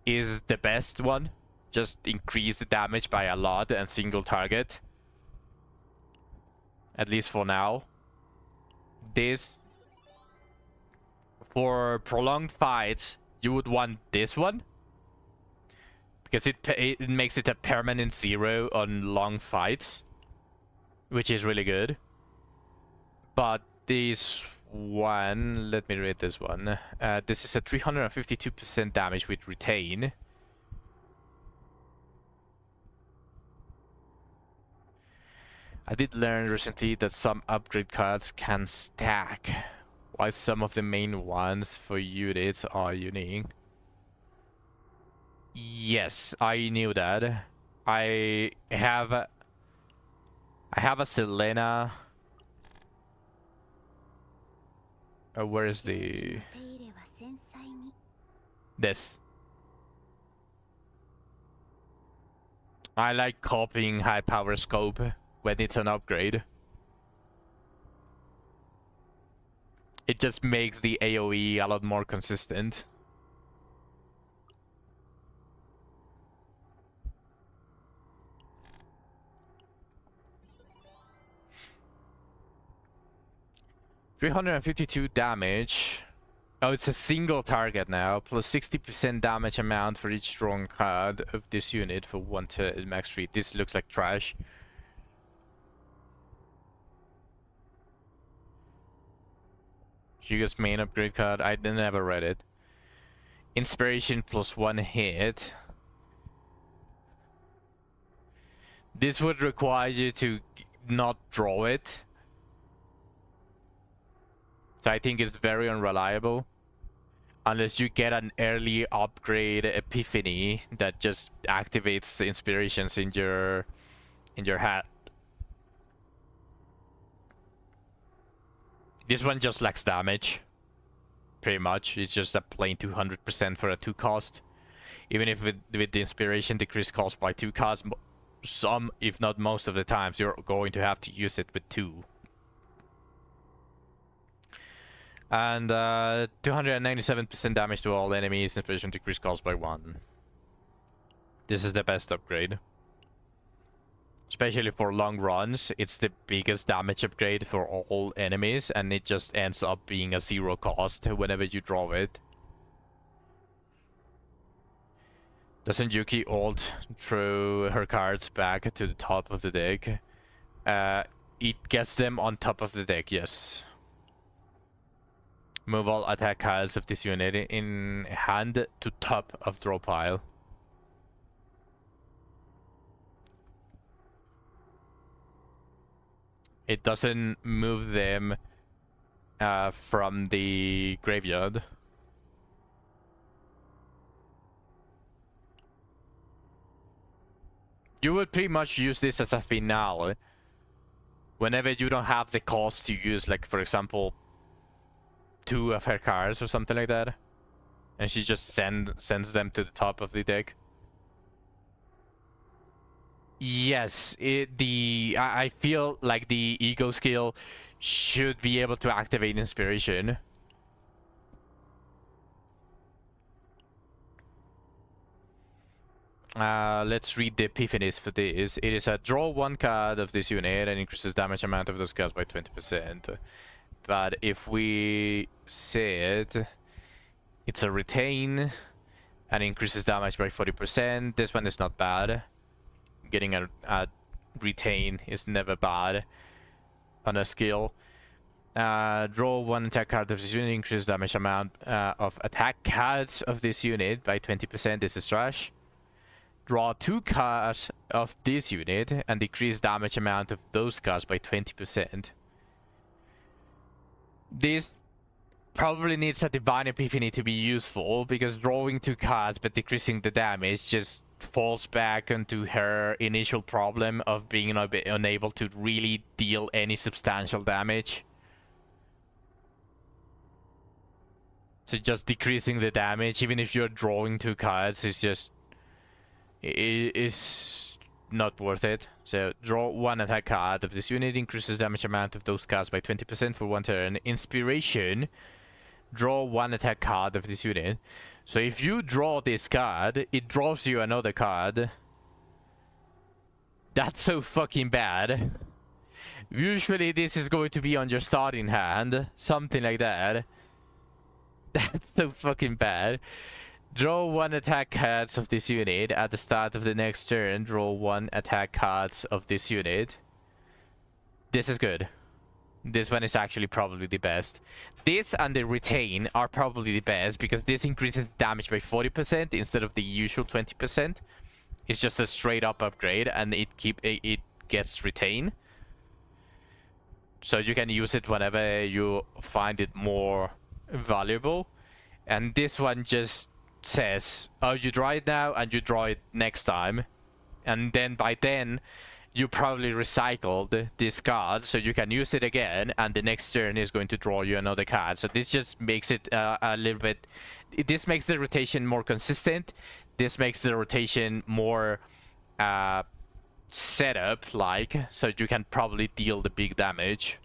is the best one. Just increase the damage by a lot and single target. At least for now. This, for prolonged fights, you would want this one. Because it makes it a permanent 0 on long fights. Which is really good. But this one, let me read this one. This is a 352% damage with retain. I did learn recently that some upgrade cards can stack, while some of the main ones for units are unique. Yes, I knew that. I have a Selena. Where is the... This. I like copying high power scope when it's an upgrade. It just makes the AoE a lot more consistent. $352 damage. Oh, it's a single target now, plus 60% damage amount for each strong card of this unit for 1 to max 3. This looks like trash. Hugo's main upgrade card, I never read it. Inspiration plus 1 hit. This would require you to not draw it. So I think it's very unreliable. Unless you get an early upgrade epiphany that just activates the inspirations in your hat. This one just lacks damage. Pretty much. It's just a plain 200% for a 2 cost. Even if with the inspiration decrease cost by 2 costs, some, if not most of the times, you're going to have to use it with 2. And 297% damage to all enemies, inspiration decrease cost by 1. This is the best upgrade. Especially for long runs, it's the biggest damage upgrade for all enemies, and it just ends up being a 0 cost whenever you draw it. Doesn't Yuki ult throw her cards back to the top of the deck? It gets them on top of the deck, yes. Move all attack cards of this unit in hand to top of draw pile. It doesn't move them from the graveyard. You would pretty much use this as a finale. Whenever you don't have the cost to use, like, for example, 2 of her cards or something like that. And she just sends them to the top of the deck. Yes, I feel like the ego skill should be able to activate inspiration. Let's read the epiphanies for this. It is a draw 1 card of this unit and increases damage amount of those cards by 20%. But if we say it's a retain and increases damage by 40%. This one is not bad. Getting a retain is never bad on a skill. Draw 1 attack card of this unit, increase damage amount of attack cards of this unit by 20%. This is trash. Draw 2 cards of this unit and decrease damage amount of those cards by 20%. This probably needs a Divine Epiphany to be useful, because drawing 2 cards but decreasing the damage just falls back into her initial problem of being unable to really deal any substantial damage. So just decreasing the damage, even if you're drawing 2 cards, is not worth it. So draw 1 attack card of this unit, increases damage amount of those cards by 20% for 1 turn. Inspiration. draw one attack card of this unit. So if you draw this card, it draws you another card. That's so fucking bad. Usually this is going to be on your starting hand, something like that. That's so fucking bad. Draw one attack cards of this unit. At the start of the next turn, draw one attack cards of this unit. This is good. This one is actually probably the best. This and the retain are probably the best because this increases damage by 40% instead of the usual 20%. It's just a straight up upgrade and it gets retain. So you can use it whenever you find it more valuable. And this one just says, oh, you draw it now and you draw it next time. And then by then, you probably recycled this card, so you can use it again, and the next turn is going to draw you another card. So this just makes it a little bit... This makes the rotation more consistent. This makes the rotation more setup-like, so you can probably deal the big damage.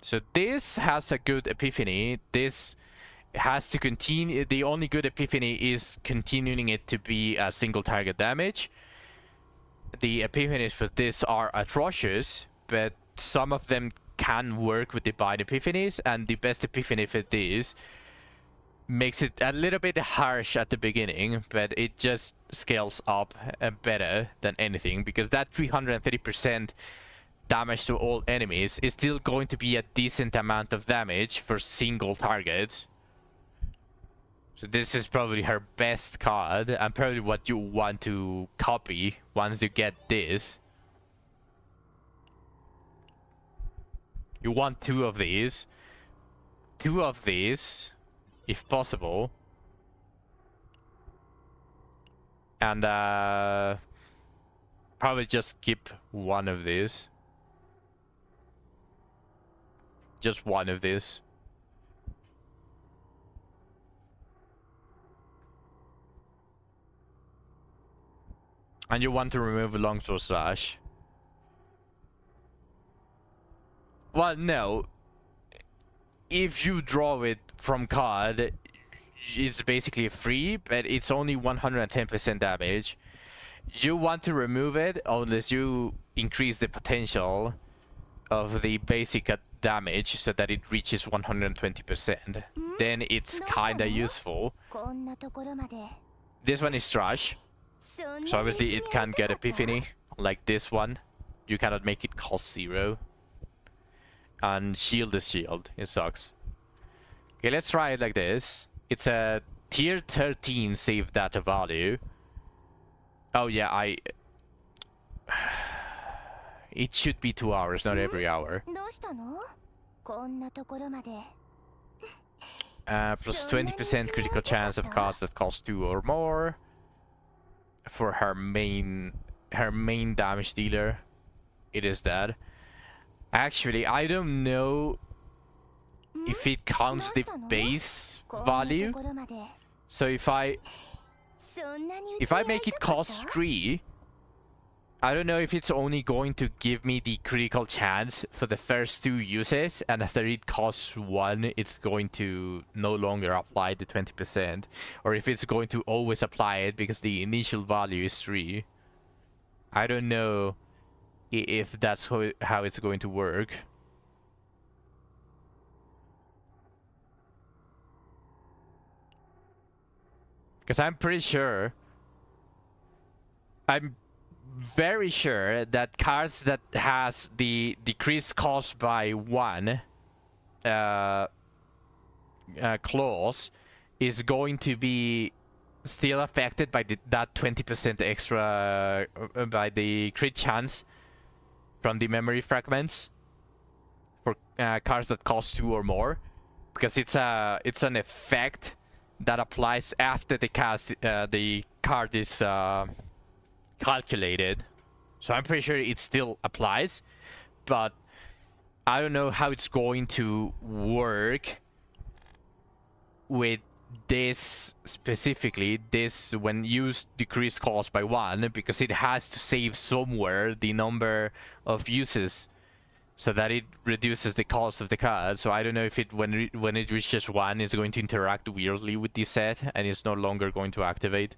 So this has a good epiphany. This has to continue. The only good epiphany is continuing it to be a single target damage. The epiphanies for this are atrocious, but some of them can work with divine epiphanies, and the best epiphany for this makes it a little bit harsh at the beginning, but it just scales up better than anything, because that 330% damage to all enemies is still going to be a decent amount of damage for single targets. So this is probably her best card, and probably what you want to copy once you get this. You want two of these, if possible. And probably just keep one of these. Just one of these. And you want to remove Longsword Slash. Well, no. If you draw it from card, it's basically free, but it's only 110% damage. You want to remove it unless you increase the potential of the basic damage so that it reaches 120%. Then it's kinda useful. This one is trash. So obviously it can get epiphany, like this one. You cannot make it cost 0. And shield is shield. It sucks. Okay, let's try it like this. It's a tier 13 save data value. Oh yeah, it should be 2 hours, not every hour. Plus 20% critical chance of cards that cost 2 or more. For her main damage dealer, it is that. Actually, I don't know if it counts the base value. So if I make it cost 3, I don't know if it's only going to give me the critical chance for the first 2 uses, and after it costs 1, it's going to no longer apply the 20%, or if it's going to always apply it because the initial value is 3. I don't know if that's how it's going to work. Because I'm very sure that cards that has the decreased cost by 1 clause is going to be still affected by that 20% extra by the crit chance from the memory fragments for cards that cost 2 or more, because it's an effect that applies after the card is calculated. So I'm pretty sure it still applies, but I don't know how it's going to work with this specifically. This, when used, decrease cost by 1, because it has to save somewhere the number of uses. so that it reduces the cost of the card. So I don't know if it when it reaches 1, it's going to interact weirdly with this set and it's no longer going to activate.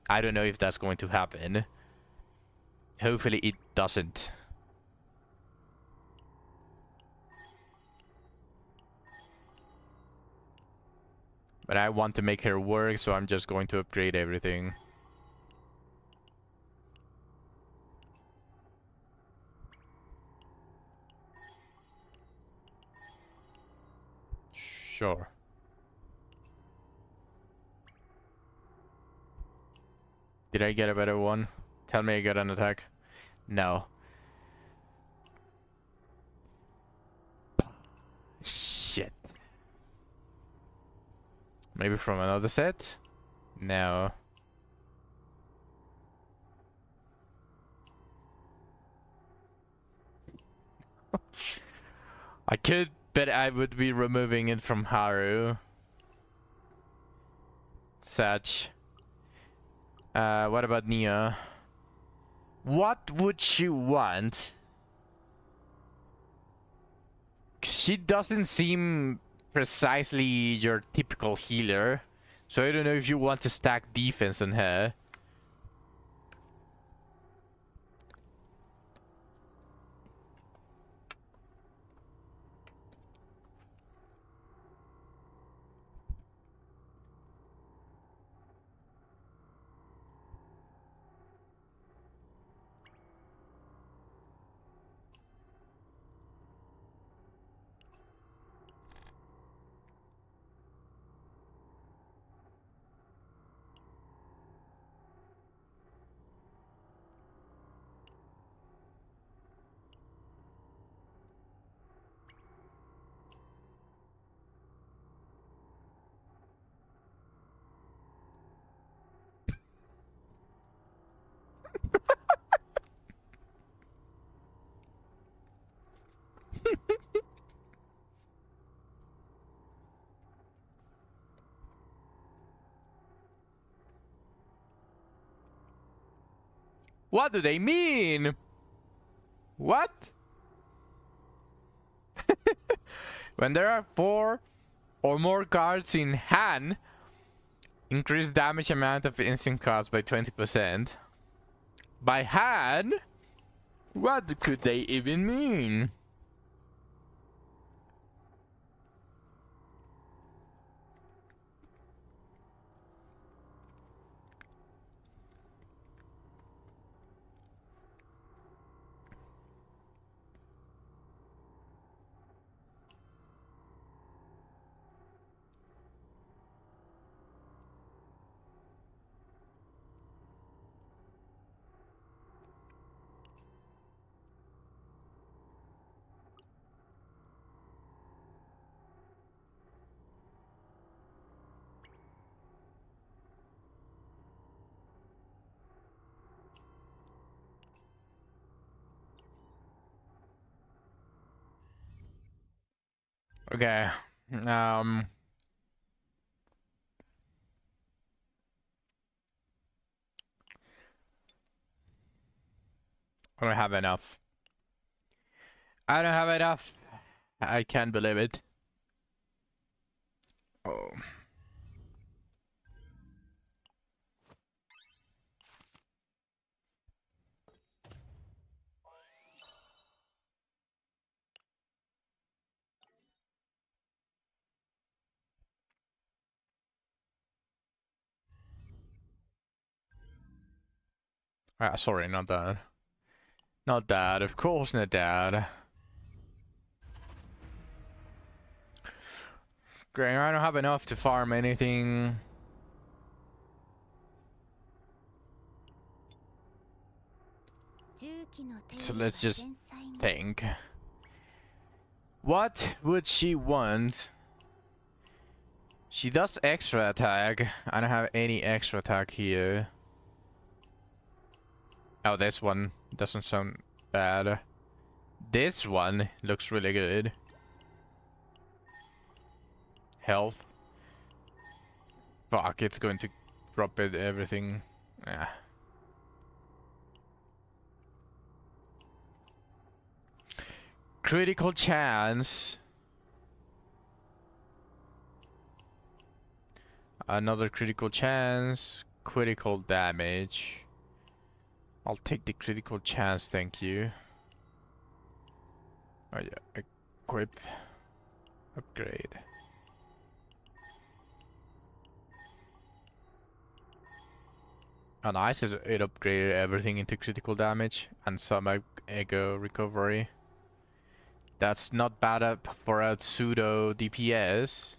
I don't know if that's going to happen. Hopefully it doesn't. But I want to make her work, so I'm just going to upgrade everything. Sure. Did I get a better one? Tell me I got an attack. No. Shit. Maybe from another set? No. I could, but I would be removing it from Haru. Such. What about Nia? What would she want? She doesn't seem precisely your typical healer. So I don't know if you want to stack defense on her. What do they mean? What? When there are 4 or more cards in hand, increase damage amount of instant cards by 20%. By hand? What could they even mean? Okay. I don't have enough. I don't have enough. I can't believe it. Oh. Ah, sorry, not that. Not that, of course not that. Great, I don't have enough to farm anything. So let's just think. What would she want? She does extra attack. I don't have any extra attack here. Oh, this one doesn't sound bad. This one looks really good. Health. Fuck, it's going to drop it everything. Yeah. critical chance. Another critical chance. Critical damage. I'll take the critical chance, thank you. Oh yeah, equip. Upgrade. Oh nice, it upgraded everything into critical damage and some ego recovery. That's not bad up for a pseudo DPS.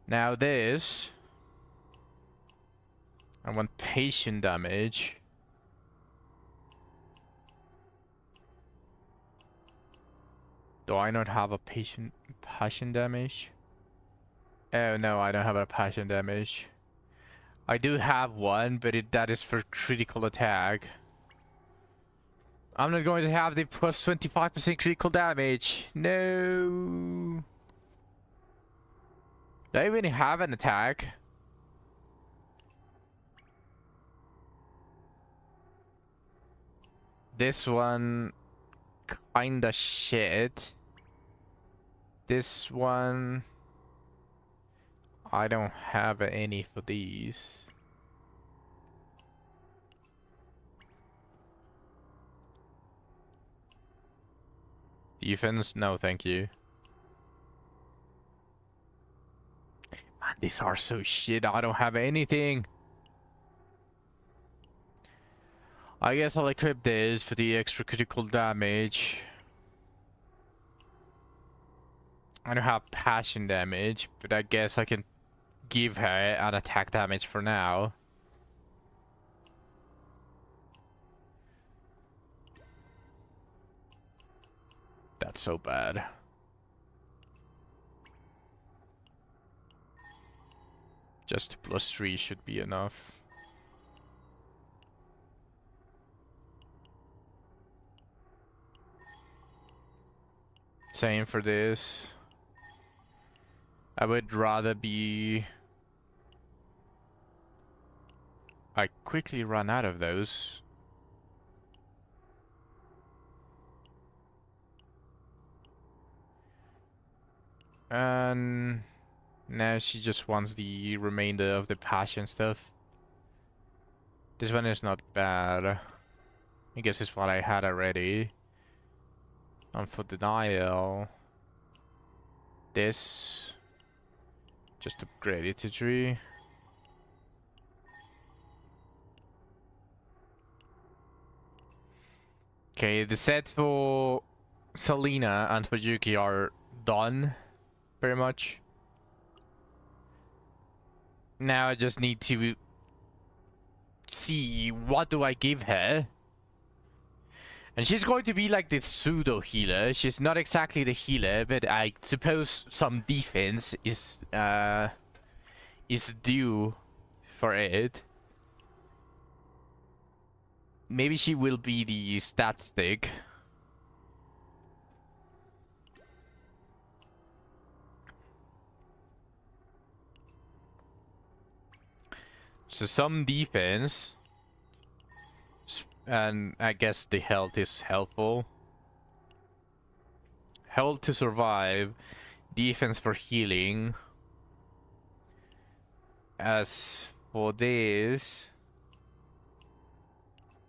Now this. I want patient damage. Do I not have a passion damage? Oh no, I don't have a passion damage. I do have one, but that is for critical attack. I'm not going to have the plus 25% critical damage. No. Do I even have an attack? This one kinda shit. This one I don't have any for these. Defense? No, thank you. Man, these are so shit. I don't have anything. I guess I'll equip this for the extra critical damage. I don't have passion damage, but I guess I can give her an attack damage for now. That's so bad. Just +3 should be enough. Same for this. I would rather be... I quickly run out of those. And now she just wants the remainder of the passion stuff. This one is not bad. I guess it's what I had already. And for denial, this, just upgrade it to 3. Okay, the set for Selena and for Yuki are done, pretty much. Now I just need to see what do I give her. And she's going to be like the pseudo healer. She's not exactly the healer, but I suppose some defense is due for it. Maybe she will be the stat stick. So some defense. And I guess the health is helpful. Health to survive. Defense for healing. As for this...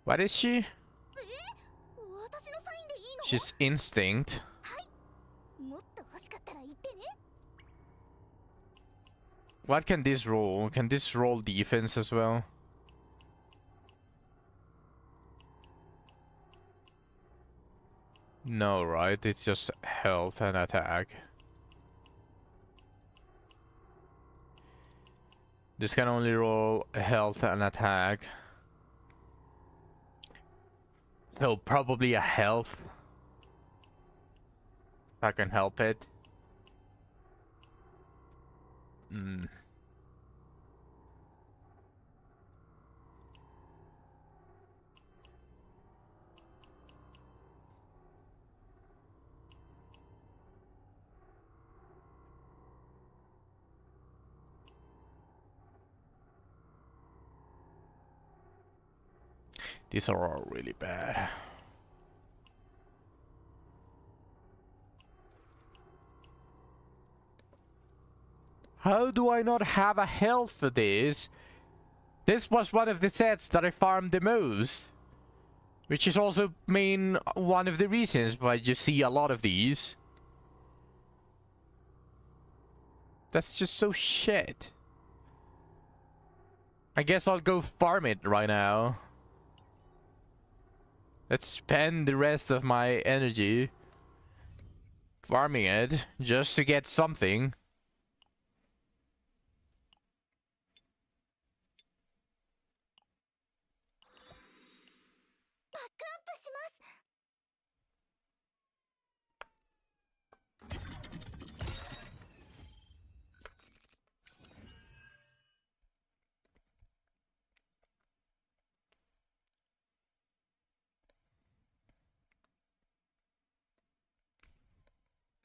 What is she? She's instinct. What can this roll? Can this roll defense as well? No, right? It's just health and attack. This can only roll health and attack. So probably a health. If I can help it. These are all really bad. How do I not have a health for this? This was one of the sets that I farmed the most. Which is also one of the reasons why you see a lot of these. That's just so shit. I guess I'll go farm it right now. Let's spend the rest of my energy farming it just to get something.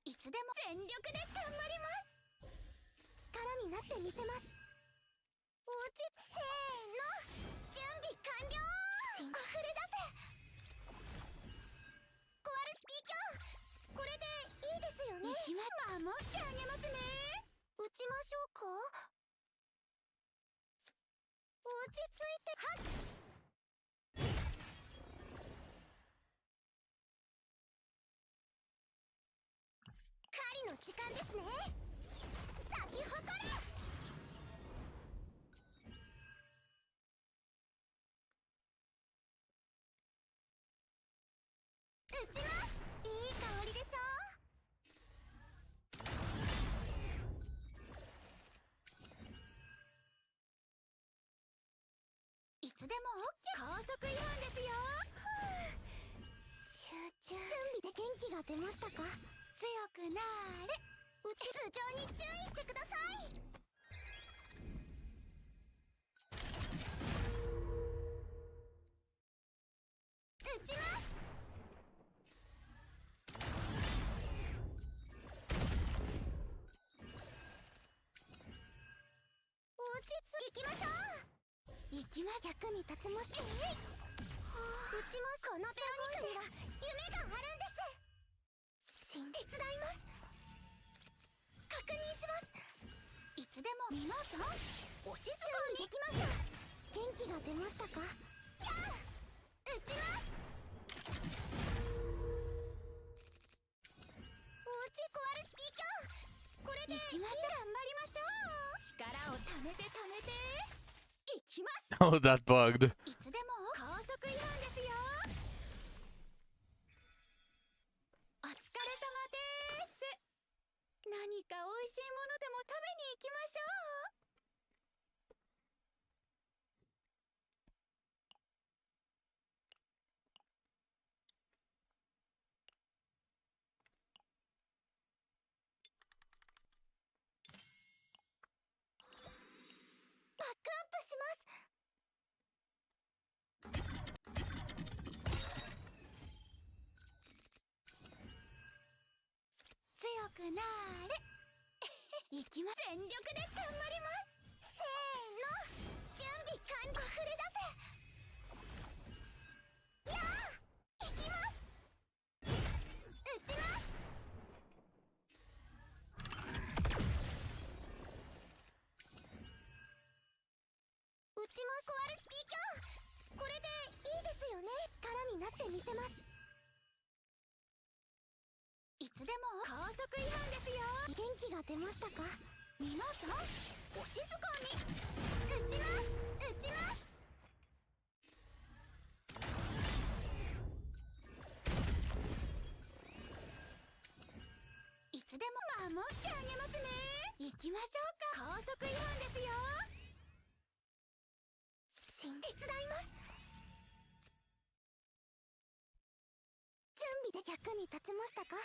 いつでも全力で頑張ります。力になってみせます。落ちせーの、準備完了。溢れ出せ。コアルスキー卿、これでいいですよね。守ってあげますね。撃ちましょうか。落ち着いて、はっ。狩りの時間ですね。咲き誇れ。撃ちます。いい香りでしょ。いつでも OK。 高速違反ですよ。集中。準備で元気が出ましたか。強くなーれ。頭上に注意してください。撃ちます。落ち着きましょう。行きま役に立ちまして。撃ちます。このベロニカには夢があるんです。手伝います。確認します。いつでも皆さんお静かにできました。元気が出ましたか。やあ、撃ちます。おちコアルスキー卿、これで行きましょう。頑張りましょう。力をためてためていきます。
Oh, that bugged.
いつでも高速違反ですよ。お疲れ様です。何か美味しいものでも食べに行きましょう。バックアップします。強くなーれ。行きま。全力で頑張ります。せーの、準備完了。溢れ出せ。やあ、行きます。撃ちます。撃ちます。コアルスキー卿、これでいいですよね。力になってみせます。いつでも高速違反ですよ。元気が出ましたか。皆さんお静かに。撃ちます。撃ちます。いつでも守ってあげますね。行きましょうか。高速違反ですよ。手伝います。準備で役に立ちましたか。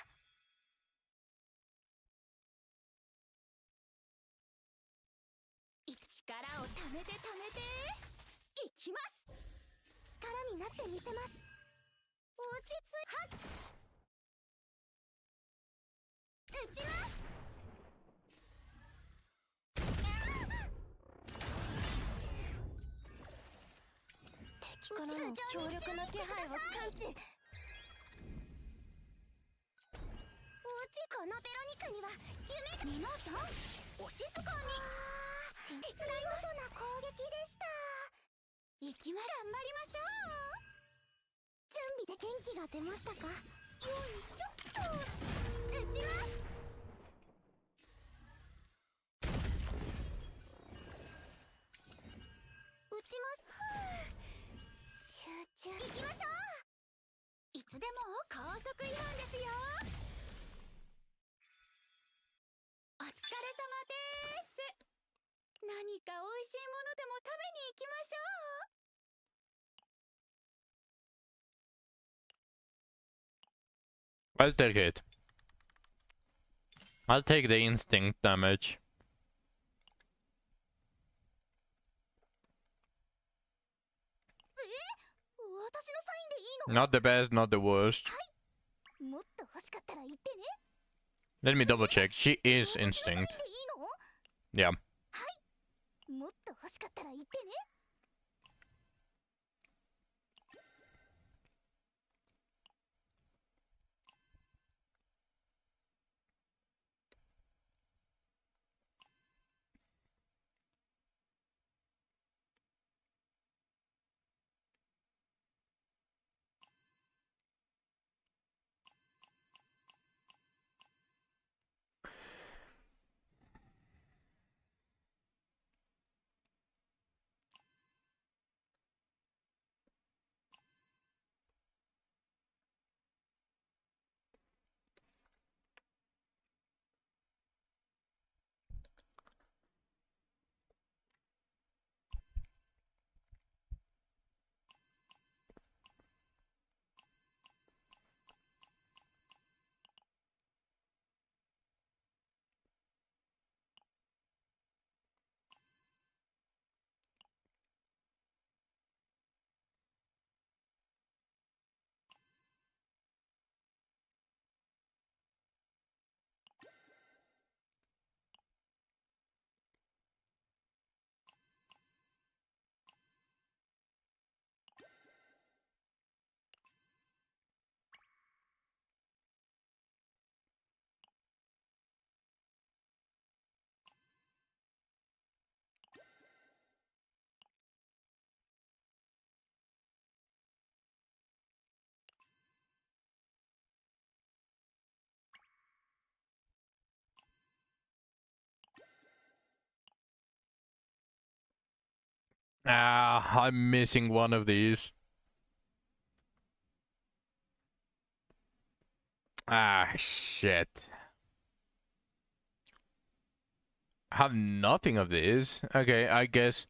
力をためてためていきます。力になってみせます。落ち着い。はっ。撃ちます。敵からの強力な気配を感知。このベロニカには夢が。皆さんお静かに手伝いますな攻撃でした。頑張りましょう。準備で元気が出ましたか。よいしょっと打ちます。打ちます。集中。行きましょう。いつでも高速違反ですよ。お疲れ様です。何か美味しいものでも食べに行きましょう。
I'll take it. I'll take the instinct damage.
私のサインでいいの？
Not the best, not the worst.
もっと欲しかったら言ってね。
Let me double check. She is
私のサイン
instinct.
でいいの？
Yeah.
もっと欲しかったら言ってね。
Ah, I'm missing one of these. Ah, shit. I have nothing of these. Okay, I guess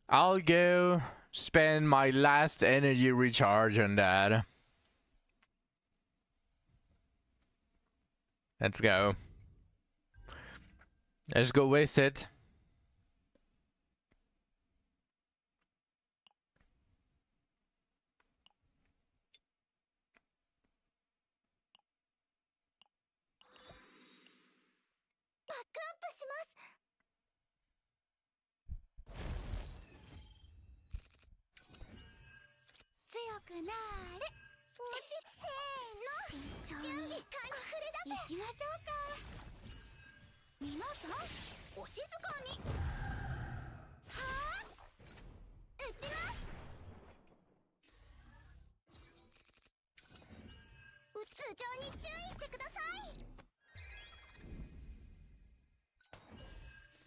I'll go spend my last energy recharge on that. Let's go. Let's go waste it.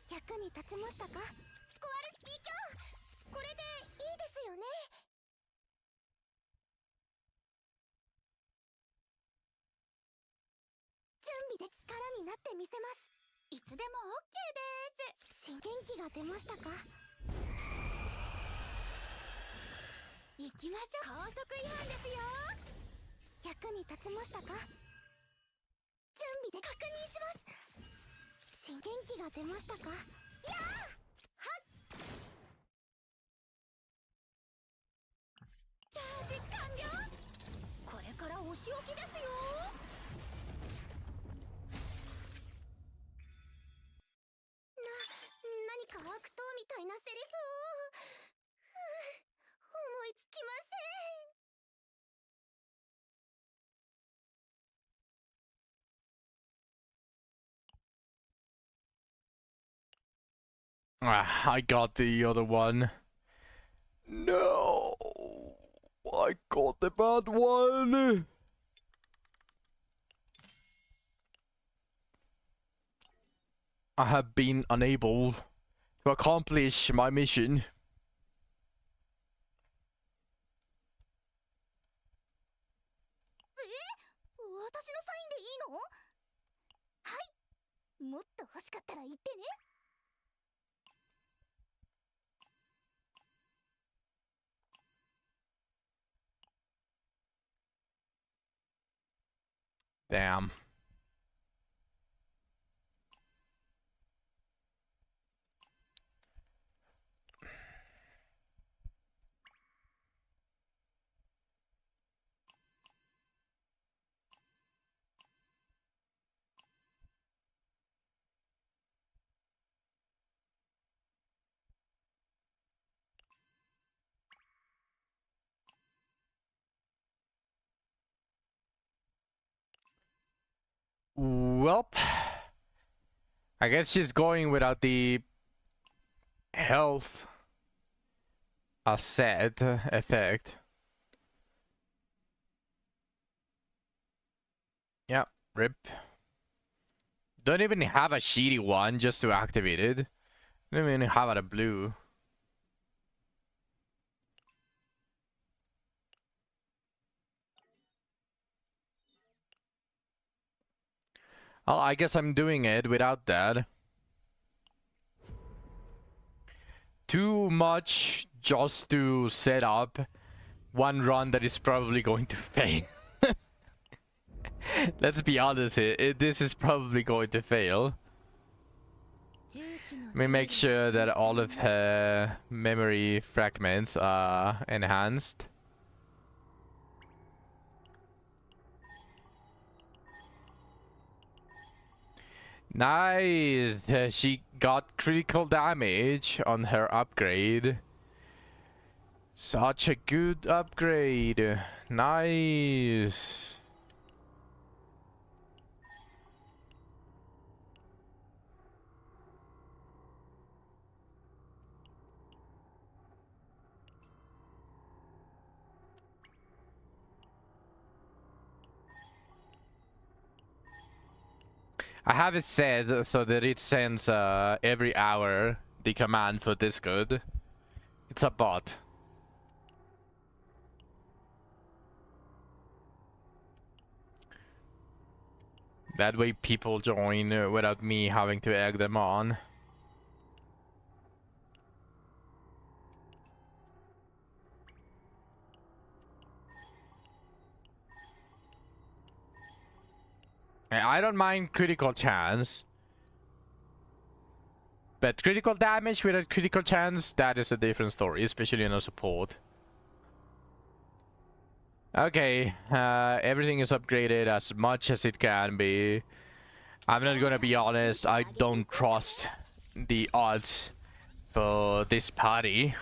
役に立ちましたか？コワルスキー卿、これでいいですよね。準備で力になってみせます。いつでも OK です。元気が出ましたか？行きましょう。高速違反ですよ。役に立ちましたか？準備で確認します。元気が出ましたか？やあ！はっ！チャージ完了。これからお仕置きですよ。何か悪党みたいなセリフを思いつきません。
Ah, I got the other one. No, I got the bad one. I have been unable to accomplish my mission.
私のサインでいいの？はい、もっと欲しかったら言ってね。
Damn. Well, I guess she's going without the health asset effect. Yeah, rip. Don't even have a shitty one just to activate it. Don't even have a blue. Well, I guess I'm doing it without that. Too much just to set up one run that is probably going to fail. Let's be honest here, this is probably going to fail. Let me make sure that all of her memory fragments are enhanced. Nice! She got critical damage on her upgrade. Such a good upgrade. Nice. I have it set so that it sends every hour the command for this good. It's a bot. That way people join without me having to egg them on. I don't mind critical chance. But critical damage without critical chance, that is a different story, especially in a support. Okay, everything is upgraded as much as it can be. I'm not gonna be honest, I don't trust the odds for this party.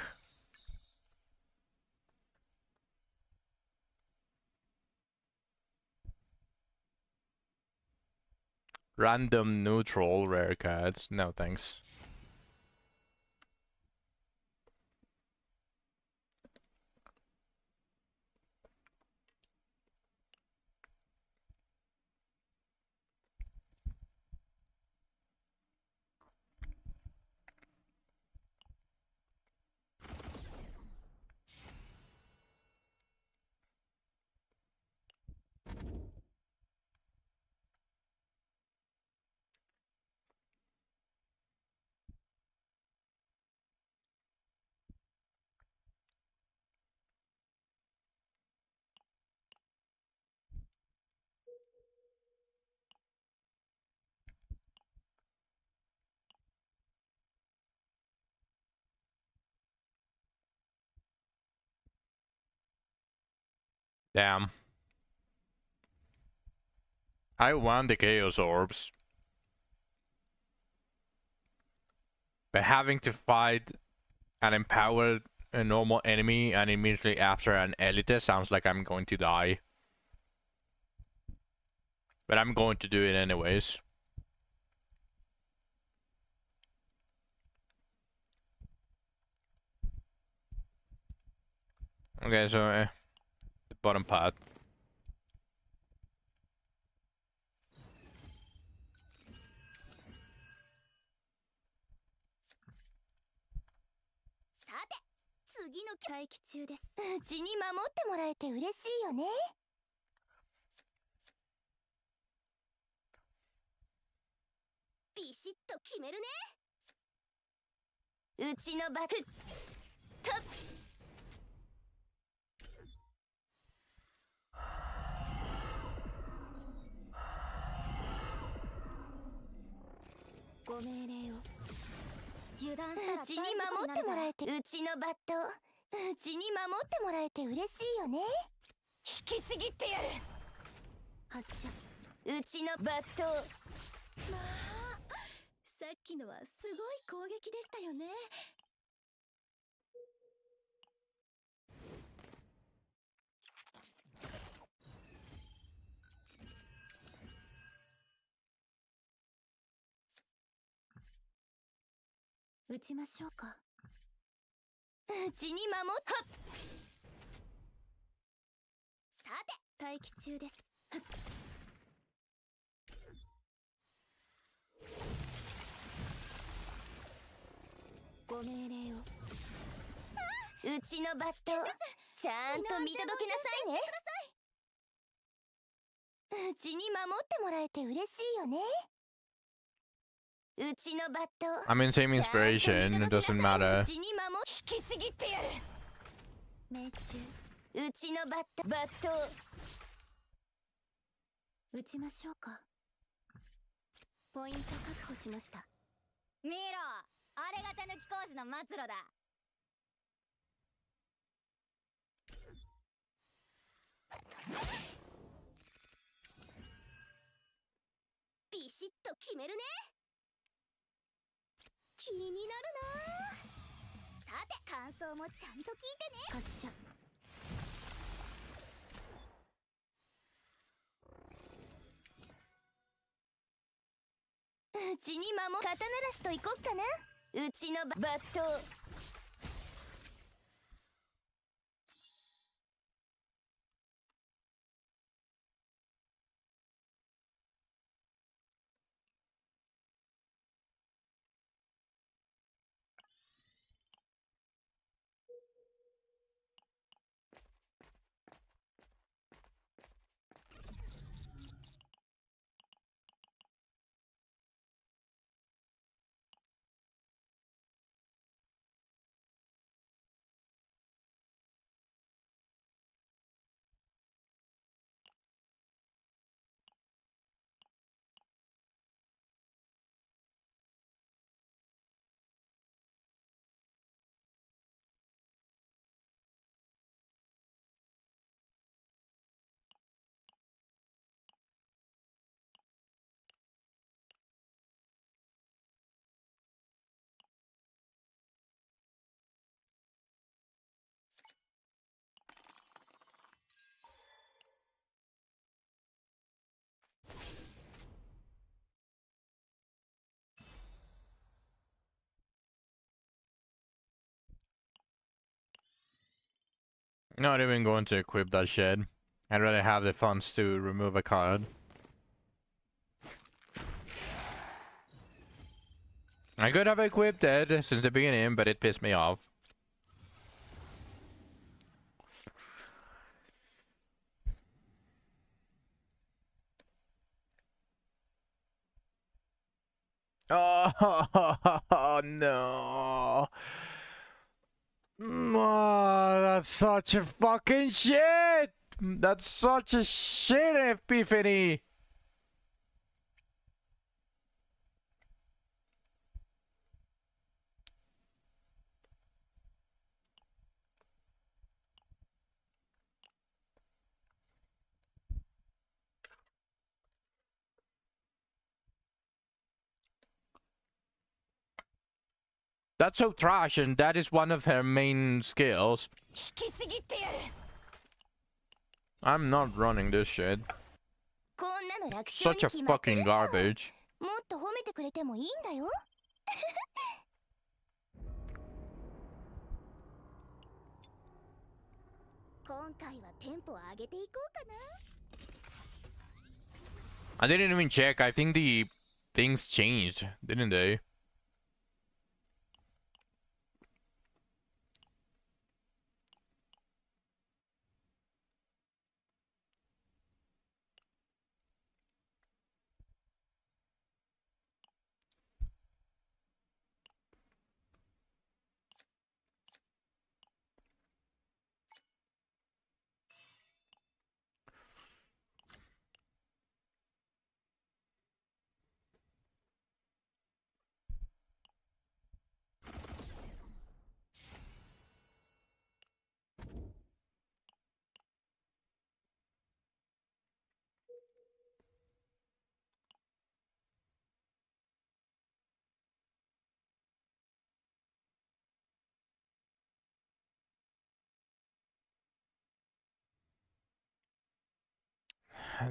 Random neutral rare cards, no thanks. Damn. I want the Chaos Orbs. But having to fight an empowered a normal enemy and immediately after an elite sounds like I'm going to die. But I'm going to do it anyways. Okay, so the bottom part.
さて次の待機中です。うちに守ってもらえて嬉しいよね。ビシッと決めるね。うちのバトとご命令を。油断したらうちに守ってもらえて、うちのバットうちに守ってもらえて嬉しいよね。引きちぎってやる。発射。うちのバット。まあさっきのはすごい攻撃でしたよね。撃ちましょうか。うちに守っはっ。さて待機中です。ご命令を。うちのバットちゃんと見届けなさいね。うちに守ってもらえて嬉しいよね。うちのバット
I mean, same inspiration. It doesn't matter.
うちに守引きちぎってやる。命中。うちのバット撃ちましょうか。ポイント確保しました。
見ろ、あれが手抜き工事の末路だ。
ビシッと決めるね。気になるな。さて感想もちゃんと聞いてね。発射。うちに肩慣らしといこっかな。うちのバット
Not even going to equip that shit. I'd rather have the funds to remove a card. I could have equipped it since the beginning, but it pissed me off. Oh no. Oh, that's such a fucking shit. That's such a shit epiphany. That's so trash, and that is one of her main skills.
引きちぎってやる。
I'm not running this shit.
こんなの楽勝
Such
に
a
決まってる
fucking
でしょ。
garbage.
もっと褒めてくれてもいいんだよ。今回はテンポを上げていこうかな。
I didn't even check. I think the things changed, didn't they?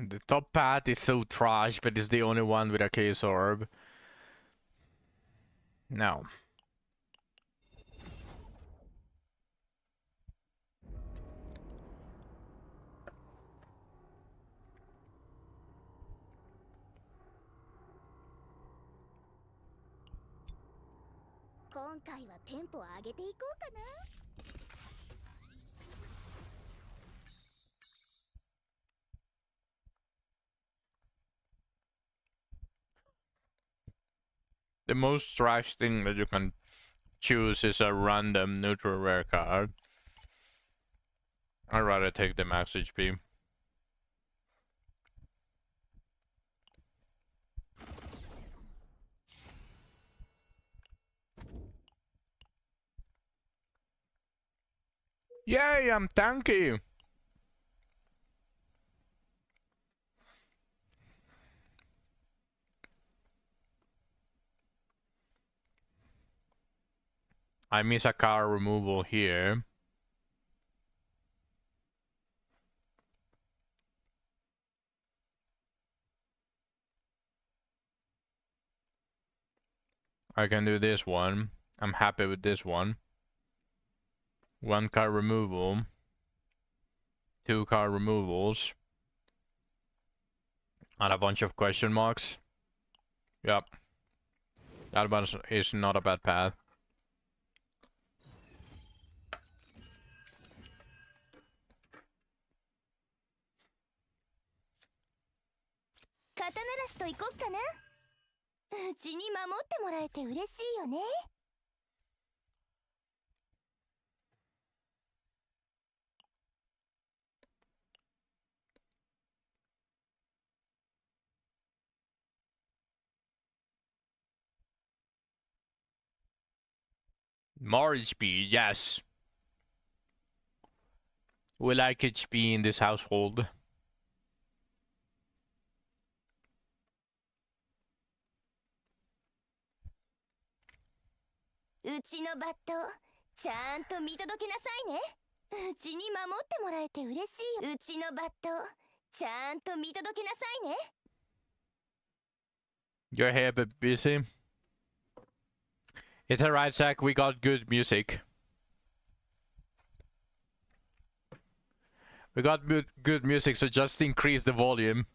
The top path is so trash, but it's the only one with a case orb. No.
今回はテンポを上げていこうかな。
The most trash thing that you can choose is a random neutral rare card. I'd rather take the max HP. Yay, I'm tanky! I miss a card removal here. I can do this one. I'm happy with this one. 1 card removal. 2 card removals. And a bunch of question marks. Yep. That one is not a bad path.
肩慣らしといこっかな。うちに守ってもらえて嬉しいよね。
More HP, yes. We like HP in this household.
うちのバットちゃんと見届けなさいね。うちに守ってもらえて嬉しいよ。うちのバットちゃんと見届けなさいね。
You're here but busy. It's alright, Zach. We got good music. We got good music, so just increase the volume.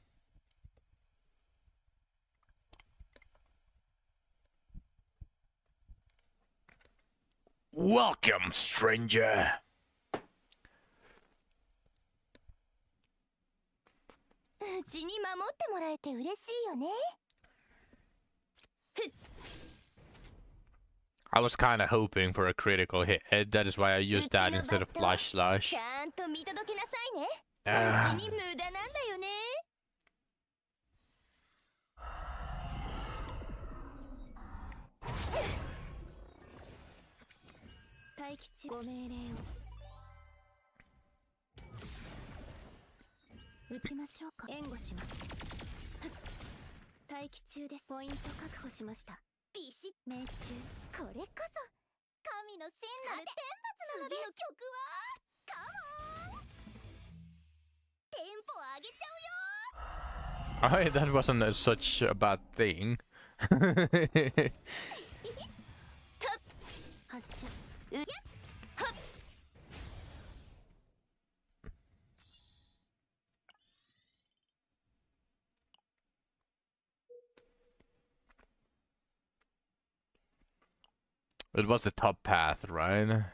Welcome, stranger.
うちに守ってもらえて嬉しいよね。
I was kind of hoping for a critical hit. That is why I used that instead of Flash Slash.
ちゃんと見届けなさいね。
Ah.
うちに無駄なんだよね。 待機中ご命令を。撃ちましょうか。援護します。待機中です。ポイント確保しました。ビシッ命中。これこそ神の真なる天罰なのです。次の曲はカモン。テンポ上げちゃうよ。
That wasn't such a bad thing.
発射。
It was the top path, right?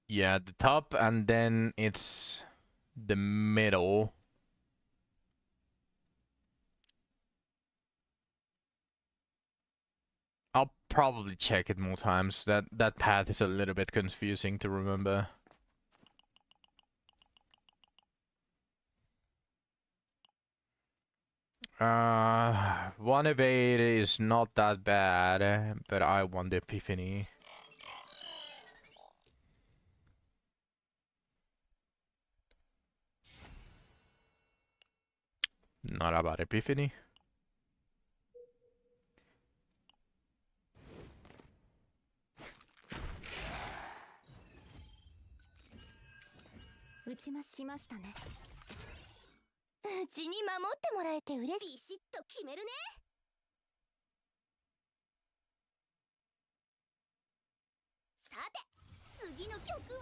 Yeah, the top, and then it's the middle. I'll probably check it more times. That path is a little bit confusing to remember. 1 of 8 is not that bad, but I want the Epiphany. Not about Epiphany.
うちに守ってもらえて嬉しい。ビシッと決めるね。さて、次の曲は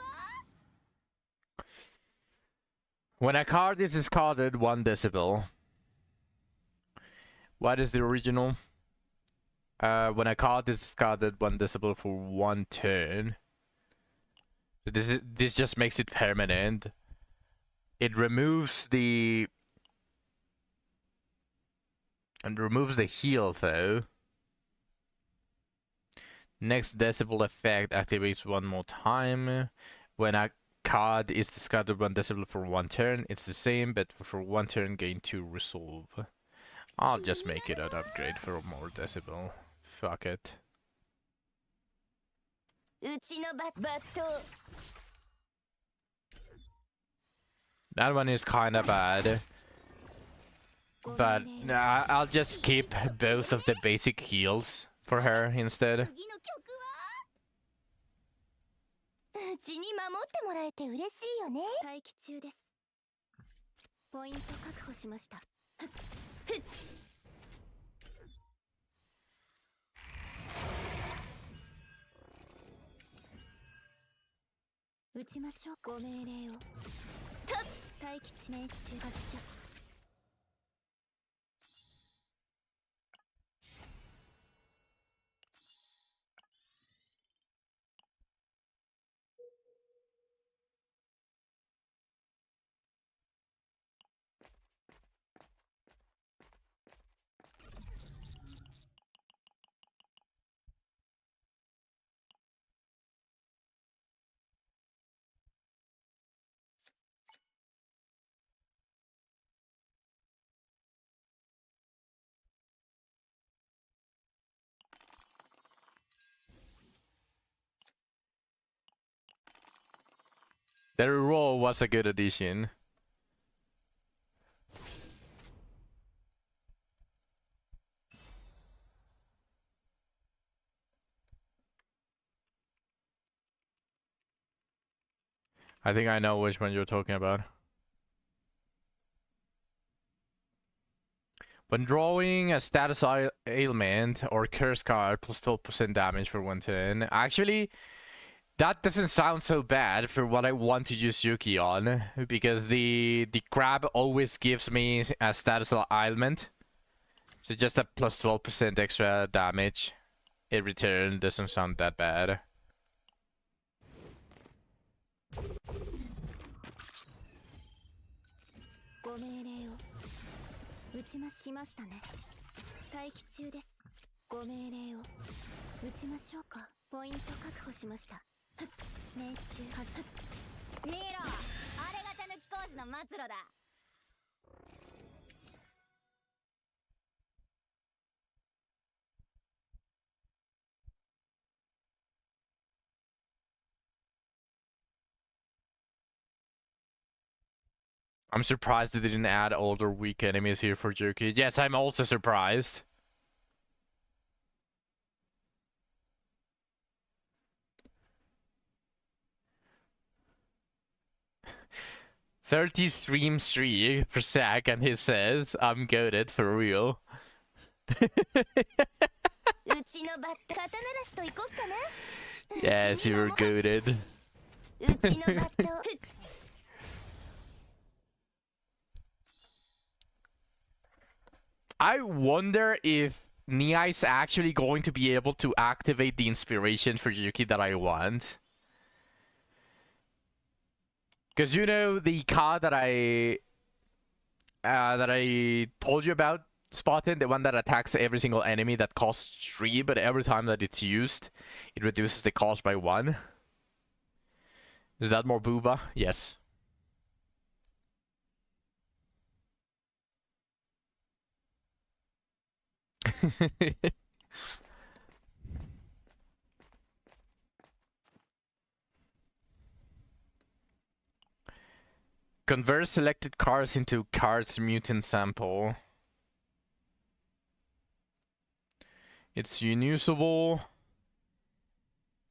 When a card is discarded 1 decibel. What is the original? When a card is discarded 1 decibel for 1 turn. This just makes it permanent. It removes the heal though. Next decibel effect activates 1 more time. When a card is discarded 1 decibel for 1 turn, it's the same, but for 1 turn gain 2 resolve. I'll just make it an upgrade for more decibel. Fuck it.
うちのバット
That one is kinda bad. But I'll just keep both of the basic heals for her instead.
次の曲はうちに守ってもらえて嬉しいよね。待機中です。ポイント確保しました。撃ちましょう。ご命令を。待機地命中発射。
The reroll was a good addition. I think I know which one you're talking about. When drawing a status ailment or curse card, plus 12% damage for 1 turn. Actually, that doesn't sound so bad for what I want to use Yuki on, because the crab always gives me a status ailment. So just a plus 12% extra damage in return doesn't sound that bad.
ご命令を。撃ちましましたね。待機中です。ご命令を。撃ちましょうか。ポイント確保しました。命中発射。
見ろ、あれがたぬき工事の末路だ。
I'm surprised they didn't add older weak enemies here for Jerky. Yes, I'm also surprised. "30 stream streak per sec," and he says, "I'm goated for real."
うちのバット刀なしと行こっかな。
Yes, you're goated.
うちのバット。
I wonder if Nia is actually going to be able to activate the inspiration for Yuki that I want. Because you know the card that I told you about, Spartan, the one that attacks every single enemy that costs 3, but every time that it's used, it reduces the cost by 1. Is that more booba? Yes. Convert selected cards into cards mutant sample. It's unusable.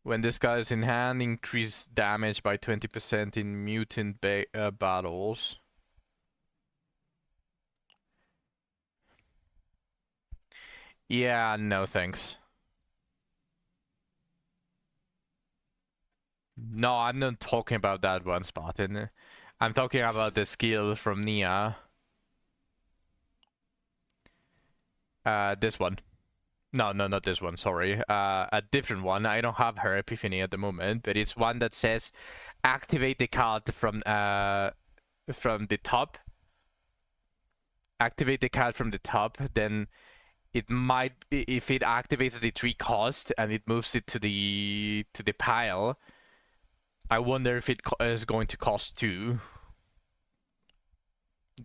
When this guy is in hand, increase damage by 20% in mutant battles. Yeah, no thanks. No, I'm not talking about that one, Spartan. I'm talking about the skill from Nia. This one. No, not this one, sorry. A different one. I don't have her epiphany at the moment, but it's one that says activate the card from the top. Activate the card from the top, then it might, if it activates the 3 cost and it moves it to the pile, I wonder if it is going to cost 2.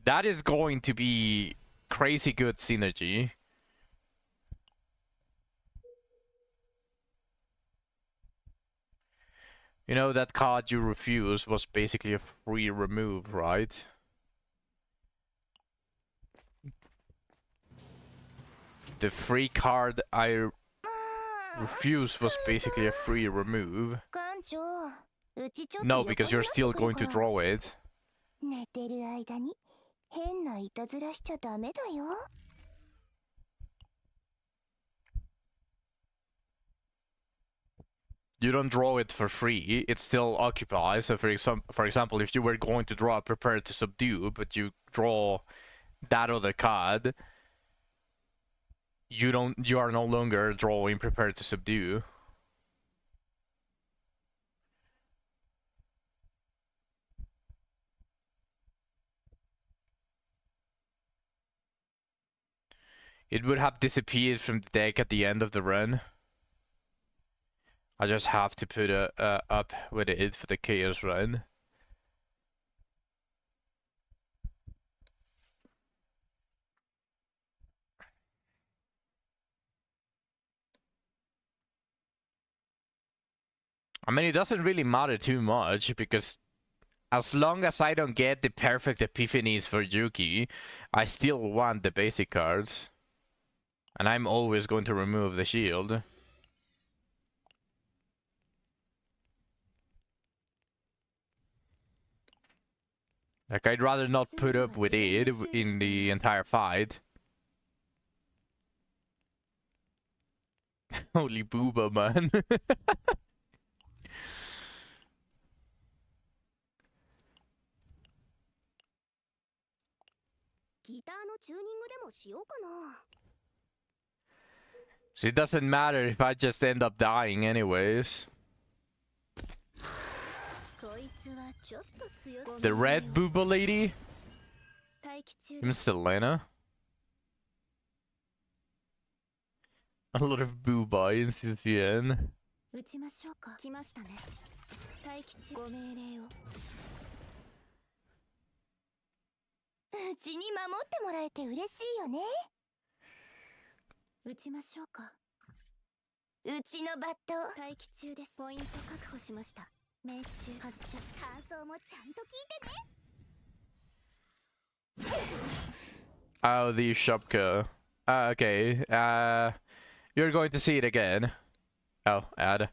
That is going to be crazy good synergy. You know, that card you refuse was basically a free remove, right? The free card I refused was basically a free remove. No, because you're still going to draw it.
寝てる間に変ないたずらしちゃダメだよ。
You don't draw it for free, it still occupies. So for example, if you were going to draw Prepare to Subdue, but you draw that other card, you are no longer drawing Prepare to Subdue. It would have disappeared from the deck at the end of the run. I just have to put up with it for the chaos run. I mean, it doesn't really matter too much, because as long as I don't get the perfect epiphanies for Yuki, I still want the basic cards. And I'm always going to remove the shield. Like, I'd rather not put up with it in the entire fight. Holy booba, man.
ギターのチューニングでもしようかな。
So it doesn't matter if I just end up dying anyways. The red booba lady? Mr. Lena? A lot of booba in CCN.
打ちましょうか。来ましたね。待機中ご命令を。うちに守ってもらえて嬉しいよね。打ちましょうか。うちのバット待機中です。ポイント確保しました。命中発射。感想もちゃんと聞いてね。
Oh, the Shopka. Okay. You're going to see it again. Oh, add.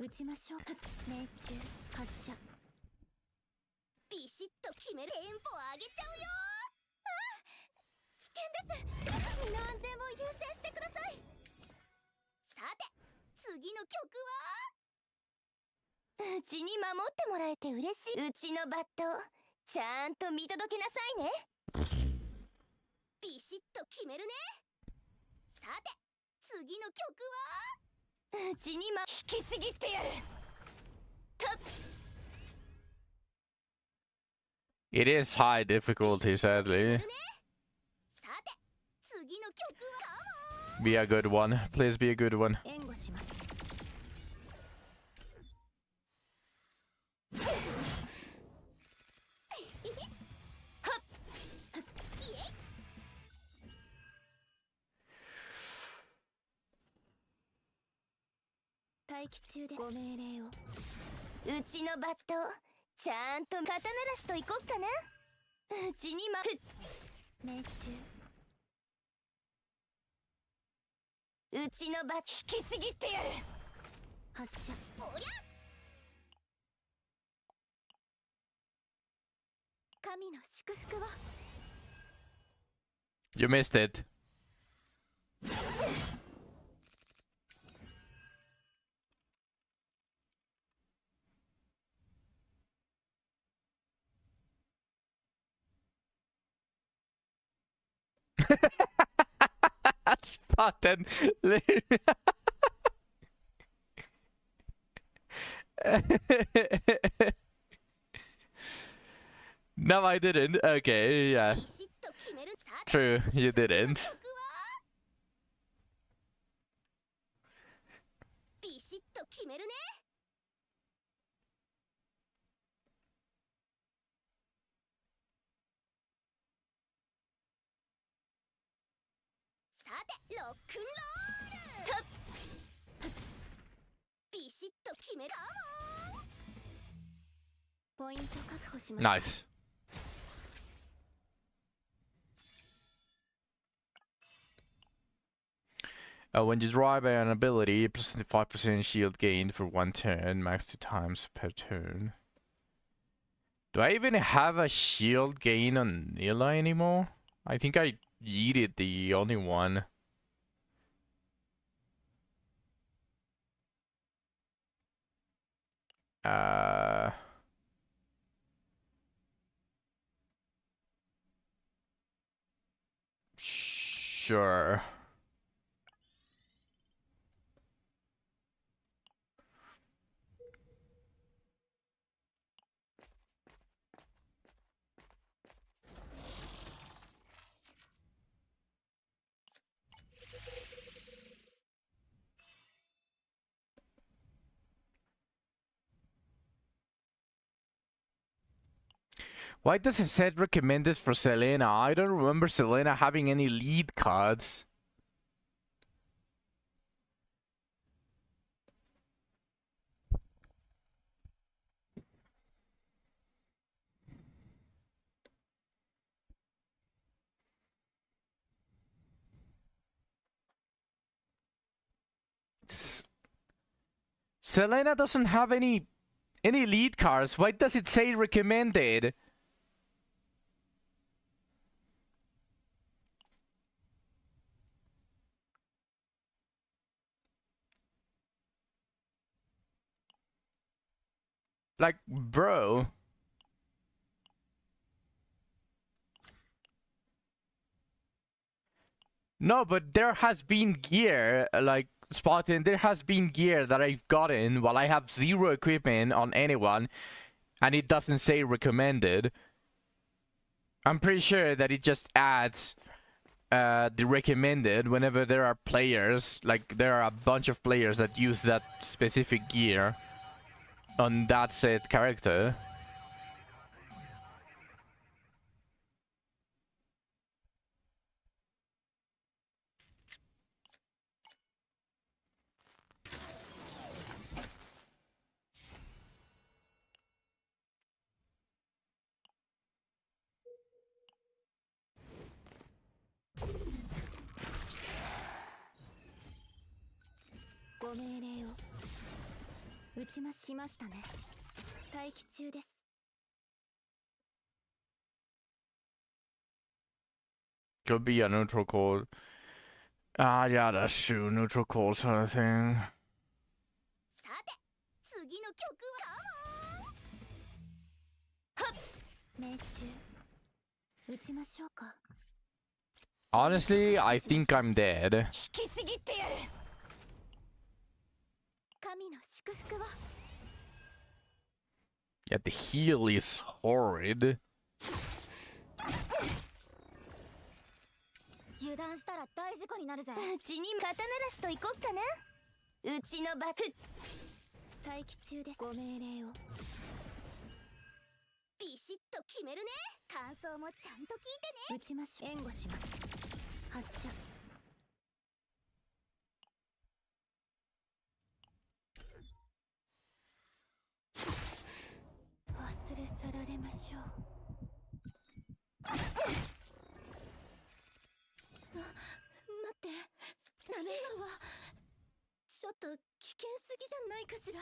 Bishi ッと決めるテンポ上げちゃうよ。険です。身の安全を優先してください。さて次の曲は、うちに守ってもらえて嬉しい。うちのバットちゃんと見届けなさいね。ビシッと決めるね。さて次の曲は、うちに引きちぎってやる。と
It is high difficulty, sadly.
さて次の曲は、
Be a good one. Please be a good one.
援護します。待機中でご命令を。うちのバットちゃんと肩慣らしといこっかな。うちに命中。うちのバット引きちぎってやる。発射。おりゃ、神の祝福を。
You missed it. Spotted. No, I didn't. Okay, yeah.
ビシッと決める。さて
True, you didn't.
曲は、ビシッと決めるね。さてロックンロール。ビシッと決める。ポイント確保しました。
Nice. When you drive by an ability, plus 5% shield gained for one turn, max 2 times per turn. Do I even have a shield gain on Nila anymore? I think I yeeted the only one. Sure. Why does it say recommended for Selena? I don't remember Selena having any lead cards. Selena doesn't have any lead cards. Why does it say recommended? Like, bro. No, but there has been gear, like, Spartan, there has been gear that I've gotten while I have 0 equipment on anyone, and it doesn't say recommended. I'm pretty sure that it just adds the recommended whenever there are players, like, there are a bunch of players that use that specific gear on that said character.
ご命令を。打ちましましたね。待機中です。
Could be a neutral code. Ah, yeah, that's true. Neutral code sort of thing.
さて次の曲はカモンはっ命中撃ちましょうか
Honestly, I think I'm dead.
引きちぎってやる。
神の祝福を
Yeah, the heal is horrid.
油断したら大事故になるぜうちに刀なしと行こっかなうちのバフ待機中ですご命令をビシッと決めるね感想もちゃんと聞いてね撃ちましょう援護します発射忘れ去られましょう待ってダメ今はちょっと危険すぎじゃないかしら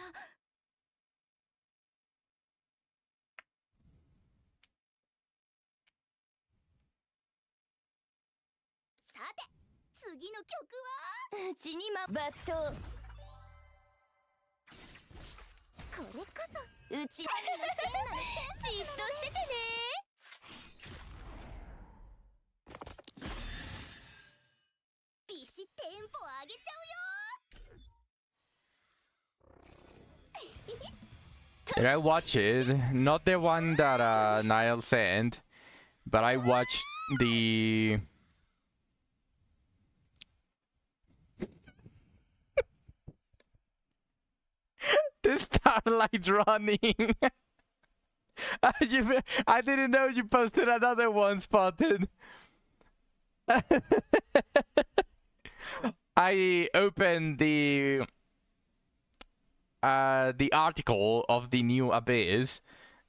さて次の曲はうちに抜刀これこそうちのせいなのじっとしててねビシッテンポ上げちゃうよ
Did I watch it? Not the one that Niall sent, but I watched the. The Starlight running. I didn't know you posted another one, Spotted. I opened the article of the new Abyss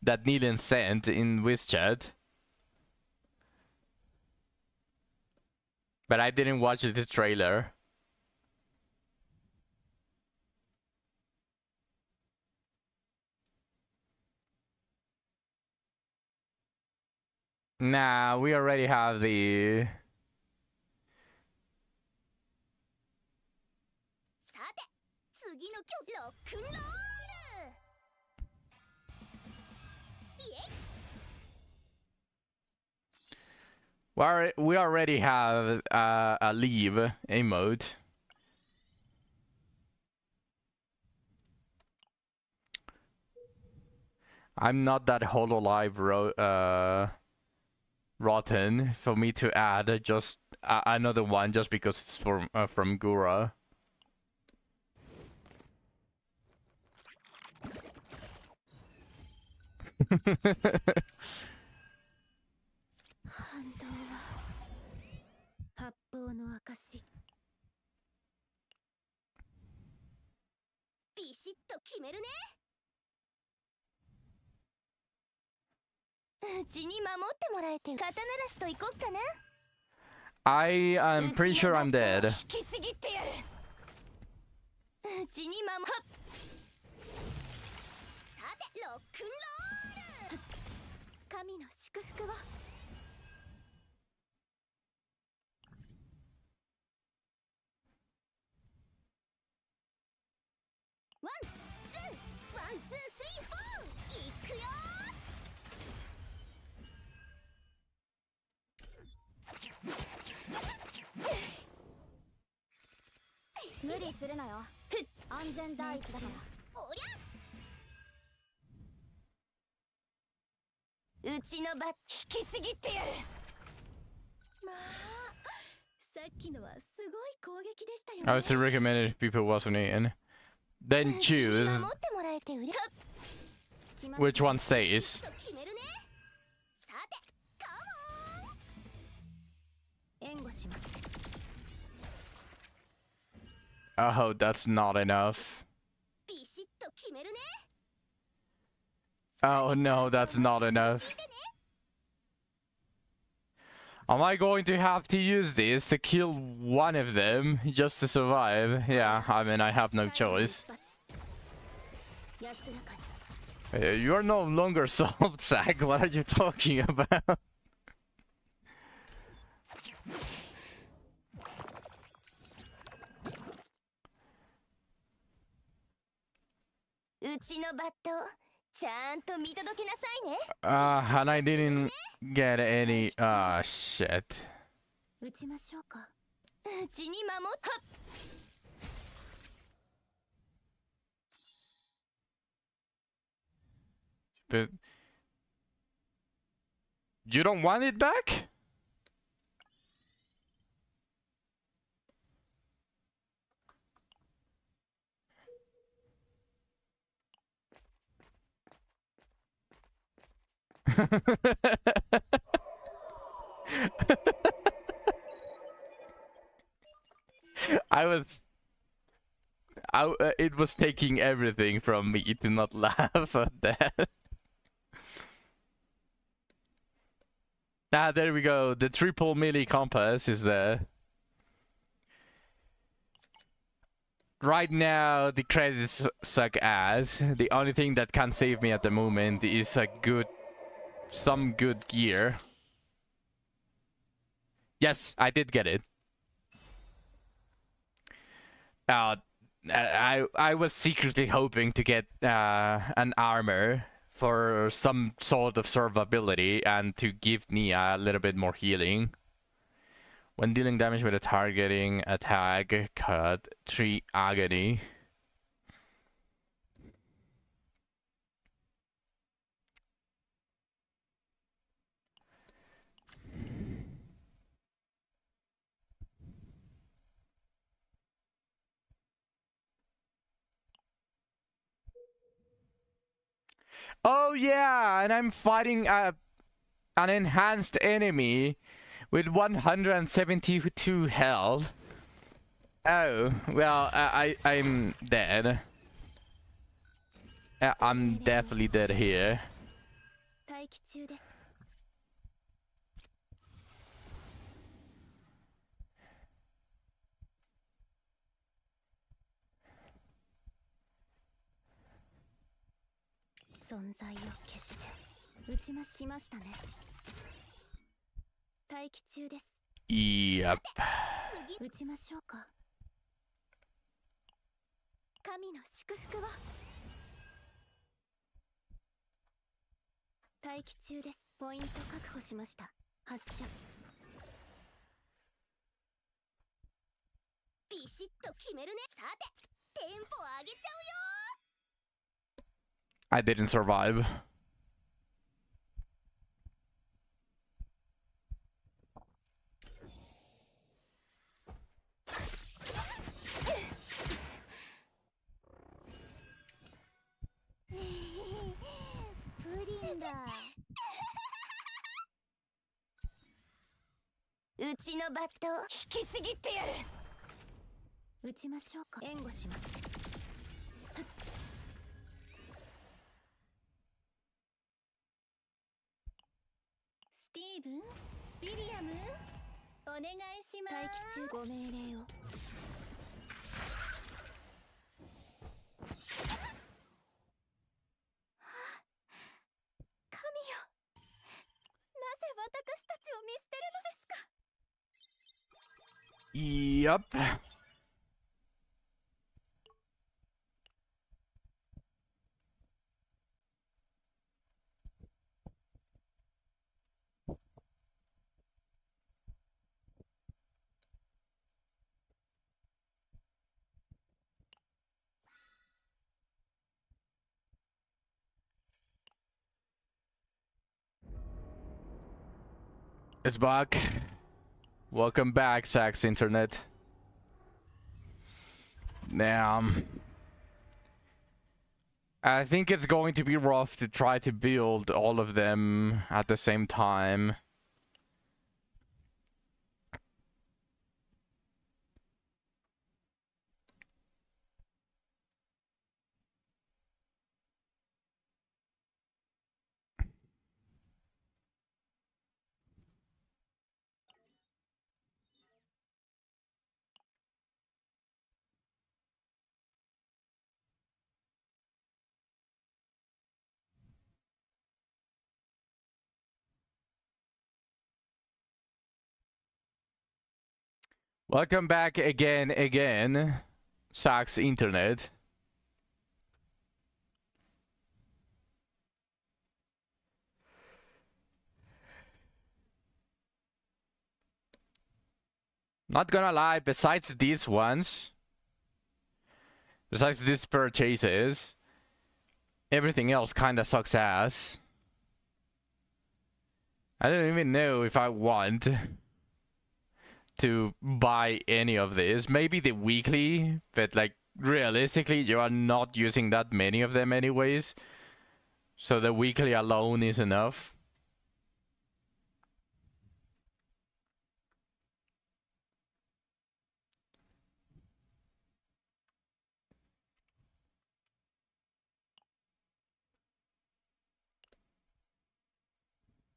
that Neelan sent in WizChat, but I didn't watch the trailer. Nah, we already have the.
さて次の曲ロックンロールイエイ
We already have a leave emote. I'm not that Hololive rotten for me to add just another one just because it's from Gura. I am pretty sure I'm dead.
引きちぎってやる。
うちに守っさてロックンロール神の祝福をワン、ツー、ワン、ツー、スリー、フォーいくよ無理するなよ安全第一だからおりゃうちのバッ
引きちぎってやる。
まあさっきのはすごい攻撃でしたよ
I would still recommend it if people wasn't in. Then choose
守ってもらえてうれ
which one stays.
決めるねさてカモン援護します
Oh, that's not enough.
ビシッと決めるね
Oh no, that's not enough. Am I going to have to use this to kill one of them just to survive? Yeah, I mean, I have no choice.
安らかに
You're no longer soft sack. What are you talking about?
うちのバットちゃんと見届けなさいね。
And I didn't get any. Ah, shit.
打ちましょうか。うちに守っはっ。
But you don't want it back? It was taking everything from me to not laugh at that. Ah, there we go. The triple melee compass is there. Right now, the credits suck ass. The only thing that can save me at the moment is some good gear. Yes, I did get it. I was secretly hoping to get an armor for some sort of survivability and to give Nia a little bit more healing. When dealing damage with a targeting attack, cut 3 agony. Oh yeah, and I'm fighting an enhanced enemy with 172 health. Oh, well, I'm dead. I'm definitely dead here.
待機中です。 存在を消して打ちましましたね。待機中です。
Yep.
打ちましょうか。神の祝福を。待機中です。ポイント確保しました。発射。ビシッと決めるね。さて、テンポ上げちゃうよ。
I didn't survive.
Puddingだ。うちのバット引きちぎってやる。打ちましょうか。援護します。スティーブン、ウィリアム、お願いします。待機中ご命令を。神よ、なぜ私たちを見捨てるのですか。
Yep. It's back. Welcome back, Sax Internet. I think it's going to be rough to try to build all of them at the same time. Welcome back again. Sucks internet. Not gonna lie, besides these purchases, everything else kinda sucks ass. I don't even know if I want to buy any of this. Maybe the weekly, but like realistically you are not using that many of them anyways. So the weekly alone is enough.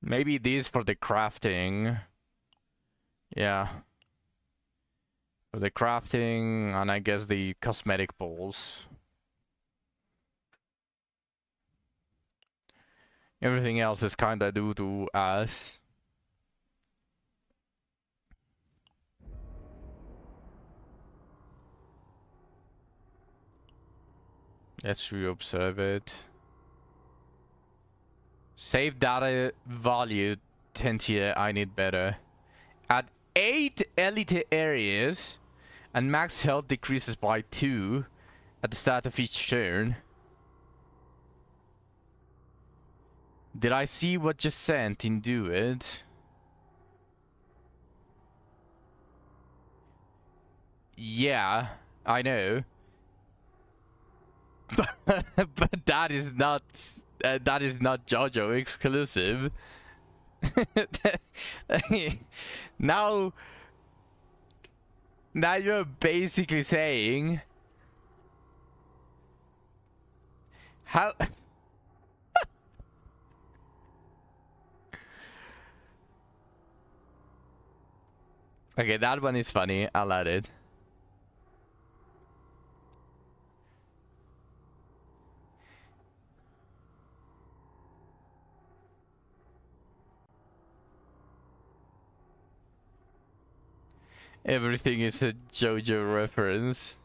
Maybe these for the crafting. Yeah. For the crafting, and I guess the cosmetic balls. Everything else is kinda due to us. Let's re-observe it. Save data value 10 tier, I need better. At 8 elite areas, and max health decreases by 2 at the start of each turn. Did I see what you sent in do it? Yeah, I know. But that is not JoJo exclusive. now you're basically saying how okay, that one is funny, I'll add it. Everything is a JoJo reference.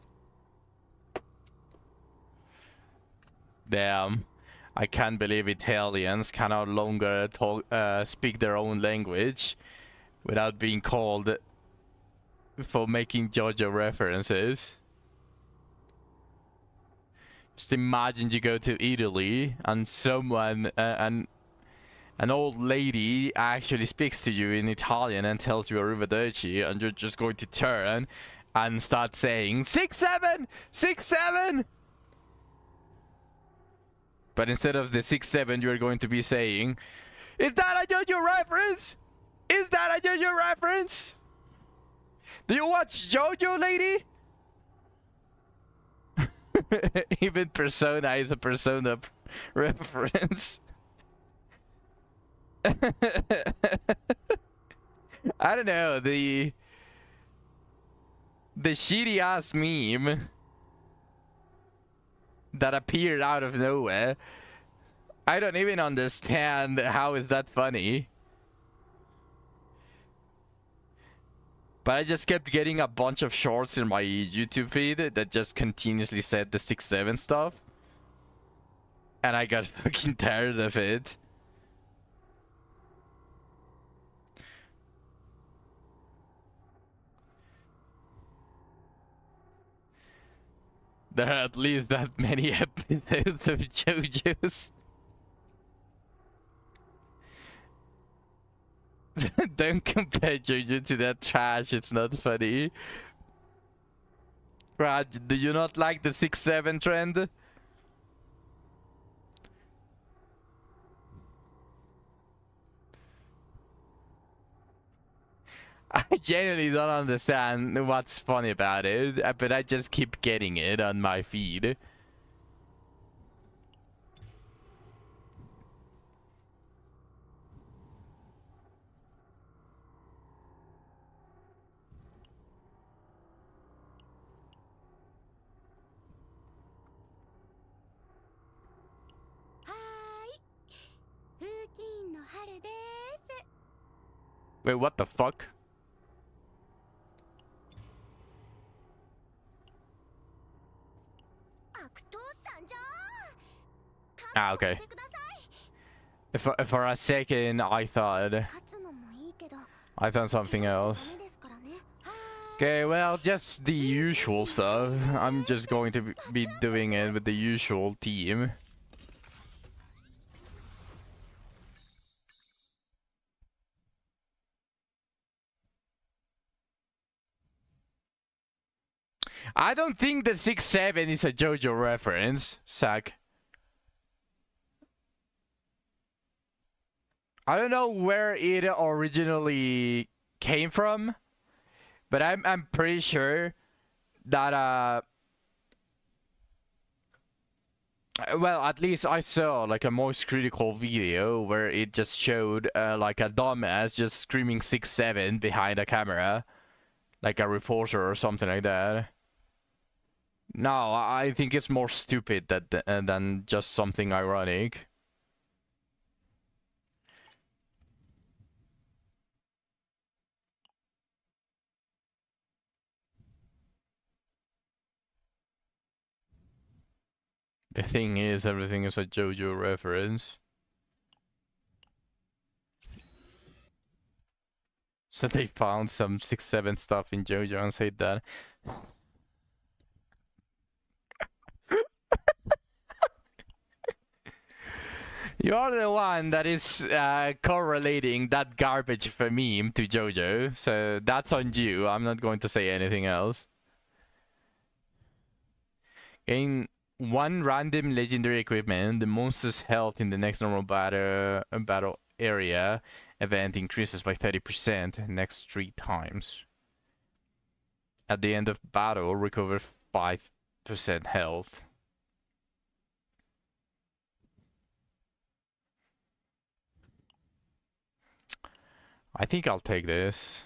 Damn. I can't believe Italians can no longer speak their own language without being called for making JoJo references. Just imagine you go to Italy and someone, an old lady actually speaks to you in Italian and tells you arrivederci, and you're just going to turn and start saying 6-7, 6-7. But instead of the 6-7, you're going to be saying, "Is that a JoJo reference? Is that a JoJo reference? Do you watch JoJo, lady?" Even Persona is a Persona reference. I don't know, the shitty ass meme that appeared out of nowhere. I don't even understand how is that funny. But I just kept getting a bunch of shorts in my YouTube feed that just continuously said the 6-7 stuff. And I got fucking tired of it. There are at least that many episodes of JoJo's. Don't compare JoJo to that trash, it's not funny. Raj, do you not like the 6-7 trend? I genuinely don't understand what's funny about it, but I just keep getting it on my feed. Wait, what the fuck? Ah, okay. For a second, I thought something else. Okay, well, just the usual stuff. I'm just going to be doing it with the usual team. I don't think the 6-7 is a JoJo reference, Zach. I don't know where it originally came from, but I'm pretty sure that well, at least I saw like a Most Critical video where it just showed like a dumbass just screaming 6-7 behind a camera, like a reporter or something like that. No, I think it's more stupid than just something ironic. The thing is, everything is a JoJo reference. So they found some 6-7 stuff in JoJo and said that. You are the one that is correlating that garbage of a meme to JoJo, so that's on you. I'm not going to say anything else. Gain 1 random legendary equipment. The monster's health in the next normal battle area event increases by 30% next 3 times. At the end of battle, recover 5% health. I think I'll take this.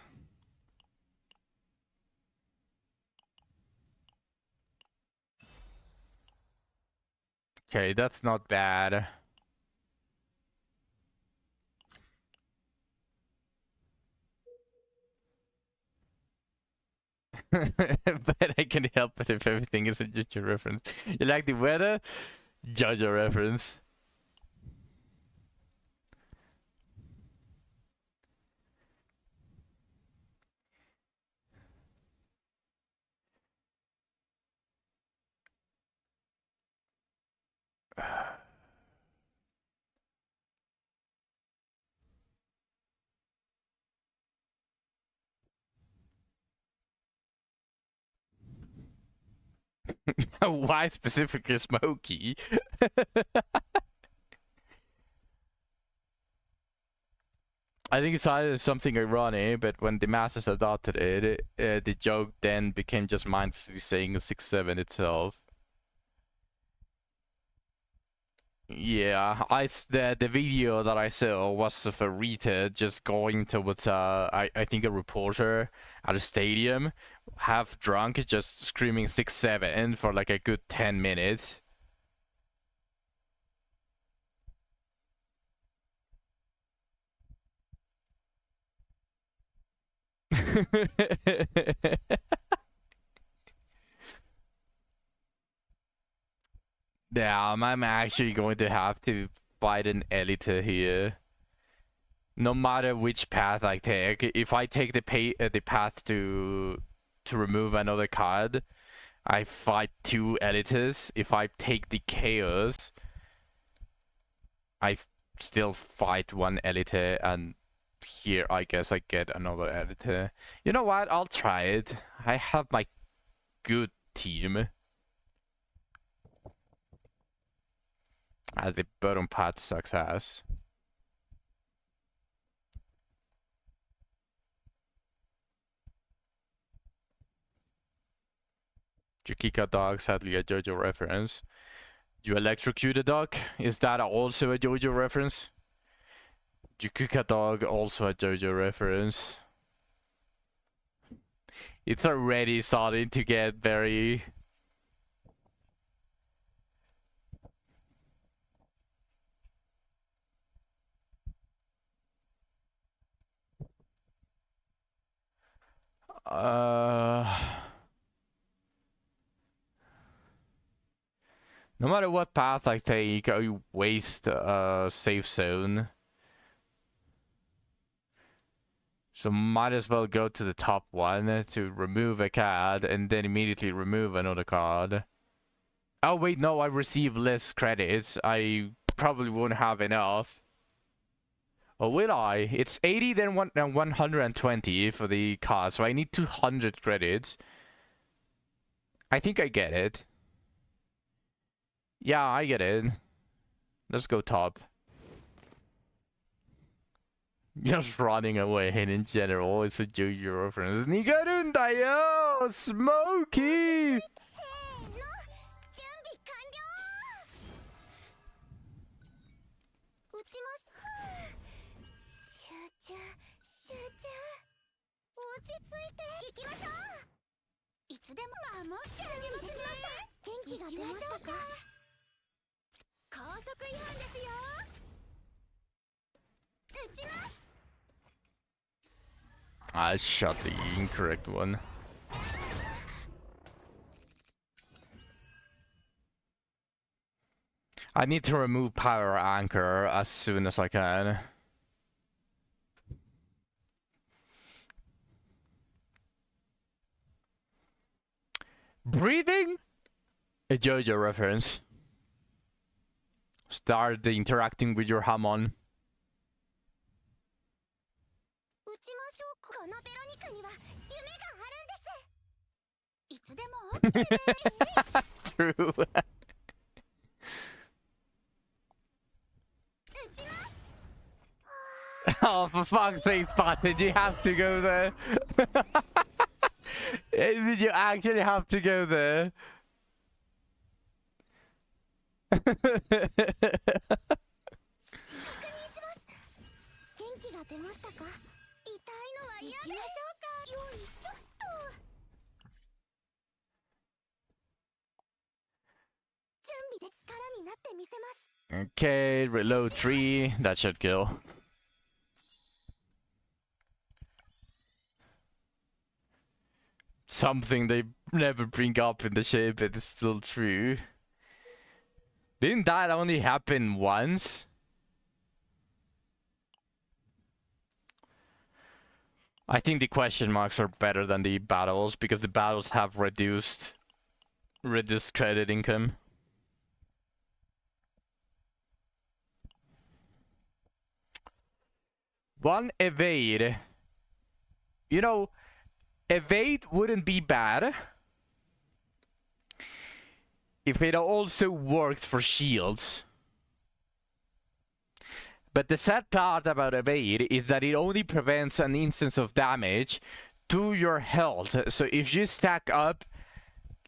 Okay, that's not bad. But I can help it if everything is a JoJo reference. You like the weather? JoJo reference. Why specifically Smokey? I think it's either something ironic, but when the masses adopted it, the joke then became just mindlessly saying 6-7 itself. Yeah, the video that I saw was of a Rita just going towards I think a reporter at a stadium, half drunk, just screaming 6-7 for like a good 10 minutes. Yeah, I'm actually going to have to fight an elite here. No matter which path I take, if I take the path to remove another card, I fight 2 elites. If I take the chaos, I still fight 1 elite, and here I guess I get another elite. You know what? I'll try it. I have my good team. The bottom path sucks ass. Jukika dog, sadly a JoJo reference. You electrocute a dog? Is that also a JoJo reference? Jukika dog, also a JoJo reference. It's already starting to get very... No matter what path I take, I waste a safe zone. So might as well go to the top one to remove a card and then immediately remove another card. Oh wait, no, I receive less credits. I probably won't have enough. Or will I? It's 80 then 120 for the card, so I need 200 credits. I think I get it. Yeah, I get it. Let's go top. Just running away in general is a JoJo reference. Nigarundayo! Smokey!
せーの準備完了撃ちます集中集中落ち着いていきましょういつでも守ってあげますね元気が出ましたか高速違反ですよ撃ちます
I shot the incorrect one. I need to remove power anchor as soon as I can. Breathing? A JoJo reference. Start interacting with your Hamon.
撃ちましょうこのベロニカには夢があるんですいつでも
True.
撃ちます
Oh, for fuck's sake, Spot, did you have to go there? Did you actually have to go there?
元気が出ましたか痛いのは嫌で行きましょうかよいしょっと準備で力になってみせます
Okay, reload 3. That should kill. Something they never bring up in the shape, but it's still true. Didn't that only happen once? I think the question marks are better than the battles because the battles have reduced credit income. One evade. You know, evade wouldn't be bad if it also worked for shields. But the sad part about evade is that it only prevents an instance of damage to your health. So if you stack up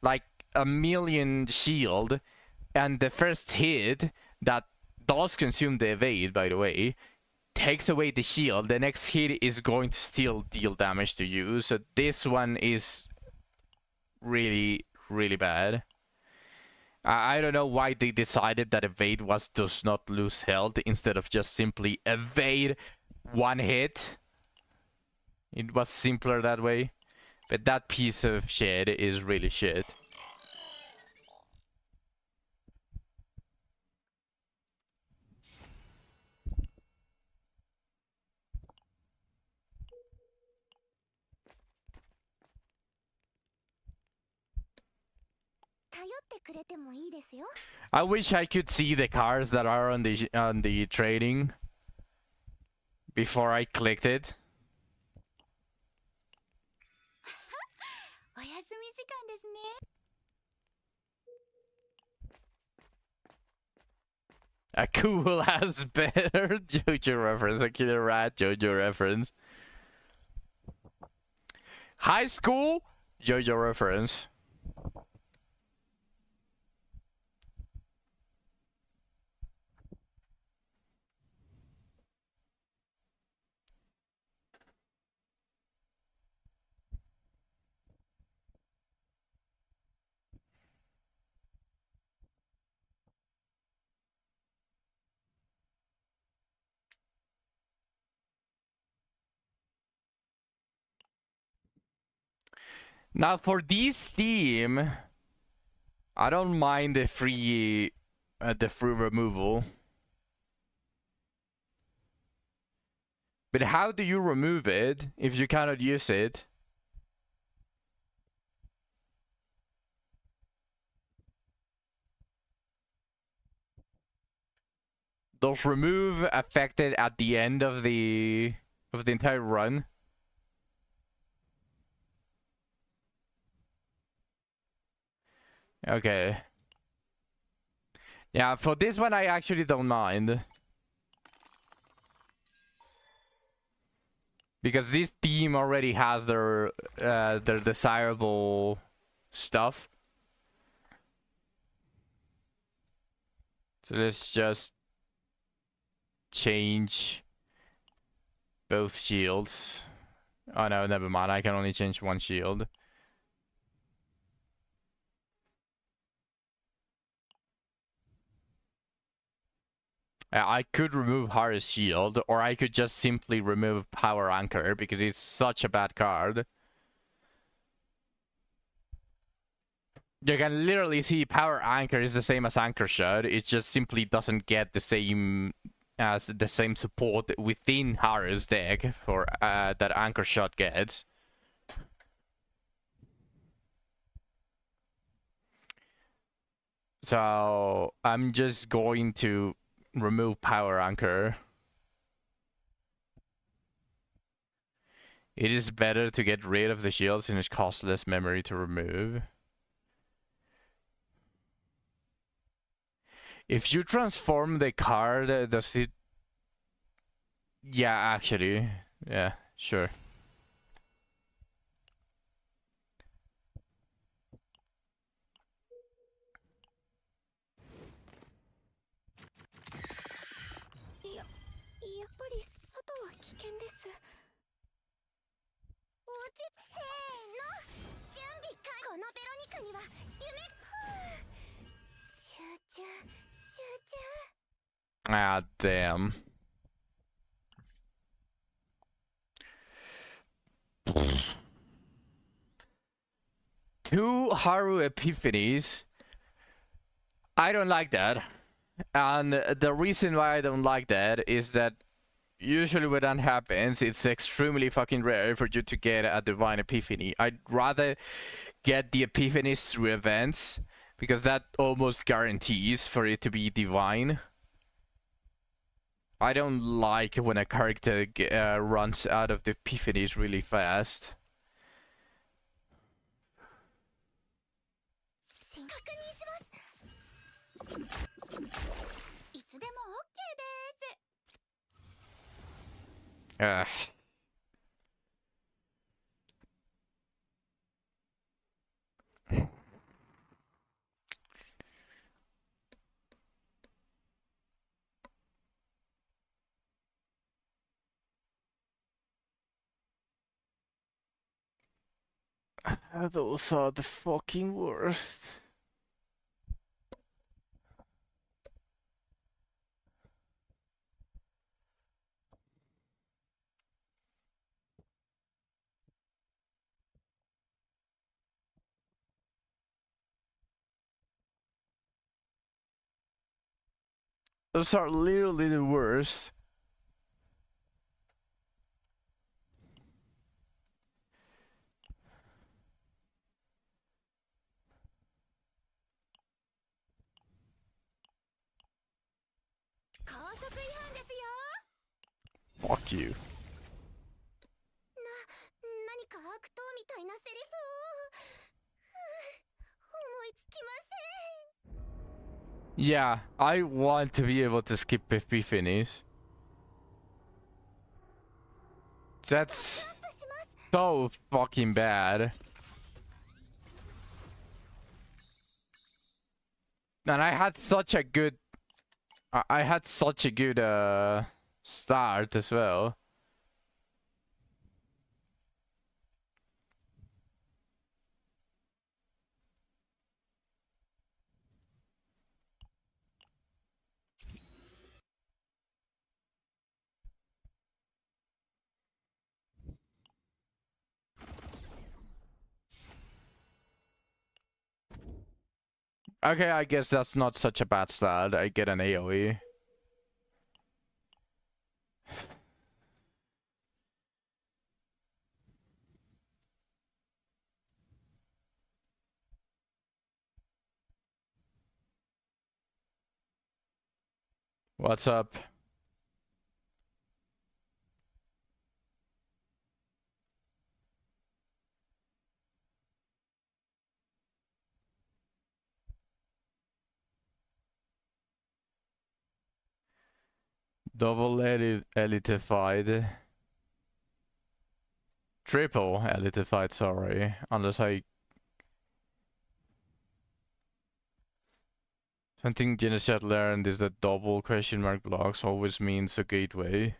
like 1,000,000 shield and the first hit that does consume the evade, by the way, takes away the shield, the next hit is going to still deal damage to you. So this one is really, really bad. I don't know why they decided that evade does not lose health instead of just simply evade one hit. It was simpler that way. But that piece of shit is really shit. I wish I could see the cars that are on the trading before I clicked it.
お休み時間ですね
A cool ass better JoJo reference, a killer rat JoJo reference. High school JoJo reference. Now for this team, I don't mind the free removal. But how do you remove it if you cannot use it? Does remove affected at the end of the entire run? Okay. Yeah, for this one I actually don't mind. Because this team already has their desirable stuff. So let's just change both shields. Oh no, never mind. I can only change one shield. I could remove Haru's shield, or I could just simply remove Power Anchor because it's such a bad card. You can literally see Power Anchor is the same as Anchor Shot. It just simply doesn't get the same support within Haru's deck for that Anchor Shot gets. So I'm just going to remove Power Anchor. It is better to get rid of the shields and it costs less memory to remove. If you transform the card, does it... Yeah, actually. Yeah, sure. Ah, damn. Two Haru Epiphanies. I don't like that. And the reason why I don't like that is that usually when that happens, it's extremely fucking rare for you to get a Divine Epiphany. I'd rather get the Epiphanies through events, because that almost guarantees for it to be divine. I don't like when a character runs out of the Epiphanies really fast. Ugh. Those are the fucking worst. Those are literally the worst. Fuck you. Yeah, I want to be able to skip Epiphanies. That's so fucking bad. And I had such a good... I had such a good start as well. Okay, I guess that's not such a bad start. I get an AoE. What's up? Double elitified. Triple elitified, sorry. Unless I... Something Genesat learned is that double question mark blocks always means a gateway.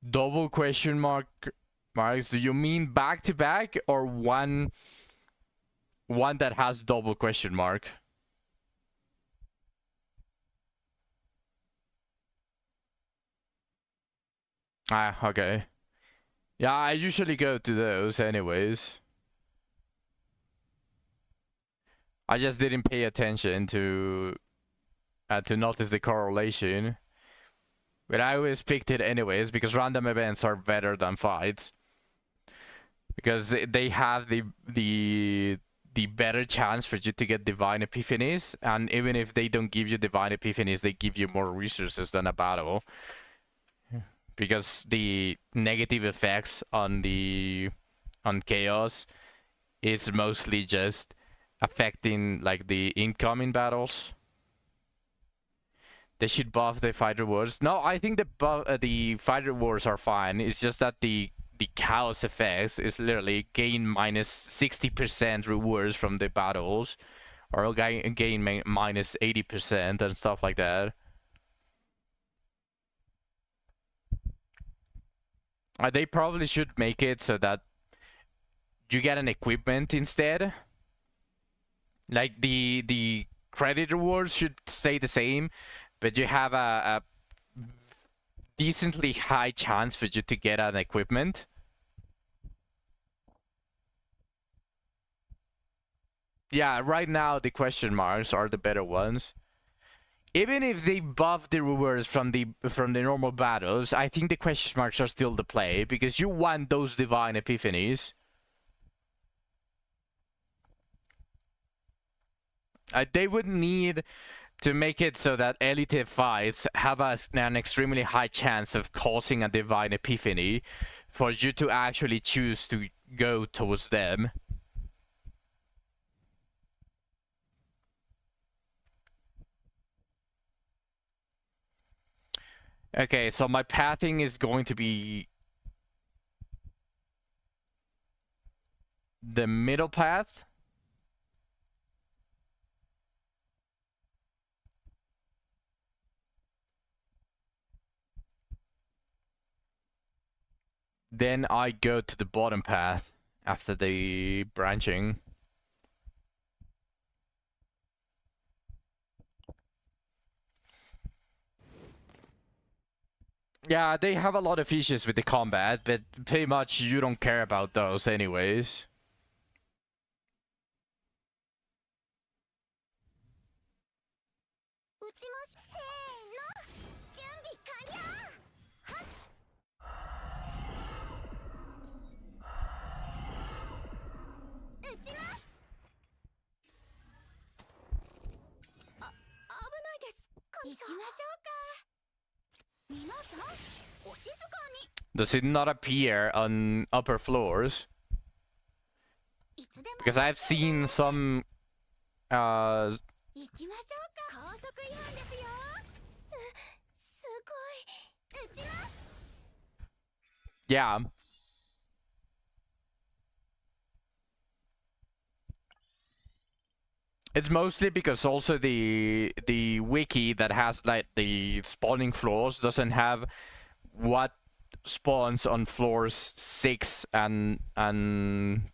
Double question marks, do you mean back to back or one that has double question mark? Ah, okay. Yeah, I usually go to those anyways. I just didn't pay attention to notice the correlation. But I always picked it anyways because random events are better than fights. Because they have the better chance for you to get divine epiphanies, and even if they don't give you divine epiphanies, they give you more resources than a battle. Because the negative effects on chaos is mostly just affecting like the incoming battles. They should buff the fight rewards. No, I think the fight rewards are fine. It's just that the chaos effects is literally gain minus 60% rewards from the battles, or gain minus 80% and stuff like that. They probably should make it so that you get an equipment instead. Like the credit rewards should stay the same, but you have a decently high chance for you to get an equipment. Yeah, right now the question marks are the better ones. Even if they buff the rewards from the normal battles, I think the question marks are still the play because you want those divine epiphanies. They would need to make it so that elite fights have an extremely high chance of causing a divine epiphany for you to actually choose to go towards them. Okay, so my pathing is going to be the middle path. Then I go to the bottom path after the branching. Yeah, they have a lot of issues with the combat, but pretty much you don't care about those anyways. Does it not appear on upper floors? Because I've seen some yeah. It's mostly because also the wiki that has like the spawning floors doesn't have what spawns on floors 6 and 10.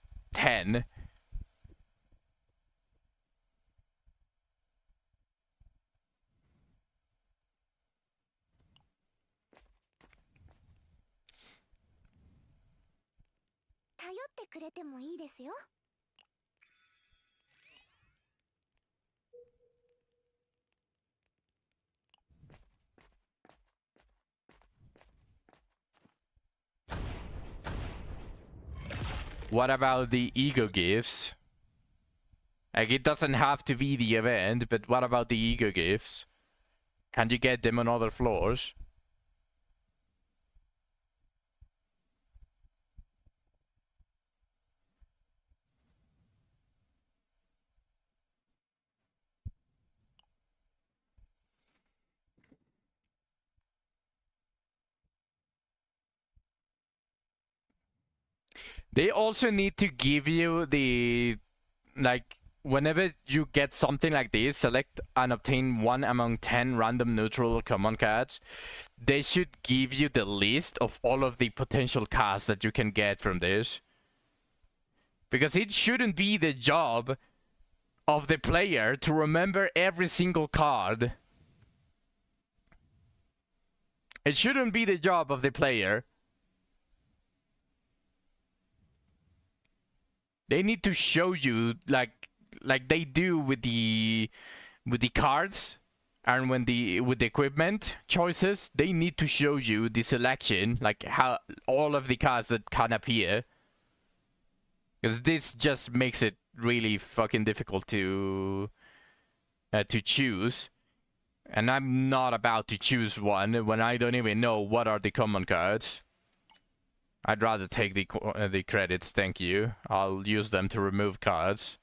What about the ego gifts? Like, it doesn't have to be the event, but what about the ego gifts? Can you get them on other floors? They also need to give you the, like, whenever you get something like this, select and obtain 1 among 10 random neutral or common cards. They should give you the list of all of the potential cards that you can get from this. Because it shouldn't be the job of the player to remember every single card. It shouldn't be the job of the player. They need to show you, like they do with the cards and with the equipment choices. They need to show you the selection, like how all of the cards that can appear. Because this just makes it really fucking difficult to choose. And I'm not about to choose one when I don't even know what are the common cards. I'd rather take the credits, thank you. I'll use them to remove cards.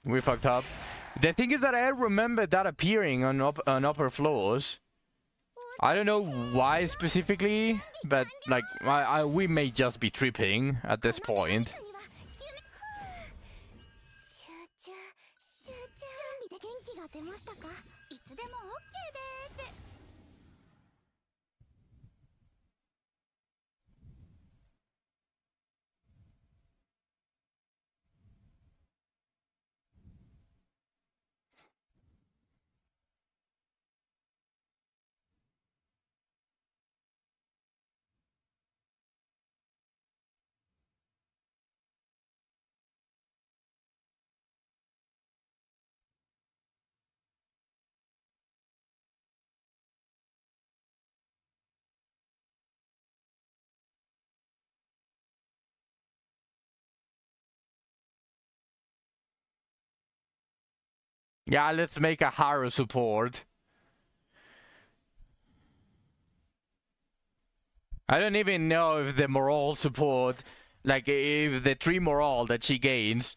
We fucked up. The thing is that I remember that appearing on upper floors. I don't know why specifically, but like we may just be tripping at this point.
いつでも OK です。
Yeah, let's make a Haru support. I don't even know if the morale support, like if the 3 morale that she gains,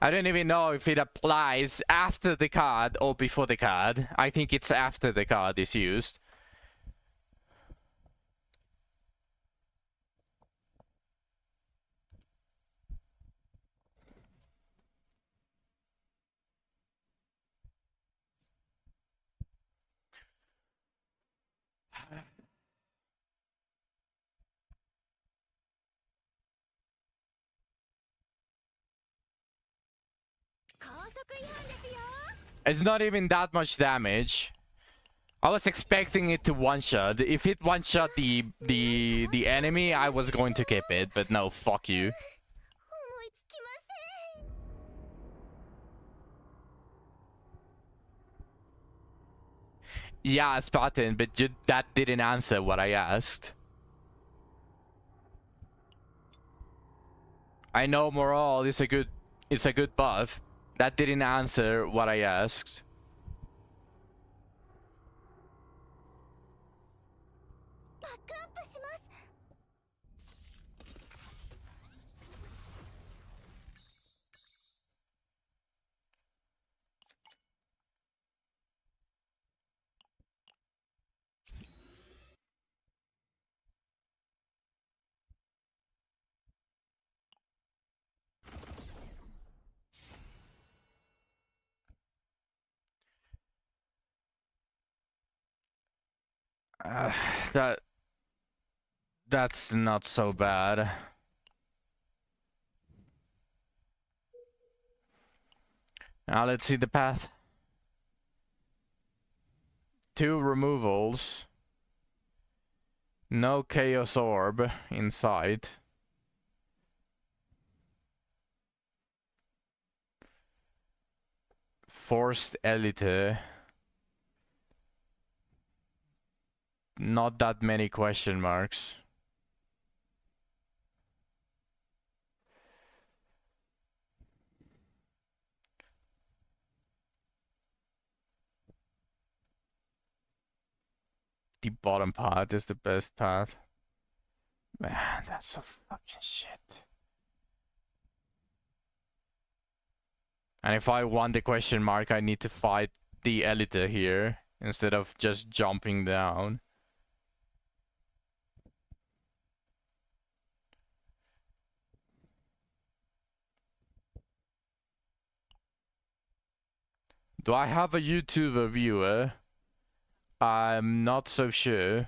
I don't even know if it applies after the card or before the card. I think it's after the card is used. It's not even that much damage. I was expecting it to one-shot. If it one-shot the enemy, I was going to keep it, but no, fuck you. Yeah, Spartan, but that didn't answer what I asked. I know morale is a good buff. That didn't answer what I asked. That's not so bad. Now let's see the path. 2 removals. No Chaos Orb in sight. Forced Elite. not that many question marks. The bottom part is the best part. Man, that's so fucking shit. And if I want the question mark, I need to fight the Elite here instead of just jumping down. Do I have a YouTuber viewer? I'm not so sure.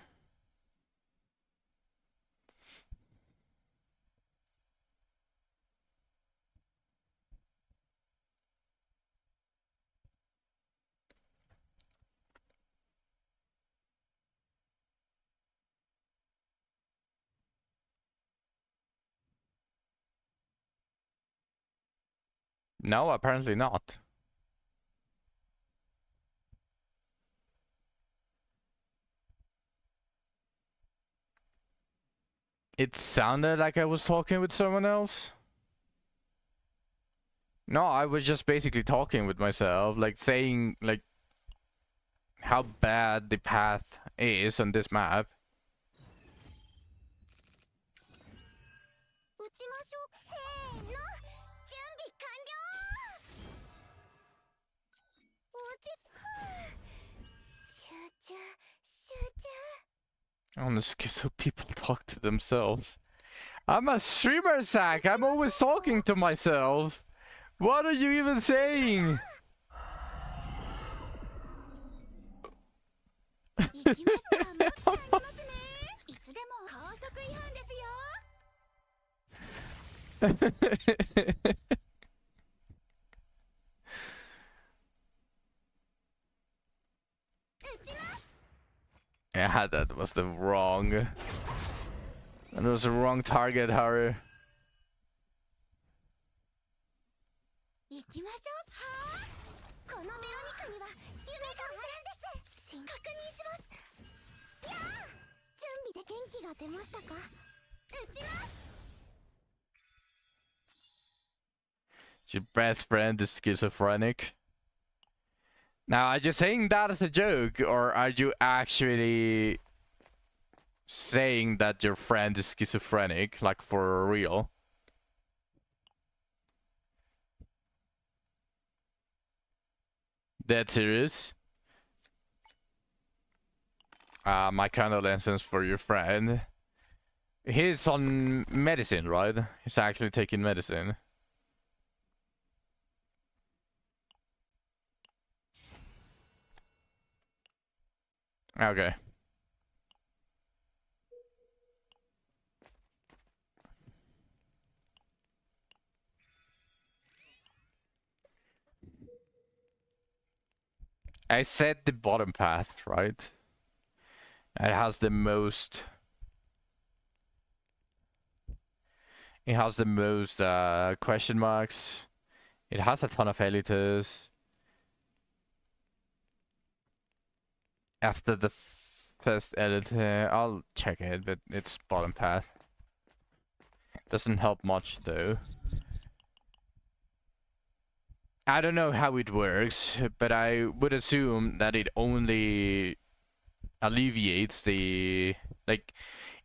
No, apparently not. It sounded like I was talking with someone else. No, I was just basically talking with myself, like saying like how bad the path is on this map.
撃ちましょう。せーの、準備完了。落ち集中集中。
On the so people talk to themselves. I'm a streamer, Zach. I'm always talking to myself. What are you even saying?
行きました。待ってあげますね。いつでも高速違反ですよ。
Yeah, that was the wrong. That was the wrong target, Haru.
行きましょう。はあ、このメロニカには夢があるんです。確認します。やあ、準備で元気が出ましたか。撃ちます。
Your best friend is schizophrenic. Now, are you saying that as a joke, or are you actually saying that your friend is schizophrenic, like for real? Dead serious? My condolences for your friend. He's on medicine, right? He's actually taking medicine. Okay. I said the bottom path, right? It has the most... It has the most question marks. It has a ton of elites. After the first edit, I'll check it, but it's bottom path. Doesn't help much though. I don't know how it works, but I would assume that it only alleviates the... like,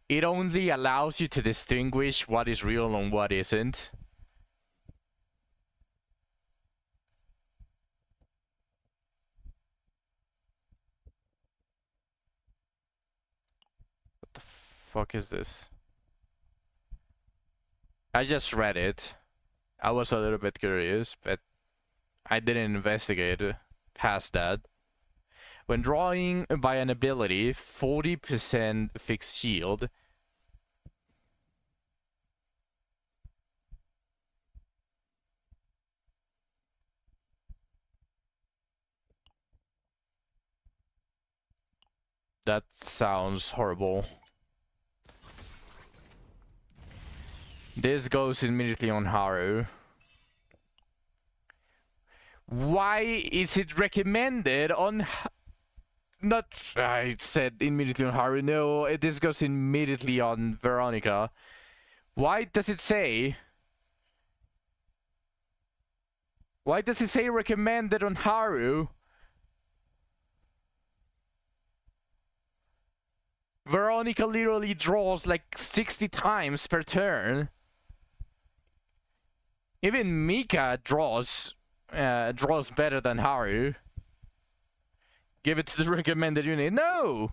it only allows you to distinguish what is real and what isn't. Fuck is this? I just read it. I was a little bit curious, but I didn't investigate past that. When drawing by an ability, 40% fixed shield. That sounds horrible. This goes immediately on Haru. Why is it recommended on... not. I said immediately on Haru. No, this goes immediately on Veronica. Why does it say? Why does it say recommended on Haru? Veronica literally draws like 60 times per turn. Even Mika draws better than Haru. Give it to the recommended unit. No!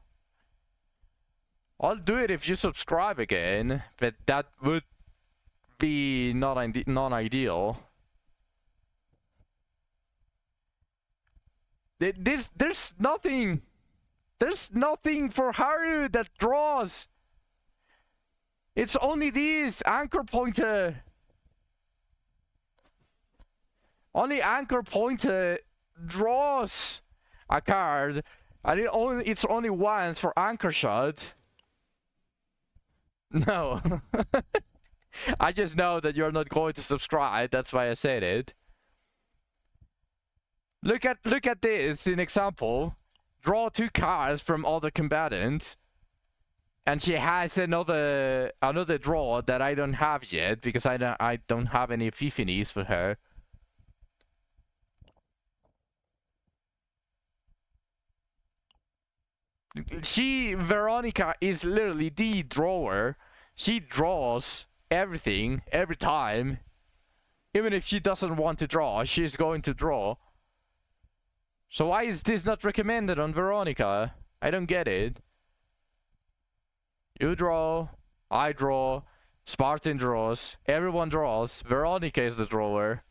I'll do it if you subscribe again, but that would be non-ideal. There's nothing for Haru that draws. It's only these Anchor Pointer. Only Anchor Pointer draws a card, and it's only once for Anchor Shot. No. I just know that you're not going to subscribe, that's why I said it. Look at this, an example. Draw 2 cards from other combatants. And she has another draw that I don't have yet, because I don't have any epiphanies for her. Veronica is literally the drawer. She draws everything, every time. Even if she doesn't want to draw, she's going to draw. So why is this not recommended on Veronica? I don't get it. You draw, I draw, Spartan draws, everyone draws, Veronica is the drawer.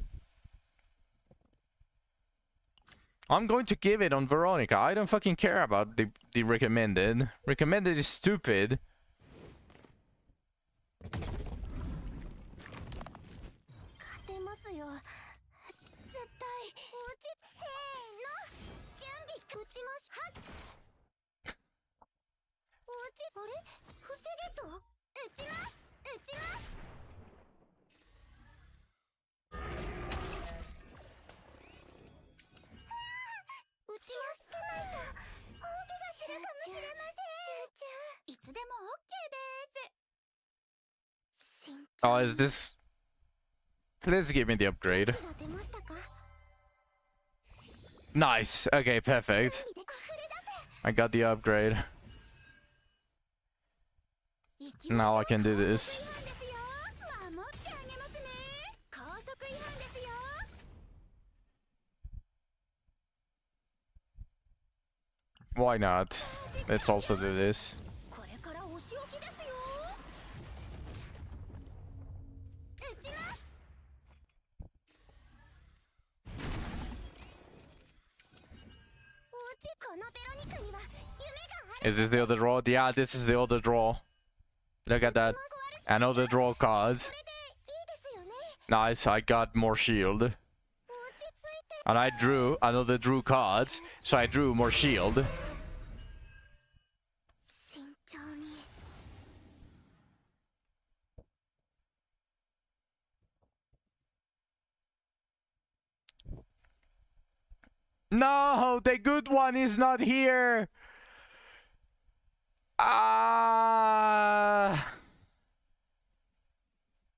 I'm going to give it on Veronica. I don't fucking care about the recommended. Recommended is stupid. Oh, is this... Please give me the upgrade. Nice. Okay, perfect. I got the upgrade. Now I can do this. Why not? Let's also do this. Is this the other draw? Yeah, this is the other draw. Look at that. Another draw cards. Nice, I got more shield. And I drew another cards, so I drew more shield. No, the good one is not here.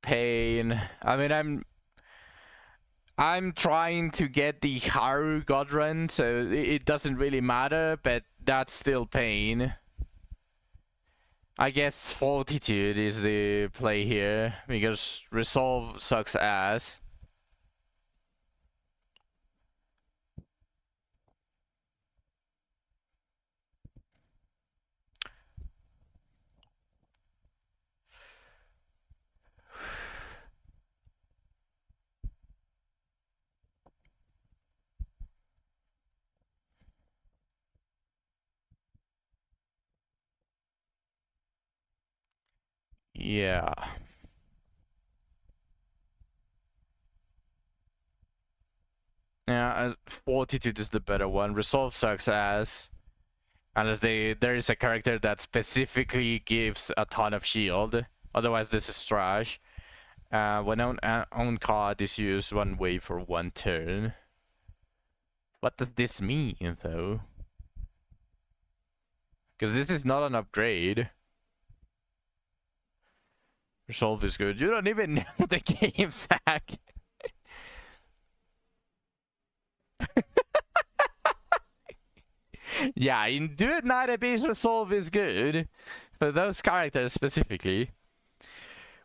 Pain. I mean, I'm trying to get the Haru Godrun, so it doesn't really matter, but that's still pain. I guess Fortitude is the play here, because Resolve sucks ass. Yeah. Yeah, Fortitude is the better one. Resolve sucks ass. Unless there is a character that specifically gives a ton of shield. Otherwise, this is trash. When own card is used one way for 1 turn. What does this mean, though? Because this is not an upgrade. Resolve is good. You don't even know the game, Zach. Yeah, in Dude Night Abyss Resolve is good. For those characters specifically.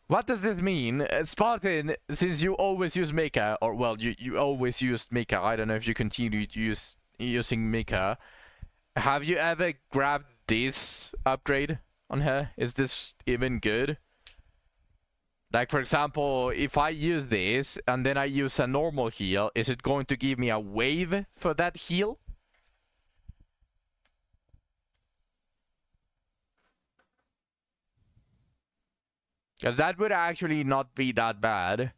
What does this mean? Spartan, since you always use Mika, or well, you always used Mika, I don't know if you continue to using Mika. Have you ever grabbed this upgrade on her? Is this even good? Like, for example, if I use this and then I use a normal heal, is it going to give me a wave for that heal? Because that would actually not be that bad.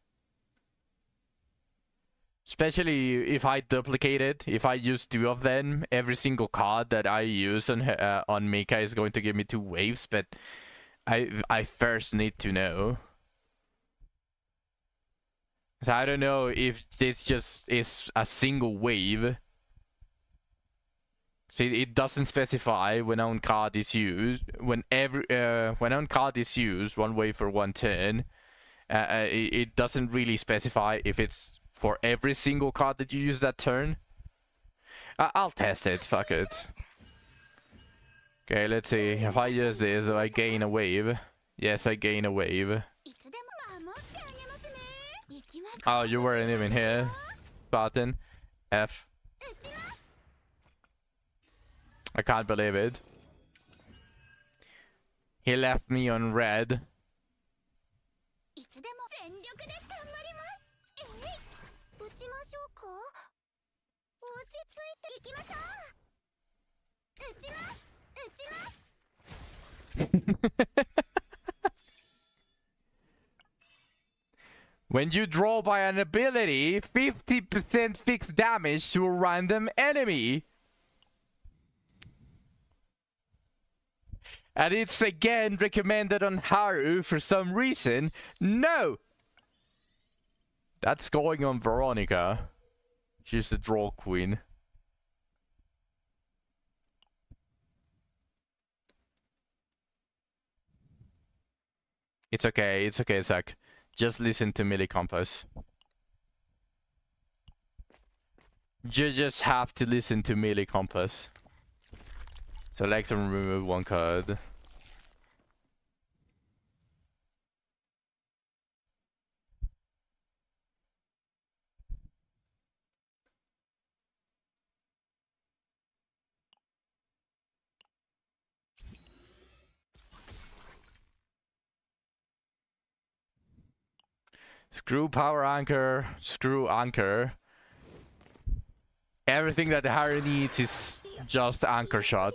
Especially if I duplicate it. If I use 2 of them, every single card that I use on Mika is going to give me 2 waves, but I first need to know. So I don't know if this just is a single wave. See, it doesn't specify when on card is used. When on card is used, 1 wave for 1 turn. It doesn't really specify if it's for every single card that you use that turn. I'll test it. Fuck it. Okay, let's see. If I use this, do I gain a wave? Yes, I gain a wave. Oh, you weren't even here. Button. F. I can't believe it. He left me on red. When you draw by an ability, 50% fixed damage to a random enemy. And it's again recommended on Haru for some reason. No! That's going on Veronica. She's the draw queen. It's okay, Zach. Just listen to Melee Compass. You just have to listen to Melee Compass. Select and remove 1 card. Screw power anchor, screw anchor. Everything that Harry needs is just anchor shot.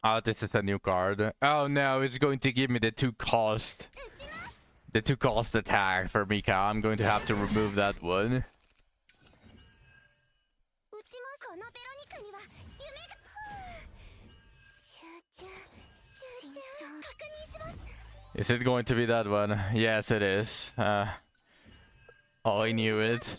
Oh, this is a new card. Oh no, it's going to give me the 2 cost. The 2 cost attack for Mika. I'm going to have to remove that one. Is it going to be that one? Yes, it is. Oh, I knew it.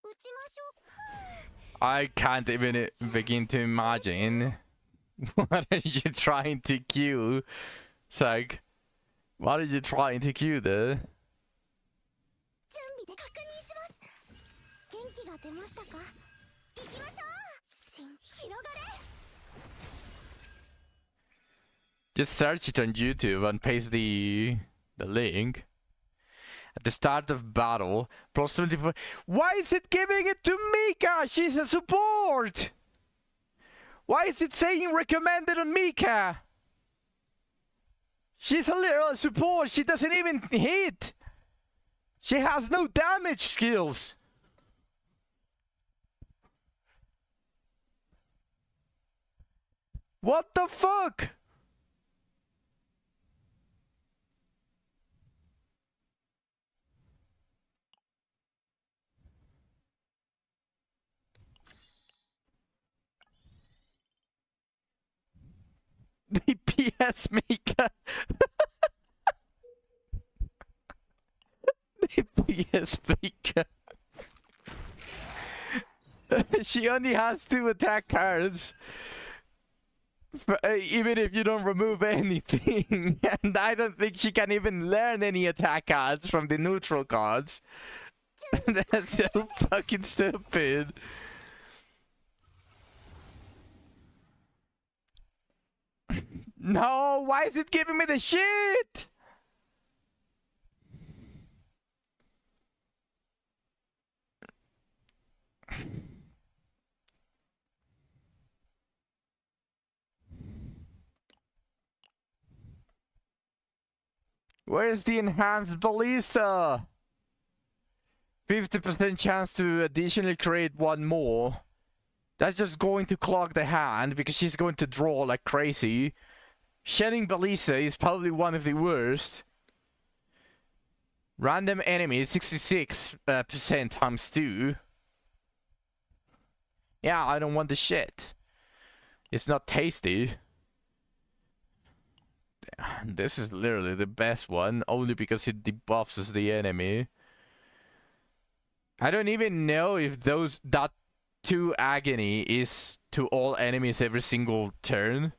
撃ちましょう。
I can't even begin to imagine. What are you trying to cue? Sag, what are you trying to cue there?
準備で確認します。元気が出ましたか？行きましょう。広がれ。
Just search it on YouTube and paste the link. At the start of battle, plus 24. Why is it giving it to Mika? She's a support! Why is it saying recommended on Mika? She's a little support. She doesn't even hit. She has no damage skills. What the fuck? The PS Maker. The PS Maker. She only has 2 attack cards. Even if you don't remove anything. And I don't think she can even learn any attack cards from the neutral cards. That's so fucking stupid. No, why is it giving me the shit? Where's the enhanced ballista? 50% chance to additionally create one more. That's just going to clog the hand because she's going to draw like crazy. Shedding Ballista is probably one of the worst. Random enemies 66% times 2. Yeah, I don't want the shit. It's not tasty. This is literally the best one, only because it debuffs the enemy. I don't even know if that 2 agony is to all enemies every single turn.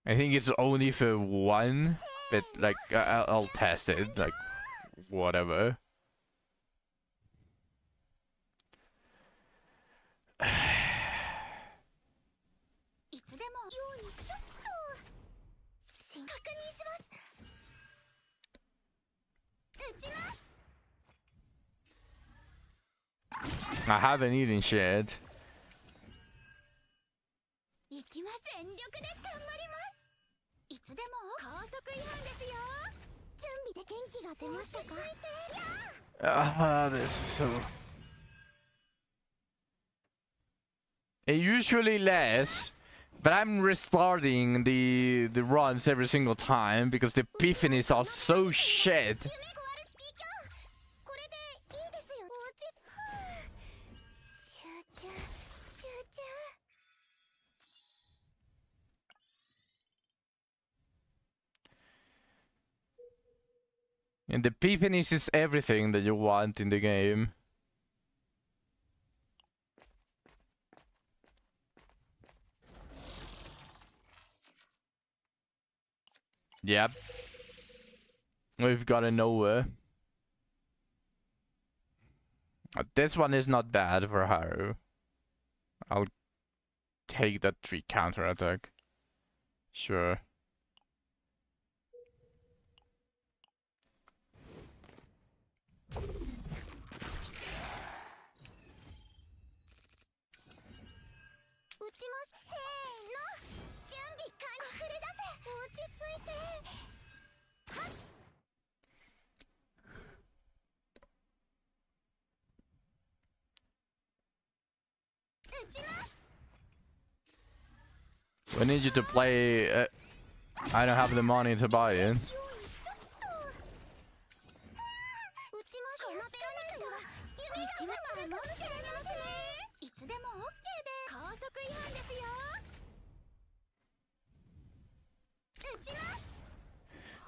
I think it's only for 1, but like I'll test it, like whatever. I haven't eaten shit.
行きます。全力で頑張ります。いつでも高速違反ですよ。準備で元気が出ましたか？
This is so. Usually less, but I'm restarting the runs every single time because the epiphanies are so shit.
夢があるスピーカー。これでいいですよ。集中。
And the epiphanies is everything that you want in the game. Yep. We've got a Nova. This one is not bad for Haru. I'll take that 3 counter attack. Sure. We need you to play. I don't have the money to buy it.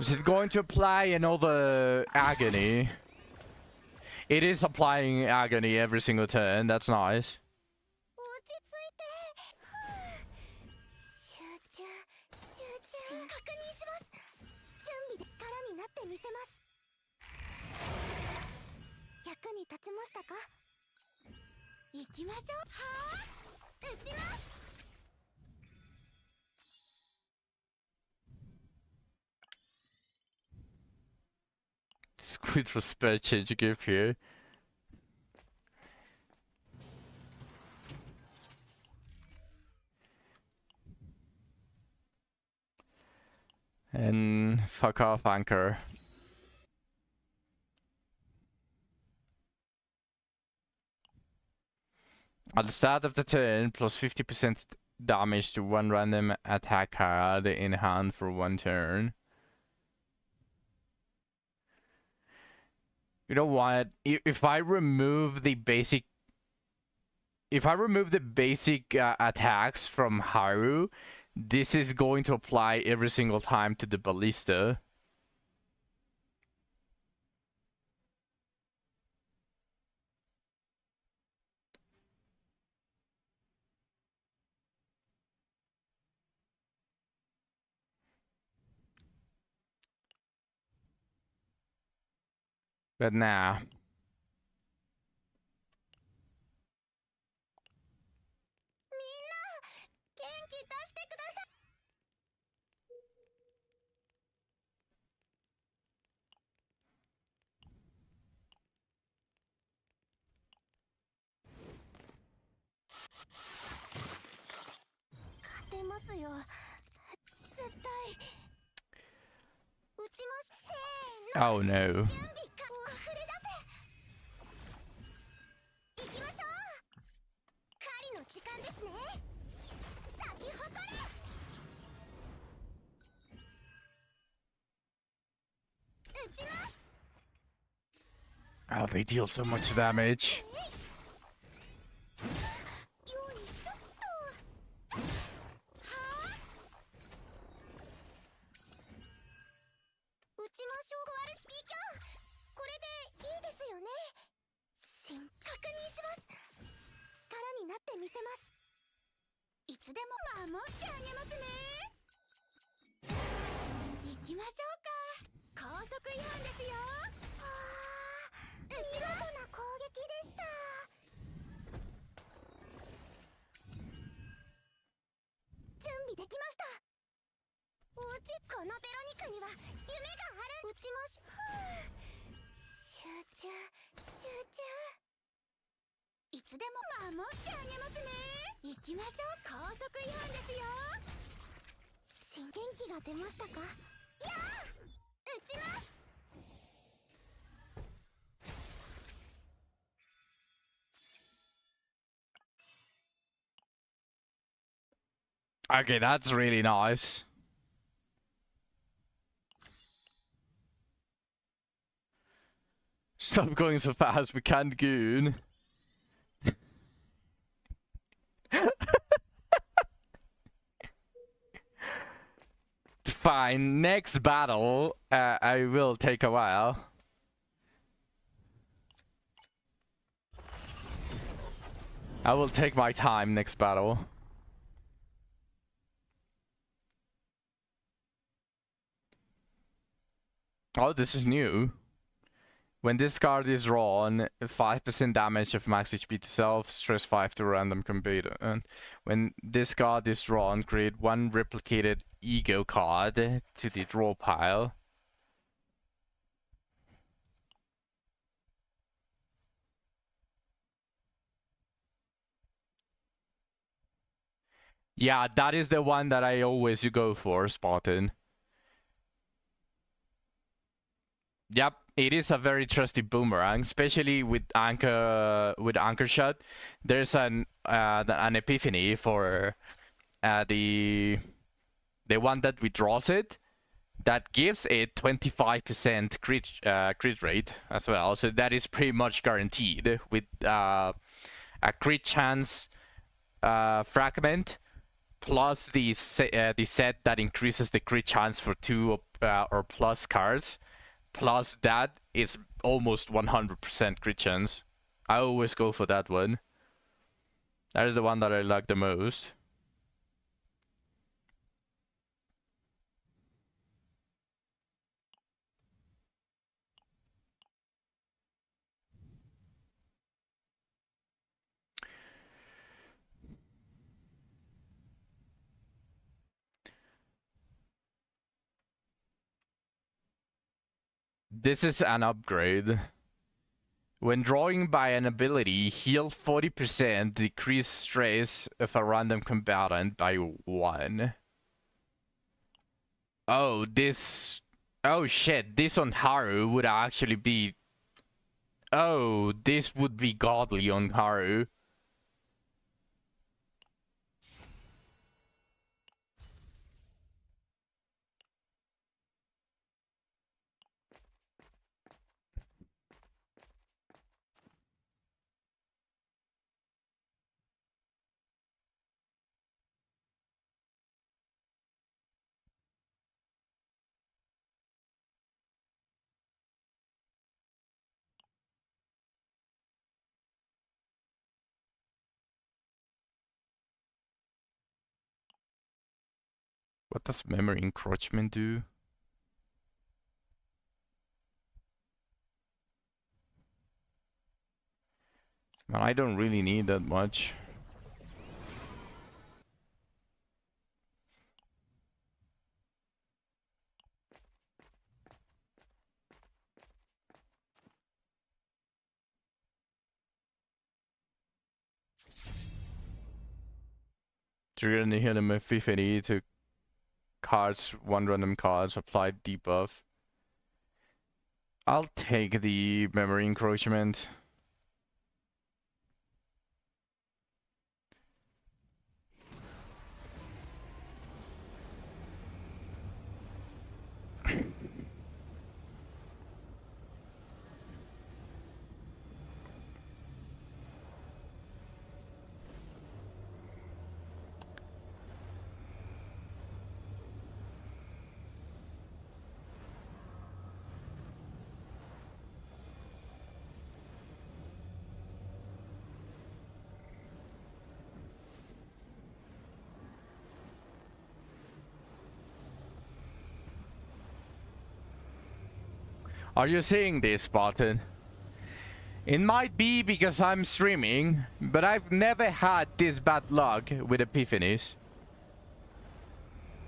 Is it going to apply another agony? It is applying agony every single turn. That's nice.
落ち着いて集中確認します。準備で力になってみせます。役に立ちましたか？行きましょう。はあ、撃ちます。
Squid for spell change gift here. And fuck off anchor. At the start of the turn, plus 50% damage to one random attack card in hand for one turn. You know what? If I remove the basic, attacks from Haru, this is going to apply every single time to the ballista. But nah.
元気出してください。勝てますよ。絶対。撃ちます。せーの。
Oh no.
準備か。もう振り出せ。行きましょう。狩りの時間ですね。咲き誇れ。撃ちます。
Oh, they deal so much damage.
よいしょっと。はあ。撃ちましょう。壊れスピーカー。これでいいですよね。確認します。力になってみせます。いつでも守ってあげますね。行きましょうか。高速違反ですよ。見事な攻撃でした。準備できました。このベロニカには夢がある。撃ちまし。集中。いつでも守ってあげますね。行きましょう。高速違反ですよ。元気が出ましたか？やあ、撃ちます。
Okay, that's really nice. Stop going so fast, we can't goon. Fine, next battle, I will take a while. I will take my time next battle. Oh, this is new. When this card is drawn, 5% damage of max HP to self, stress 5 to random combatant. When this card is drawn, create one replicated ego card to the draw pile. Yeah, that is the one that I always go for, Spartan. Yep, it is a very trusty boomerang, especially with anchor shot. There's an epiphany for the one that withdraws it, that gives it 25% crit rate as well. So that is pretty much guaranteed with a crit chance fragment plus the set that increases the crit chance for 2 or plus cards. Plus that it's almost 100% crit chance. I always go for that one. That is the one that I like the most. This is an upgrade. When drawing by an ability, heal 40%, decrease stress of a random combatant by 1. Oh, this... Oh shit, this on Haru would actually be... Oh, this would be godly on Haru. What does memory encroachment do? Well, I don't really need that much. Trigger the heal him Epiphany to cards, 1 random cards, apply debuff. I'll take the memory encroachment. Are you seeing this, Spartan? It might be because I'm streaming, but I've never had this bad luck with epiphanies.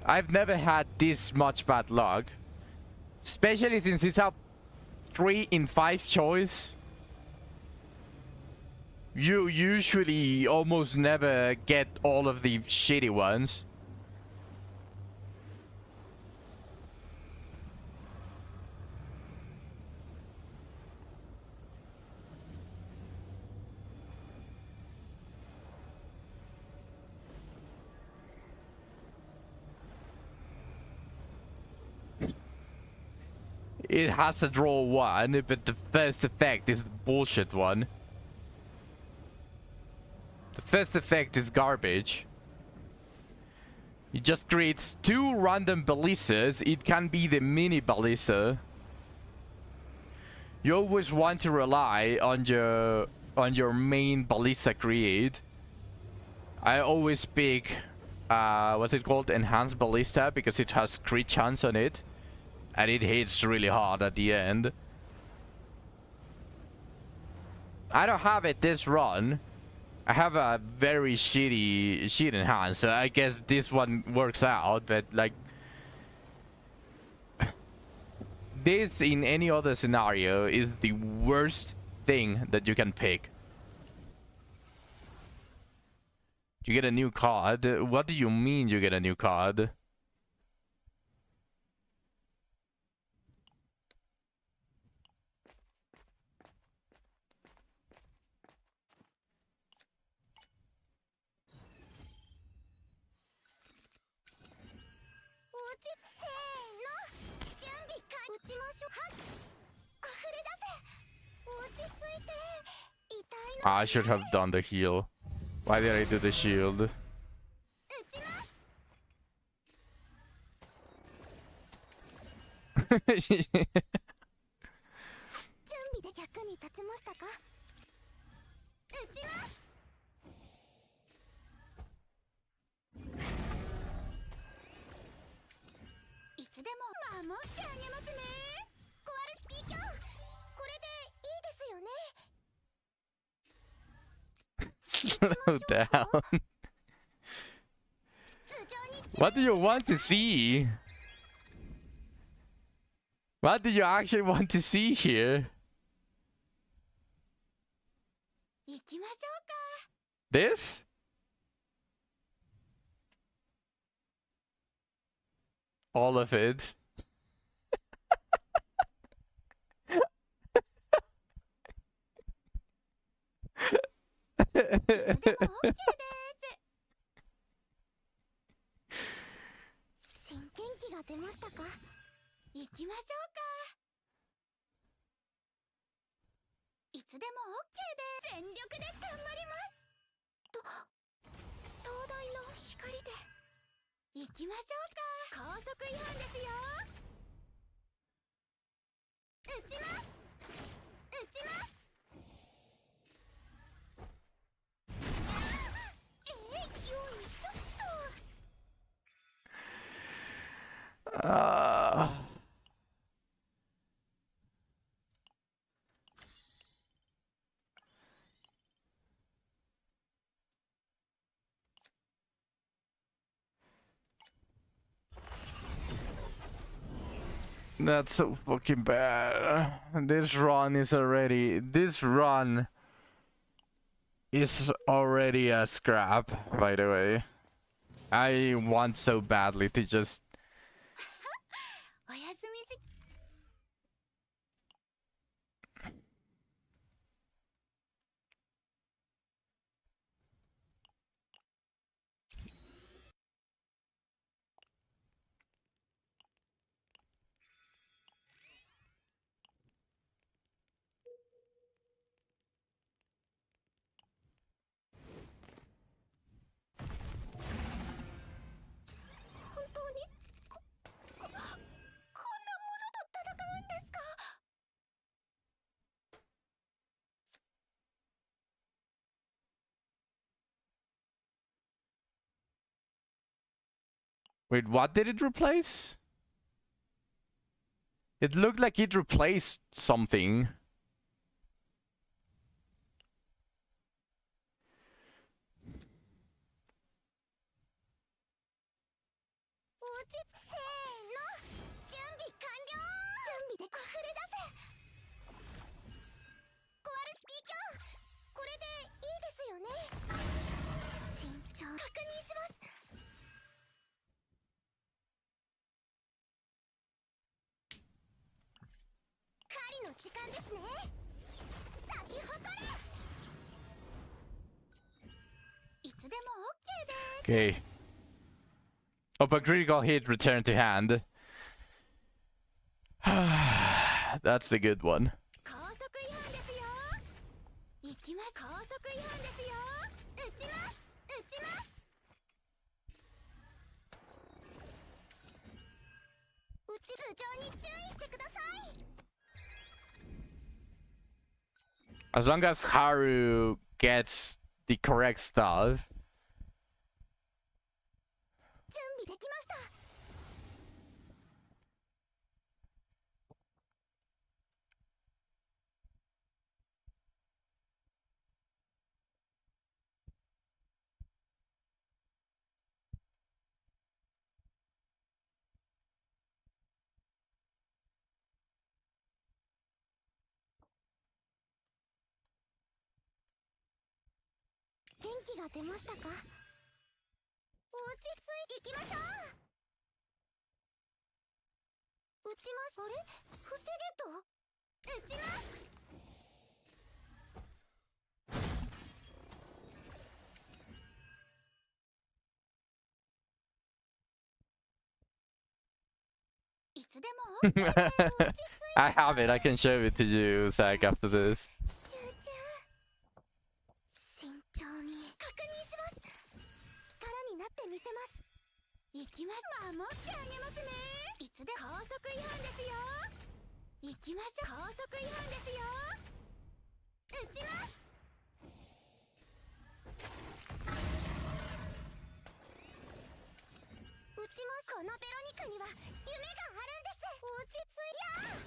I've never had this much bad luck. Especially since it's a 3 in 5 choice. You usually almost never get all of the shitty ones. It has a draw 1, but the first effect is the bullshit one. The first effect is garbage. It just creates 2 random ballistas. It can be the mini ballista. You always want to rely on your main ballista create. I always pick what's it called? Enhanced ballista, because it has crit chance on it. And it hits really hard at the end. I don't have it this run. I have a very shitty sheet in hand, so I guess this one works out, but like... this in any other scenario is the worst thing that you can pick. You get a new card? What do you mean you get a new card? I should have done the heal. Why did I do the shield?
ちましたか？撃ちます。いつでも守ってあげますね。コアルスキー卿、これでいいですよね。
Slow down.
頭上に
What do you want to see? What do you actually want to see here?
行きましょうか。
This? All of it.
いつでも OK です。新天気が出ましたか？行きましょうか。いつでも OK です。全力で頑張ります。灯台の光で行きましょうか。高速違反ですよ。撃ちます。撃ちます。よいしょっと。
That's so fucking bad. This run is already a scrap, by the way. I want so badly to just
おやすみし。 本当にこんなものと戦うんですか？
Wait, what did it replace? It looked like it replaced something.
落ち着せーの。準備完了。準備で溢れ出せ。コアルスキー卿、これでいいですよね。慎重確認します。狩りの時間ですね。咲き誇れ。いつでも OK です。
Okay. Upon critical hit, return to hand. That's the good one.
高速違反ですよ。行きます。高速違反ですよ。撃ちます。撃ちます。頭上に注意してください。
As long as Haru gets the correct stuff.
準備できました。 元気が出ましたか？落ち着いていきましょう。撃ちます。あれ？防げと？撃ちます。 いつでも OK です。落ち着いて。
I have it. I can show it to you, Zach, after this.
集中。慎重に確認します。力になってみせます。行きます。守ってあげますね。いつで高速違反ですよ。行きましょう。高速違反ですよ。撃ちます。撃ちます。このベロニカには夢があるんです。落ち着いや。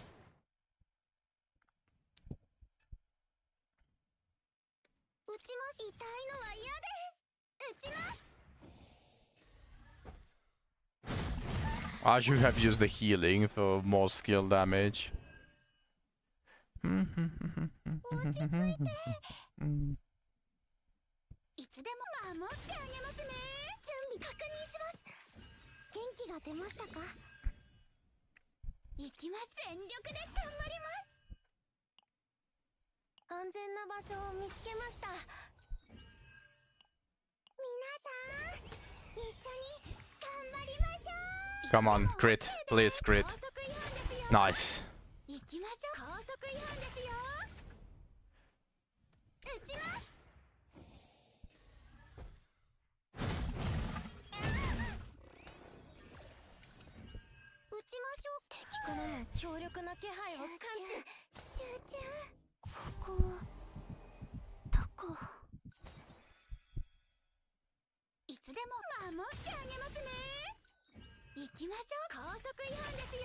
撃ちます。痛いのは嫌です。撃ちます。
I should have used the healing for more skill damage.
いつでも守ってあげますね。準備確認します。元気が出ましたか？行きます。全力で頑張ります。安全な場所を見つけました。皆さん、一緒に頑張りましょう。
Come on, crit. Please, crit. Nice.
行きましょう。高速違反ですよ。撃ちます。撃ちましょう。敵からの強力な気配を感知。集中。ここどこ？いつでも守ってあげますね。行きましょう。高速違反ですよ。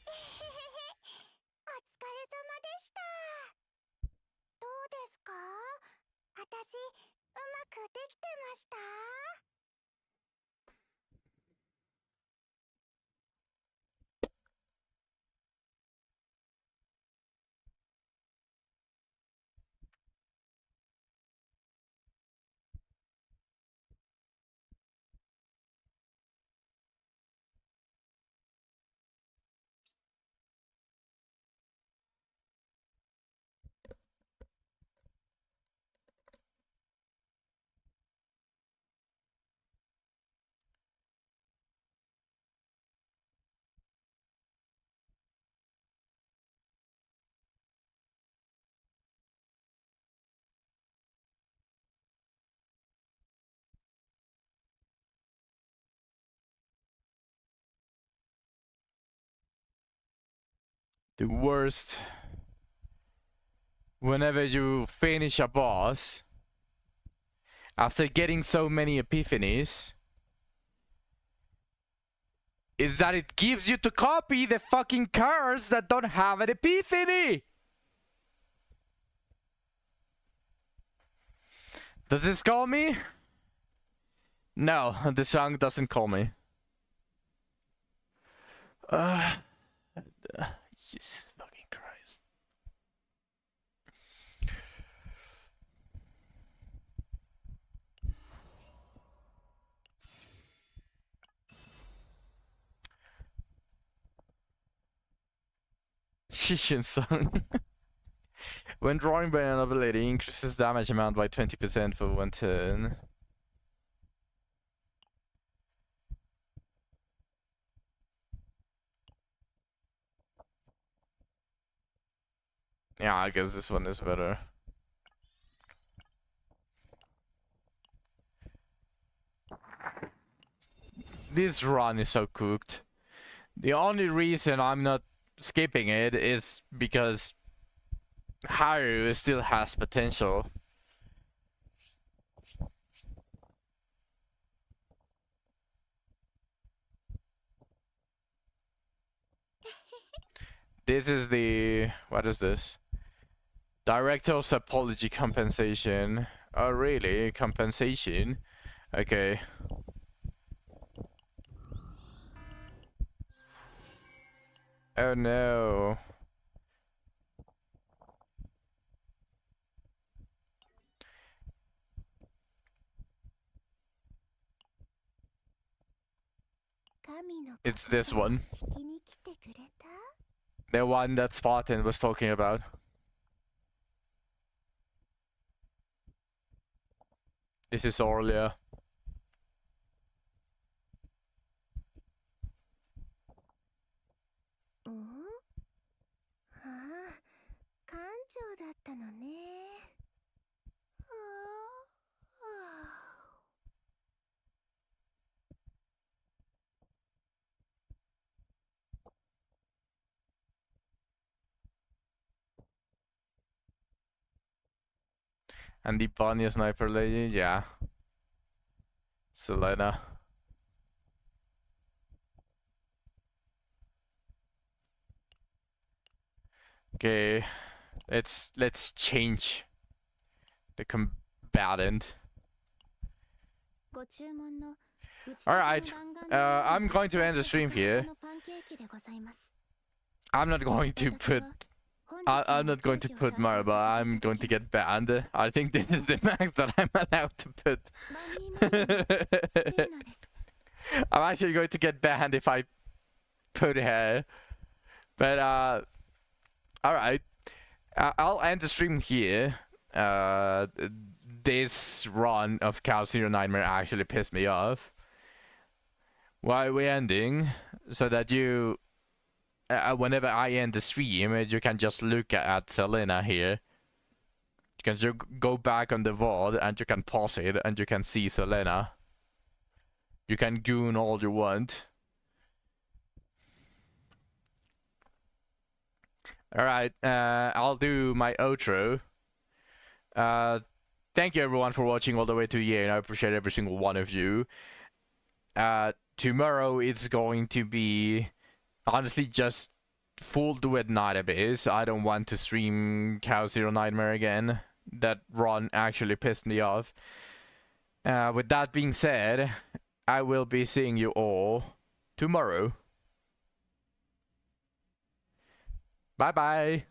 えへへへ。お疲れ様でした。どうですか？私、うまくできてました？The
worst. Whenever you finish a boss, after getting so many epiphanies, is that it gives you to copy the fucking cards that don't have an epiphany! Does this call me? No, the song doesn't call me. Jesus fucking Christ. Shishin song. When drawing by an ability, increases damage amount by 20% for 1 turn. Yeah, I guess this one is better. This run is so cooked. The only reason I'm not skipping it is because Haru still has potential. This is the... what is this? Director's apology compensation. Oh really? Compensation? Okay. Oh no. It's this one. The one that Spartan was talking about. This is Aurelia. And the bunny sniper lady, yeah. Selena. Okay, let's change the combatant. Alright, I'm going to end the stream here. I'm not going to put I'm not going to put Marble. I'm going to get banned. I think this is the max that I'm allowed to put. I'm actually going to get banned if I put her. But alright. I'll end the stream here. This run of Chaos Hero Nightmare actually pissed me off. Why are we ending? So that you whenever I end the stream, you can just look at Selena here. You can just go back on the VOD and you can pause it and you can see Selena. You can goon all you want. Alright, I'll do my outro. Thank you everyone for watching all the way to here, and I appreciate every single one of you. Tomorrow it's going to be honestly just full Duet Night Abyss. I don't want to stream Chaos Hero Nightmare again. That run actually pissed me off. With that being said, I will be seeing you all tomorrow. Bye bye.